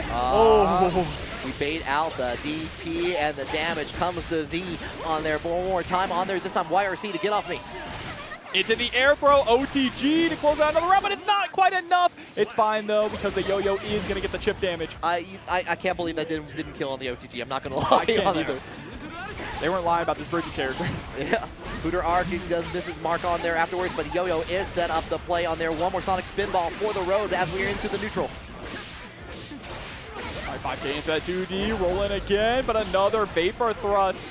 We bait out the DP, and the damage comes to Z on there. One more time on there. This time YRC to get off me. Into the air throw, OTG to close out another round, but it's not quite enough. It's fine though, because the yo-yo is gonna get the chip damage. I can't believe that didn't kill on the OTG. I'm not gonna lie. I can't either. They weren't lying about this Bridget character. Yeah. Hooter Arc does misses mark on there afterwards, but Yo-Yo is set up the play on there. One more Sonic Spinball for the road as we're into the neutral. All right, 5K into that 2D, rolling again, but another Vapor Thrust.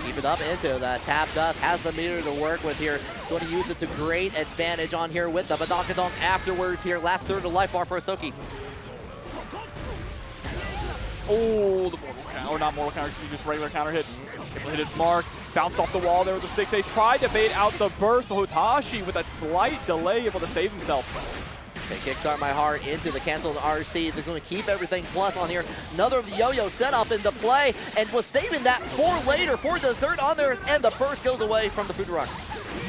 Keep it up into that tap dust, has the meter to work with here. Going to use it to great advantage on here with the Badakadonk afterwards here. Last third of life bar for Asuka. Oh, the mortal counter, not mortal counter, excuse me, just regular counter hit. Able to hit its mark, bounced off the wall there with the 6H. Tried to bait out the burst. Hotashi with that slight delay able to save himself. Okay, kickstart my heart into the canceled RC. They're going to keep everything plus on here. Another yo-yo setup into play, and was saving that for later for dessert on there, and the burst goes away from the Food Rock.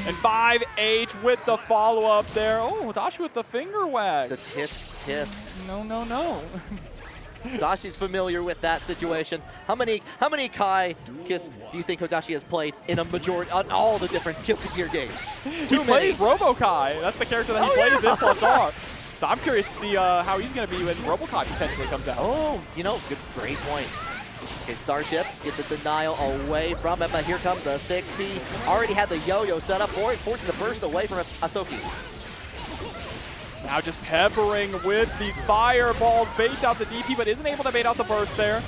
And 5H with the follow-up there. Oh, Hotashi with the finger wag. The tisk. No. Hodashi's familiar with that situation. How many Kai Kiss do you think Hotashi has played in a majority on all the different Guilty Gear games? He plays Robo-Kai. That's the character that he plays in plus R. So I'm curious to see how he's going to be when Robo-Kai potentially comes out. Oh, great point. Okay, Starship gets the denial away from it, but here comes the 6P. Already had the yo-yo set up for it, forcing the burst away from Asuka. Now just peppering with these fireballs, baits out the DP, but isn't able to bait out the burst there.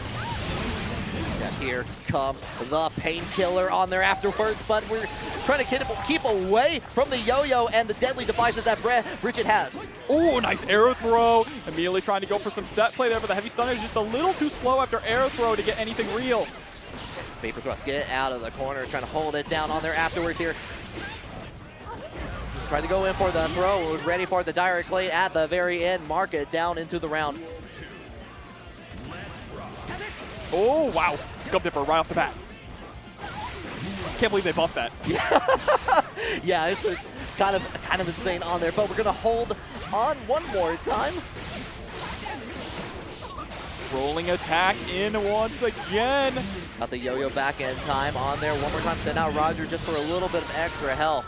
Yeah, here comes the painkiller on there afterwards, but we're trying to keep away from the yo-yo and the deadly devices that Bridget has. Oh, nice arrow throw. Immediately trying to go for some set play there, but the heavy stunner is just a little too slow after arrow throw to get anything real. Vapor Thrust, get out of the corner, trying to hold it down on there afterwards here. Tried to go in for the throw, was ready for the direct plate at the very end, mark it down into the round. Oh, wow. Scum Dipper right off the bat. Can't believe they buffed that. Yeah, it's kind of insane on there, but we're going to hold on one more time. Rolling attack in once again. Got the yo-yo back in time on there. One more time, send out Roger just for a little bit of extra health.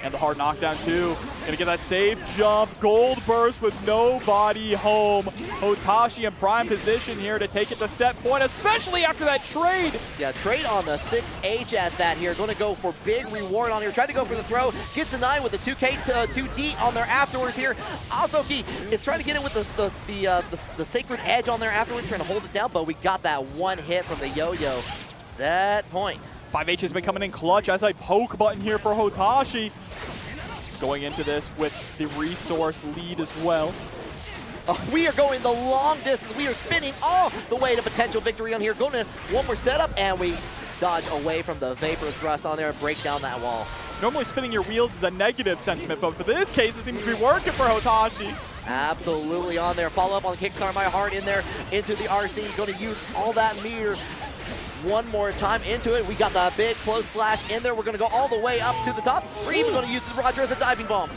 And the hard knockdown too. Gonna get that safe jump. Gold burst with nobody home. Hotashi in prime position here to take it to set point, especially after that trade. Yeah, trade on the 6H at that here. Going to go for big reward on here. Tried to go for the throw. Gets denied with the 2K to 2D on there afterwards here. Asuka is trying to get in with the Sacred Edge on there afterwards, trying to hold it down, but we got that one hit from the yo-yo. Set point. 5H has been coming in clutch as a poke button here for Hotashi. Going into this with the resource lead as well. We are going the long distance. We are spinning all the way to potential victory on here. Going in one more setup, and we dodge away from the Vapor Thrust on there and break down that wall. Normally spinning your wheels is a negative sentiment, but for this case, it seems to be working for Hotashi. Absolutely on there. Follow up on the Kickstart My Heart in there into the RC. Going to use all that meter one more time into it. We got the big close slash in there. We're going to go all the way up to the top. We're even going to use the Roger as a diving bomb.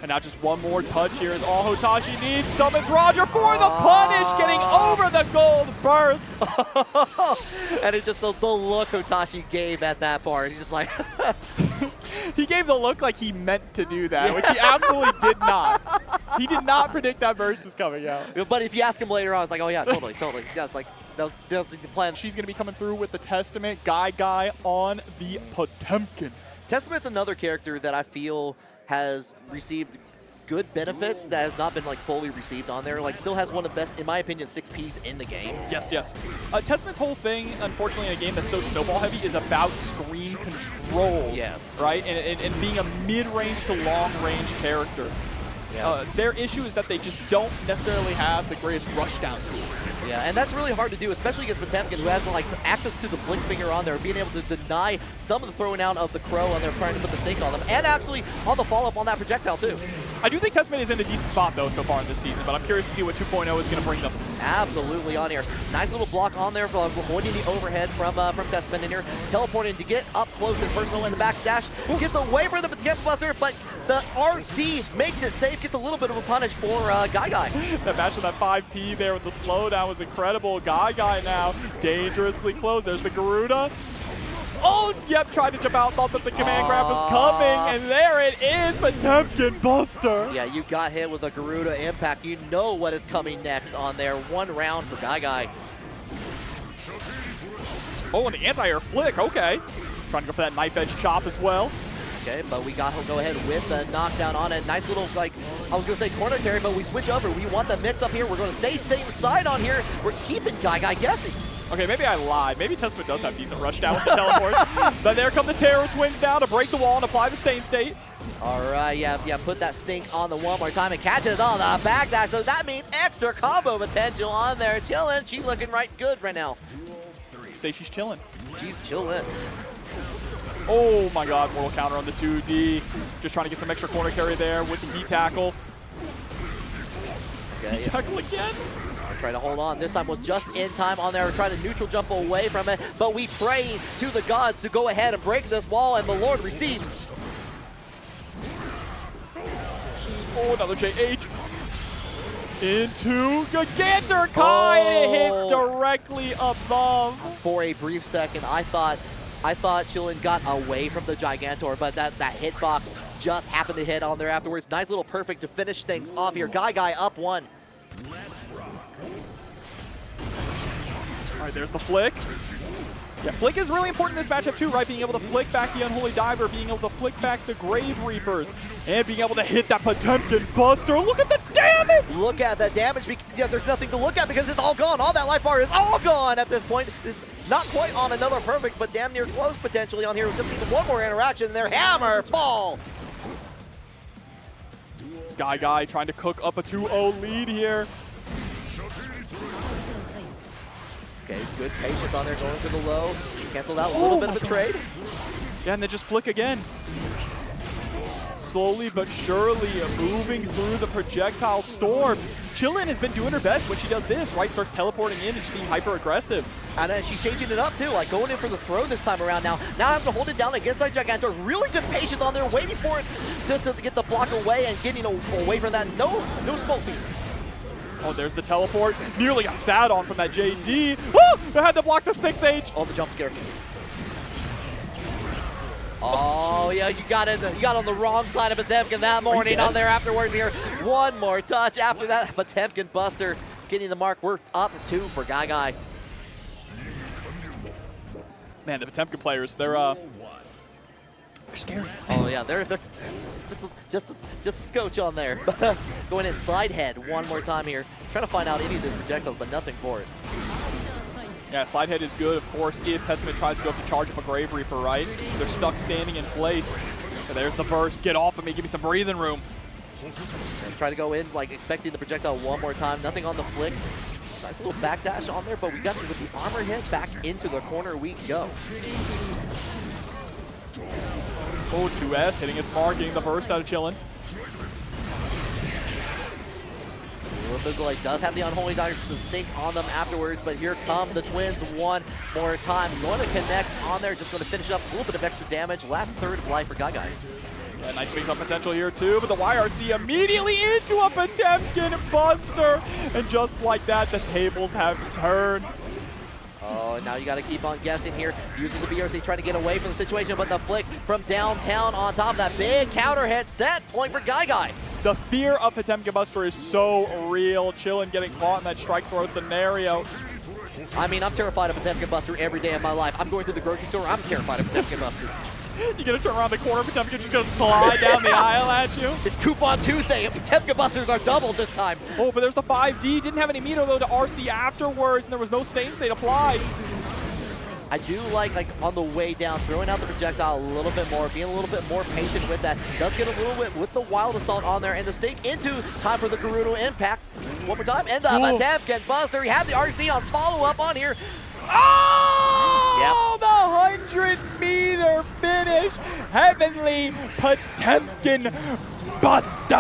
And now just one more touch here is all Hotashi needs. Summons Roger for the punish, getting over the gold burst. And it's just the look Hotashi gave at that part. He's just like... He gave the look like he meant to do that, which he absolutely did not. He did not predict that burst was coming out. But if you ask him later on, it's like, oh yeah, totally. Yeah, it's like, that's the plan. She's going to be coming through with the Testament. Guy on the Potemkin. Testament's another character that I feel has received good benefits that has not been like fully received on there. Like still has one of the best, in my opinion, 6Ps in the game. Yes. Testament's whole thing, unfortunately, in a game that's so snowball heavy, is about screen control. Yes. Right? And being a mid-range to long-range character. Yeah. Their issue is that they just don't necessarily have the greatest rushdown tool. Yeah, and that's really hard to do, especially against Potemkin, who has like access to the blink finger on there, being able to deny some of the throwing out of the crow on there, trying to put the stink on them, and actually on the follow-up on that projectile too. I do think Testament is in a decent spot though so far in this season, but I'm curious to see what 2.0 is going to bring them. Absolutely on here. Nice little block on there, avoiding the overhead from Testament in here, teleporting to get up close and personal in the back dash, gets away from the Potemkin Buster, but the RC makes it safe, gets a little bit of a punish for Guy. That match with that 5P there with the slowdown was incredible. Guy now dangerously close. There's the Garuda. Oh, yep, tried to jump out, thought that the command grab was coming, and there it is, Potemkin Buster. Yeah, you got hit with a Garuda impact. You know what is coming next on there. One round for Guy. Oh, and the anti-air flick, okay. Trying to go for that knife edge chop as well. Okay, but we got him go ahead with the knockdown on it. Nice little, like, I was going to say corner carry, but we switch over. We want the mix up here. We're going to stay same side on here. We're keeping Guy guessing. Okay, maybe I lied. Maybe Testament does have decent rush down with the teleports. But there come the Terror Twins now to break the wall and apply the Stain State. All right, yeah, put that stink on the one more time and catch it on the back dash. So that means extra combo potential on there. Chillin'. She's looking right good right now. Say she's chilling. She's chillin'. Oh my god, mortal counter on the 2D. Just trying to get some extra corner carry there with the heat tackle. Okay, heat tackle again. Try to hold on. This time was just in time on there. Try to neutral jump away from it. But we pray to the gods to go ahead and break this wall, and the Lord receives. Oh, another JH. Into Gigantor Kai, and it hits directly above. For a brief second, I thought Chillin got away from the Gigantor, but that hitbox just happened to hit on there afterwards. Nice little perfect to finish things off here. Guy up one. All right, there's the flick. Yeah, flick is really important in this matchup too, right? Being able to flick back the Unholy Diver, being able to flick back the Grave Reapers, and being able to hit that Potemkin Buster. Look at the damage! Look at the damage. Yeah, there's nothing to look at because it's all gone. All that life bar is all gone at this point. This is not quite on another perfect, but damn near close potentially on here. We just need one more interaction there. Hammer fall. Guy trying to cook up a 2-0 lead here. Okay, good patience on there, going to the low. Canceled out a little bit of a trade. Yeah, and then just flick again. Slowly but surely moving through the projectile storm. Chillin has been doing her best when she does this, right? Starts teleporting in and just being hyper aggressive. And then she's changing it up too, like going in for the throw this time around now. Now having to hold it down against that Gigantor. Really good patience on there, waiting for it just to get the block away and getting away from that. No smoke feed. Oh, there's the teleport. Nearly got sat on from that JD. Woo! They had to block the 6H. Oh, the jump scare. Oh, yeah, you got on the wrong side of Potemkin that morning on there afterwards here. One more touch after that. Potemkin Buster getting the mark. We're up 2 for Guy. Man, the Potemkin players, they're scary. Oh, yeah, they're just a scotch on there. Going in slide head one more time here. Trying to find out any of the projectiles, but nothing for it. Yeah, slide head is good, of course, if Testament tries to go up to charge up a Grave Reaper, right? They're stuck standing in place. And there's the burst. Get off of me. Give me some breathing room. And try to go in, like, expecting the projectile one more time. Nothing on the flick. Nice little backdash on there, but we got with the armor hit back into the corner we go. Oh, 2S hitting its mark, getting the burst out of Chillin. Like does have the unholy dagger to stink on them afterwards, but here come the twins one more time. Going to connect on there, just going to finish up a little bit of extra damage. Last third of life for Gagai. Yeah, nice base up potential here too, but the YRC immediately into a Potemkin Buster. And just like that, the tables have turned. Oh, now you got to keep on guessing here. Using the BRC, trying to get away from the situation, but the flick from downtown on top of that big counter hit. Set point for Gagai. The fear of Potemkin Buster is so real. Chillin getting caught in that strike throw scenario. I mean, I'm terrified of Potemkin Buster every day of my life. I'm going to the grocery store, I'm terrified of Potemkin Buster. You're gonna turn around the corner, Potemkin just gonna slide down the aisle at you. It's Coupon Tuesday, and Potemkin Busters are doubled this time. Oh, but there's the 5D. Didn't have any meter though to RC afterwards, and there was no stain state applied. I do like on the way down, throwing out the projectile a little bit more, being a little bit more patient with that. Does get a little bit with the Wild Assault on there, and the stake into time for the Gerudo impact. One more time, and the Potemkin Buster. He had the RC on follow-up on here. Oh, the 100-meter finish. Heavenly Potemkin Buster.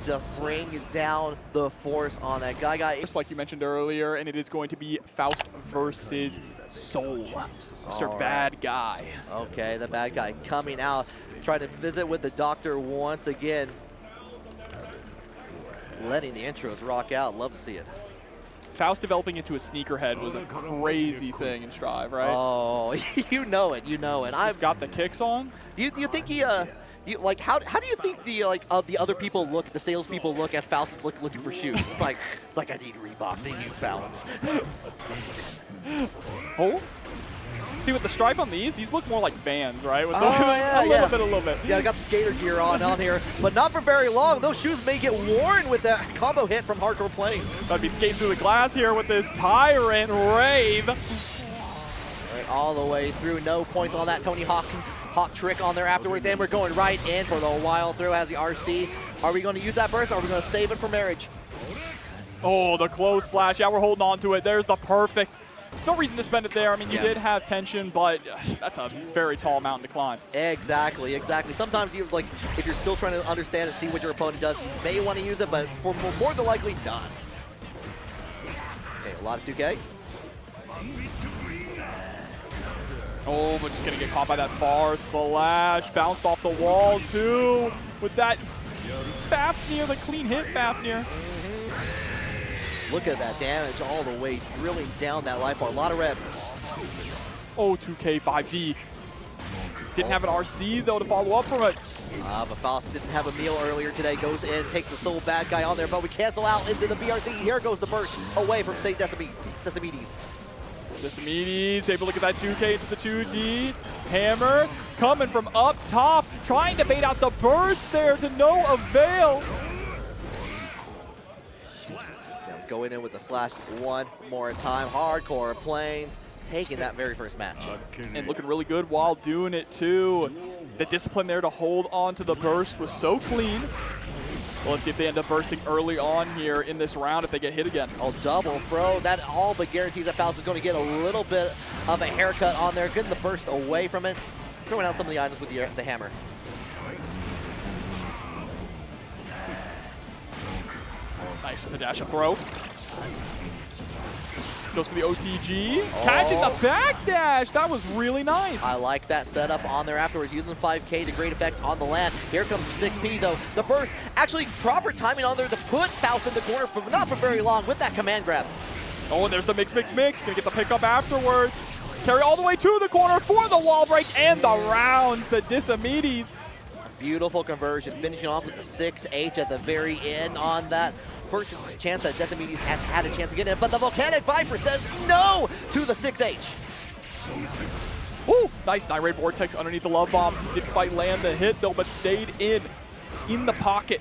Just bring down the force on that guy. Just like you mentioned earlier, and it is going to be Faust versus Soul. Mr. Bad Guy. Okay, the bad guy coming out, trying to visit with the doctor once again. Letting the intros rock out. Love to see it. Faust developing into a sneakerhead was a crazy thing in Strive, right? Oh, you know it. You know it. I've got the kicks on. Do you think he how do you think the the other people look, the salespeople look as Faust is looking for shoes? It's like I need Reeboks, they need Balance. Oh, see with the stripe on these look more like Vans, right? With yeah, a little bit. Yeah, I got the skater gear on here, but not for very long. Those shoes may get worn with that combo hit from Hardcore Plains. About to be skating through the glass here with this Tyrant Rave. Right, all the way through, no points on that Tony Hawk trick on there afterwards, and we're going right in for the wild throw as the RC. Are we going to use that burst, or are we going to save it for marriage? Oh, the close slash. Yeah, we're holding on to it. There's the perfect. No reason to spend it there. I mean, you did have tension, but that's a very tall mountain to climb. Exactly, exactly. Sometimes you if you're still trying to understand and see what your opponent does, you may want to use it, but for more than likely, not. Okay, a lot of 2K. Oh, but just gonna get caught by that far slash. Bounced off the wall too. With that Fafnir, the clean hit Fafnir. Look at that damage all the way, drilling down that life bar. A lot of red. Oh, 2K 5D. Didn't have an RC though to follow up from it. But Faust didn't have a meal earlier today. Goes in, takes the Soul Bad Guy on there, but we cancel out into the BRC. Here goes the burst away from St. Daseinologist. Daseinologist able to get that 2K into the 2D. Hammer coming from up top, trying to bait out the burst there to no avail. Going in with the slash one more time. Hardcore Plains taking that very first match. And looking really good while doing it too. The discipline there to hold on to the burst was so clean. Well, let's see if they end up bursting early on here in this round if they get hit again. Oh, double throw. That all but guarantees that Faust is going to get a little bit of a haircut on there. Getting the burst away from it. Throwing out some of the items with the hammer. Nice with the dash up throw. Goes for the OTG. Catching the back dash. That was really nice. I like that setup on there afterwards. Using the 5K to great effect on the land. Here comes 6P though. The burst. Actually, proper timing on there to put Faust in the corner for not for very long with that command grab. Oh, and there's the mix. Gonna get the pickup afterwards. Carry all the way to the corner for the wall break and the rounds to Daseinologist. Beautiful conversion. Finishing off with the 6H at the very end on that. First chance that Daseinologist has had a chance to get in, but the Volcanic Viper says no to the 6H. Ooh, nice Nyrate Vortex underneath the love bomb. Didn't quite land the hit though, but stayed in the pocket.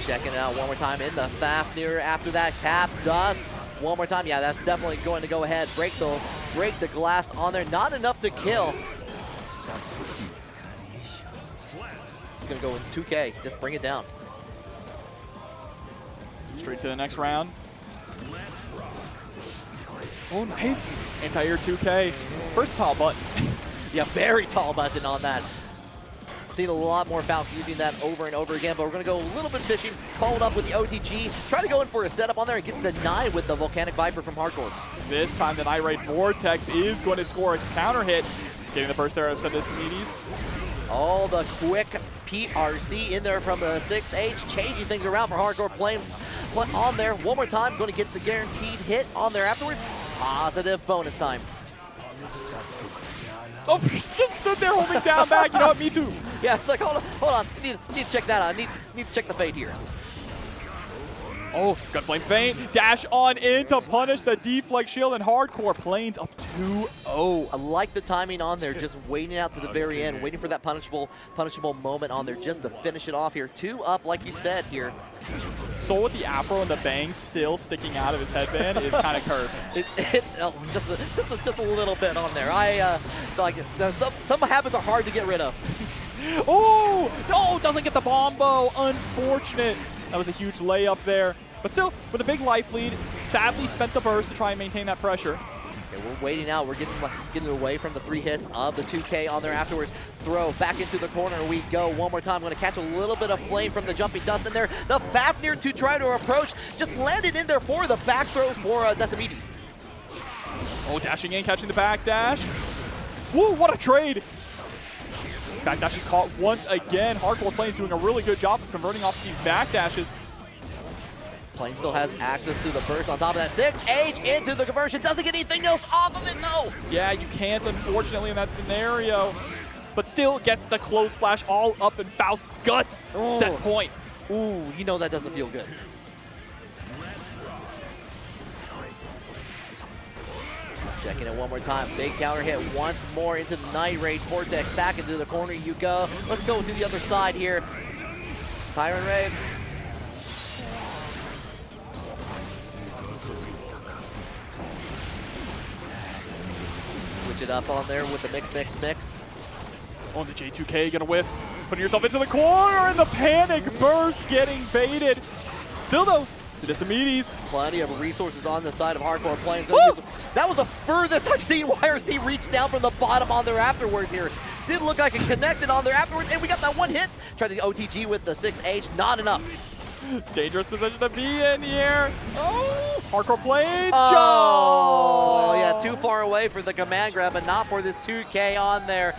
Checking it out one more time in the Fafnir after that cap dust. One more time, yeah, that's definitely going to go ahead. Break the glass on there. Not enough to kill. It's gonna go in 2K. Just bring it down. Straight to the next round. Oh, nice. Anti-air 2K. Versatile button. Yeah, very tall button on that. Seen a lot more Faust using that over and over again, but we're going to go a little bit fishing, followed up with the OTG, try to go in for a setup on there and get the 9 with the Volcanic Viper from Hardcore. This time the Night Raid Vortex is going to score a counter hit, getting the burst there of Daseinologist. All the quick PRC in there from the 6H, changing things around for Hardcore Flames. But on there, one more time, going to get the guaranteed hit on there afterwards. Positive bonus time. Oh, just stood there holding down back. You know what? Me too. Yeah, it's like, hold on. Need to check that out. Need to check the fade here. Oh, Gunflame feint. Dash on in to punish the deflect shield, and Hardcore Plains up 2-0. I like the timing on there, just waiting out to the very end, waiting for that punishable moment on there just to finish it off here. 2 up, like you said here. Soul with the afro and the bangs still sticking out of his headband is kind of cursed. Just a little bit on there. Some habits are hard to get rid of. Oh, no, doesn't get the bombo. Unfortunate. That was a huge layup there. But still, with a big life lead, sadly spent the burst to try and maintain that pressure. Okay, we're waiting out. We're getting away from the 3 hits of the 2K on there afterwards. Throw back into the corner. We go one more time. Going to catch a little bit of flame from the jumping dust in there. The Fafnir to try to approach. Just landed in there for the back throw for Daseinologist. Oh, dashing in, catching the back dash. Woo, what a trade. Backdash is caught once again. Hardcore Plains doing a really good job of converting off these backdashes. Plains still has access to the burst on top of that 6H into the conversion. Doesn't get anything else off of it, no! Yeah, you can't, unfortunately, in that scenario. But still gets the close slash all up in Faust's guts. Ooh. Set point. Ooh, you know that doesn't feel good. Checking it one more time. Big counter hit once more into the Night Raid Vortex. Back into the corner you go. Let's go to the other side here. Tyrant Raid. Switch it up on there with the mix. On the J2K, gonna whiff. Putting yourself into the corner, and the panic burst getting baited. Still though, Daseinologist. Plenty of resources on the side of Hardcore Plains. That was the furthest I've seen YRC reach down from the bottom on there afterwards here. Did look like it connected on there afterwards, and we got that one hit. Tried to OTG with the 6H, not enough. Dangerous position to be in here. Oh, Hardcore Plains, Oh, jump! yeah, too far away for the command grab, but not for this 2K on there.